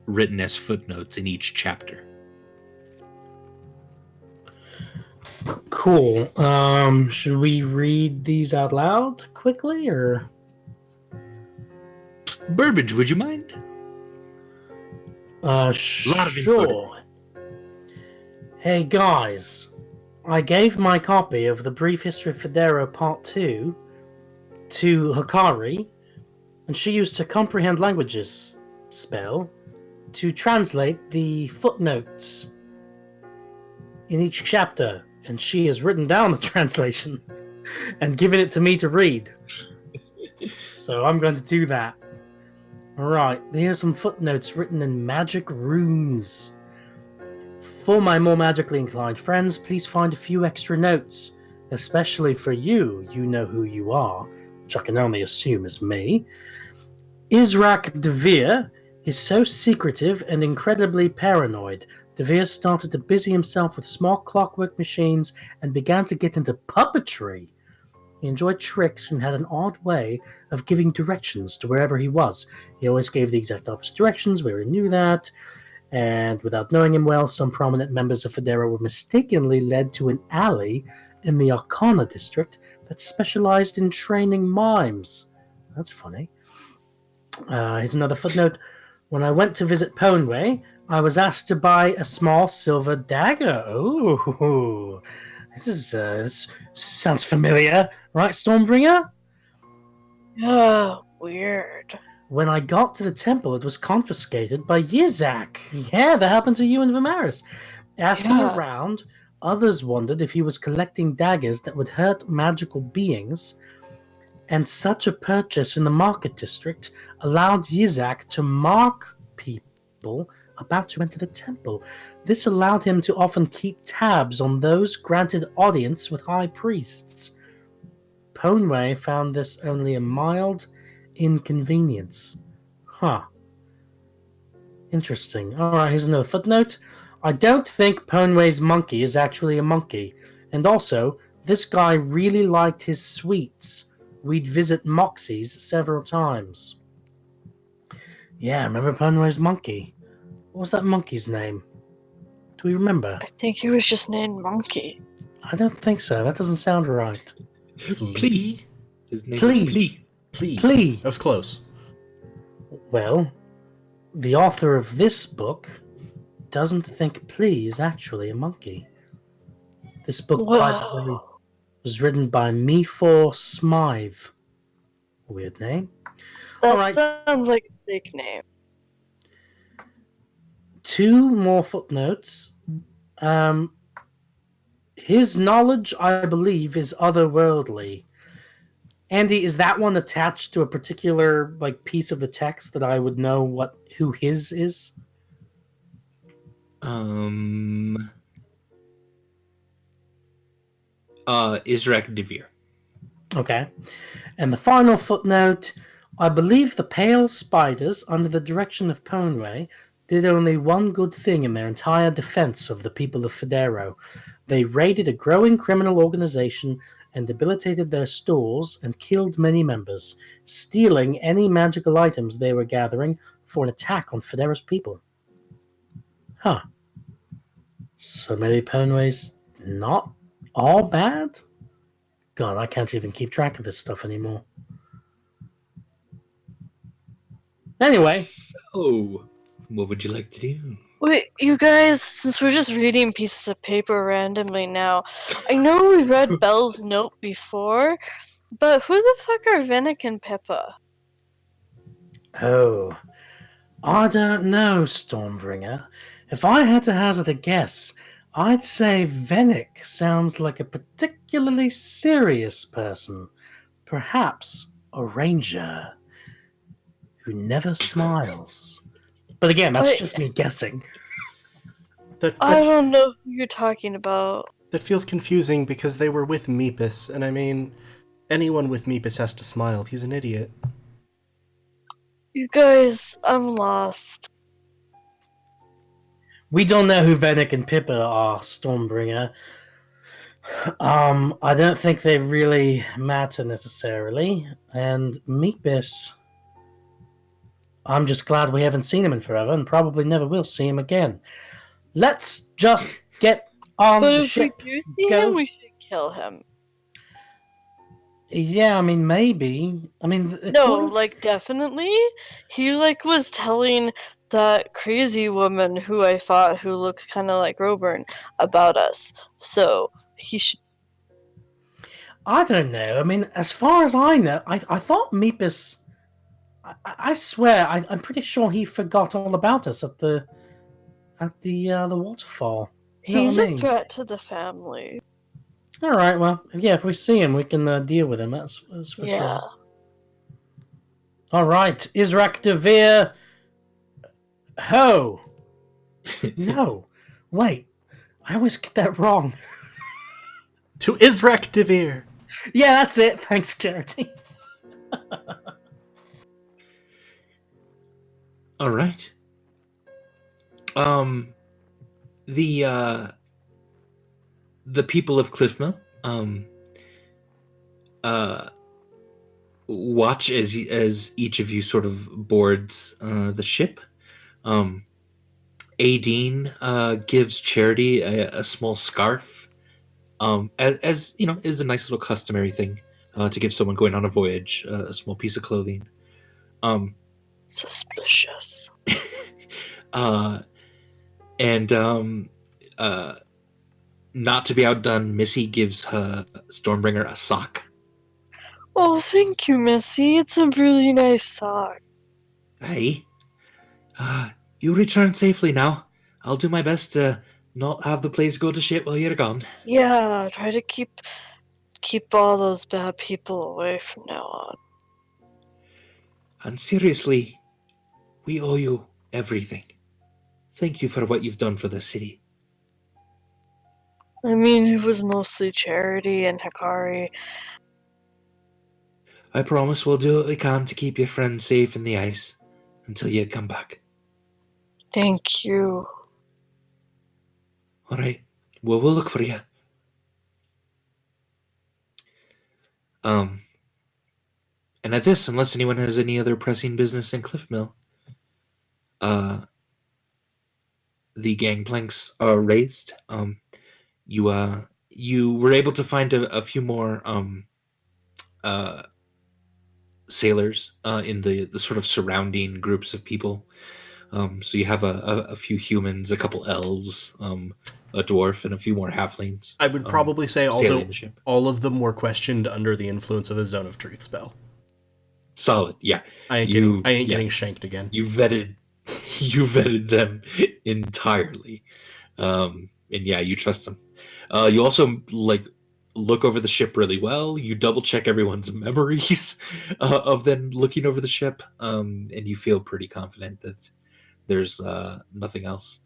S1: written as footnotes in each chapter.
S3: Cool. Should we read these out loud quickly, or?
S1: Burbage, would you mind?
S3: Sure. Hey guys, I gave my copy of the Brief History of Federo Part 2 to Hikari, and she used her Comprehend Languages spell to translate the footnotes in each chapter, and she has written down the translation and given it to me to read. So I'm going to do that. Alright, here's some footnotes written in magic runes. For my more magically inclined friends, please find a few extra notes, especially for you know who you are, which I can only assume is me. Israk Devere is so secretive and incredibly paranoid. Devere started to busy himself with small clockwork machines and began to get into puppetry. He enjoyed tricks and had an odd way of giving directions to wherever he was. He always gave the exact opposite directions, we already knew that. And without knowing him well, some prominent members of Federa were mistakenly led to an alley in the Arcana district that specialized in training mimes. That's funny. Here's another footnote. When I went to visit Ponway, I was asked to buy a small silver dagger. Ooh, this sounds familiar, right, Stormbringer?
S6: Oh, weird.
S3: When I got to the temple, it was confiscated by Yizak. Yeah, that happened to you and Vimaris. Asking around, others wondered if he was collecting daggers that would hurt magical beings, and such a purchase in the market district allowed Yizak to mark people about to enter the temple. This allowed him to often keep tabs on those granted audience with high priests. Ponway found this only a mild inconvenience. Huh. Interesting. Alright, here's another footnote. I don't think Ponway's monkey is actually a monkey. And also, this guy really liked his sweets. We'd visit Moxie's several times. Yeah, remember Ponway's monkey? What was that monkey's name? Do we remember?
S6: I think he was just named Monkey.
S3: I don't think so. That doesn't sound right.
S1: Plea. His name
S3: Plea.
S1: is Plea.
S3: Plea.
S2: That was close.
S3: Well, the author of this book doesn't think Plea is actually a monkey. This book was written by Me4 Smythe. Weird name.
S6: That sounds like a fake name.
S3: 2 more footnotes. His knowledge, I believe, is otherworldly. Andy, is that one attached to a particular piece of the text that I would know who his is?
S1: Israk Devere.
S3: Okay. And the final footnote, I believe the Pale Spiders, under the direction of Ponway, did only one good thing in their entire defense of the people of Federo. They raided a growing criminal organization and debilitated their stores and killed many members, stealing any magical items they were gathering for an attack on Federo's people. Huh. So maybe Ponway's not all bad? God, I can't even keep track of this stuff anymore. Anyway.
S1: So, what would you like to do?
S6: Wait, you guys, since we're just reading pieces of paper randomly now, I know we read Belle's note before, but who the fuck are Vinnick and Pippa?
S3: Oh, I don't know, Stormbringer. If I had to hazard a guess, I'd say Vinnick sounds like a particularly serious person. Perhaps a ranger who never smiles. But again, that's just me guessing.
S6: I don't know who you're talking about.
S2: That feels confusing because they were with Meepus, and I mean, anyone with Meepus has to smile. He's an idiot.
S6: You guys, I'm lost.
S3: We don't know who Venick and Pippa are, Stormbringer. I don't think they really matter necessarily. And Meepus, I'm just glad we haven't seen him in forever and probably never will see him again. Let's just get on the ship.
S6: But if we do see him, we should kill him.
S3: Yeah, I mean, maybe. I mean...
S6: No, like, definitely. He, like, was telling that crazy woman who I fought who looked kind of like Roburn about us. So, he should...
S3: I don't know. I mean, as far as I know, I thought Meepus... I swear, I'm pretty sure he forgot all about us at the waterfall.
S6: He's a threat to the family.
S3: All right, well, yeah, if we see him, we can deal with him. That's for sure. All right, Israk Devere. Ho. No, wait, I always get that wrong.
S2: To Israk Devere.
S3: Yeah, that's it. Thanks, Charity.
S1: All right. The people of Cliffmill watch as each of you sort of boards the ship. Aideen gives Charity a small scarf, as you know, is a nice little customary thing to give someone going on a voyage, a small piece of clothing.
S6: Suspicious.
S1: Not to be outdone, Missy gives her Stormbringer a sock.
S6: Oh, thank you, Missy. It's a really nice sock.
S1: Hey, you return safely now. I'll do my best to not have the place go to shit while you're gone.
S6: Yeah, try to keep all those bad people away from now on.
S1: And seriously, we owe you everything. Thank you for what you've done for the city.
S6: I mean, it was mostly Charity and Hikari.
S1: I promise we'll do what we can to keep your friends safe in the ice until you come back.
S6: Thank you.
S1: All right. Well, we'll look for you. And at this, unless anyone has any other pressing business in Cliffmill, the gangplanks are raised. You were able to find a few more sailors in the sort of surrounding groups of people. So you have a few humans, a couple elves, a dwarf, and a few more halflings.
S2: I would probably say also all of them were questioned under the influence of a Zone of Truth spell.
S1: Solid, yeah.
S2: I ain't getting shanked again.
S1: You vetted them entirely, and yeah, you trust them. You also look over the ship really well. You double check everyone's memories of them looking over the ship, and you feel pretty confident that there's nothing else.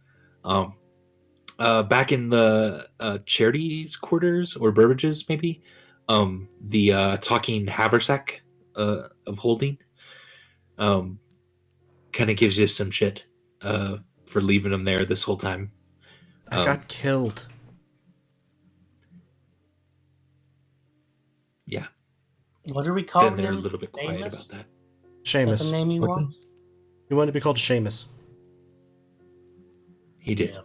S1: Back in the Charity's quarters, or Burbage's maybe, the talking haversack of holding kind of gives you some shit for leaving them there this whole time.
S2: I got killed.
S1: Yeah.
S3: What are we calling
S1: Then they're
S3: him?
S1: a little bit quiet about that.
S2: Seamus.
S3: Is that the name he wants?
S2: He wanted to be called Seamus.
S1: He did.
S3: Yeah.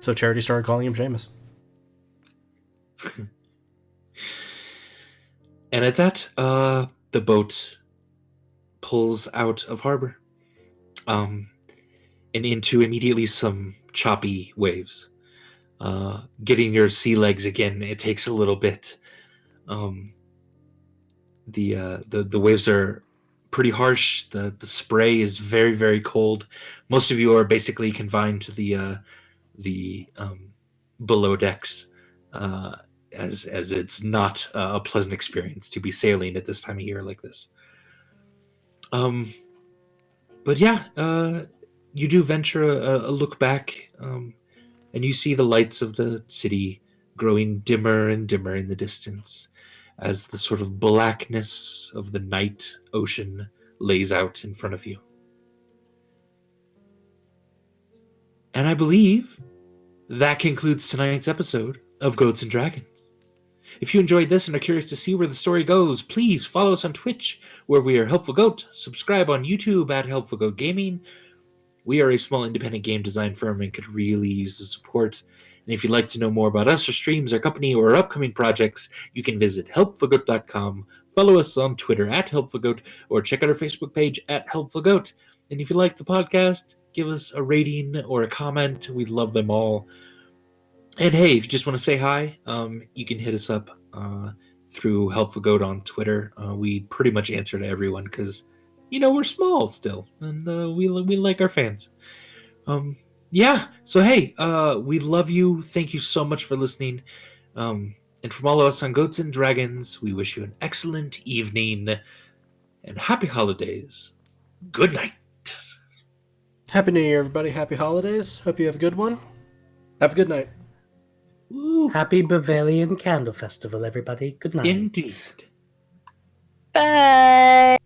S2: So Charity started calling him Seamus.
S1: And at that, the boat pulls out of harbor, and into immediately some choppy waves. Getting your sea legs again, it takes a little bit. The waves are pretty harsh. The spray is very, very cold. Most of you are basically confined to the below decks, as it's not a pleasant experience to be sailing at this time of year like this. But yeah, you do venture a look back, and you see the lights of the city growing dimmer and dimmer in the distance as the sort of blackness of the night ocean lays out in front of you. And I believe that concludes tonight's episode of Goats and Dragons. If you enjoyed this and are curious to see where the story goes, please follow us on Twitch, where we are Helpful Goat. Subscribe on YouTube at Helpful Goat Gaming. We are a small independent game design firm and could really use the support. And if you'd like to know more about us, our streams, our company, or our upcoming projects, you can visit helpfulgoat.com, follow us on Twitter at helpfulgoat, or check out our Facebook page at helpfulgoat. And if you like the podcast, give us a rating or a comment. We'd love them all. And hey, if you just want to say hi, you can hit us up through Helpful Goat on Twitter. We pretty much answer to everyone because, we're small still, and we like our fans. Yeah, so hey, we love you. Thank you so much for listening. And from all of us on Goats and Dragons, we wish you an excellent evening and happy holidays. Good night.
S2: Happy New Year, everybody. Happy holidays. Hope you have a good one. Have a good night.
S1: Woo.
S3: Happy Bovalian Candle Festival, everybody. Good night.
S1: Indeed.
S6: Bye.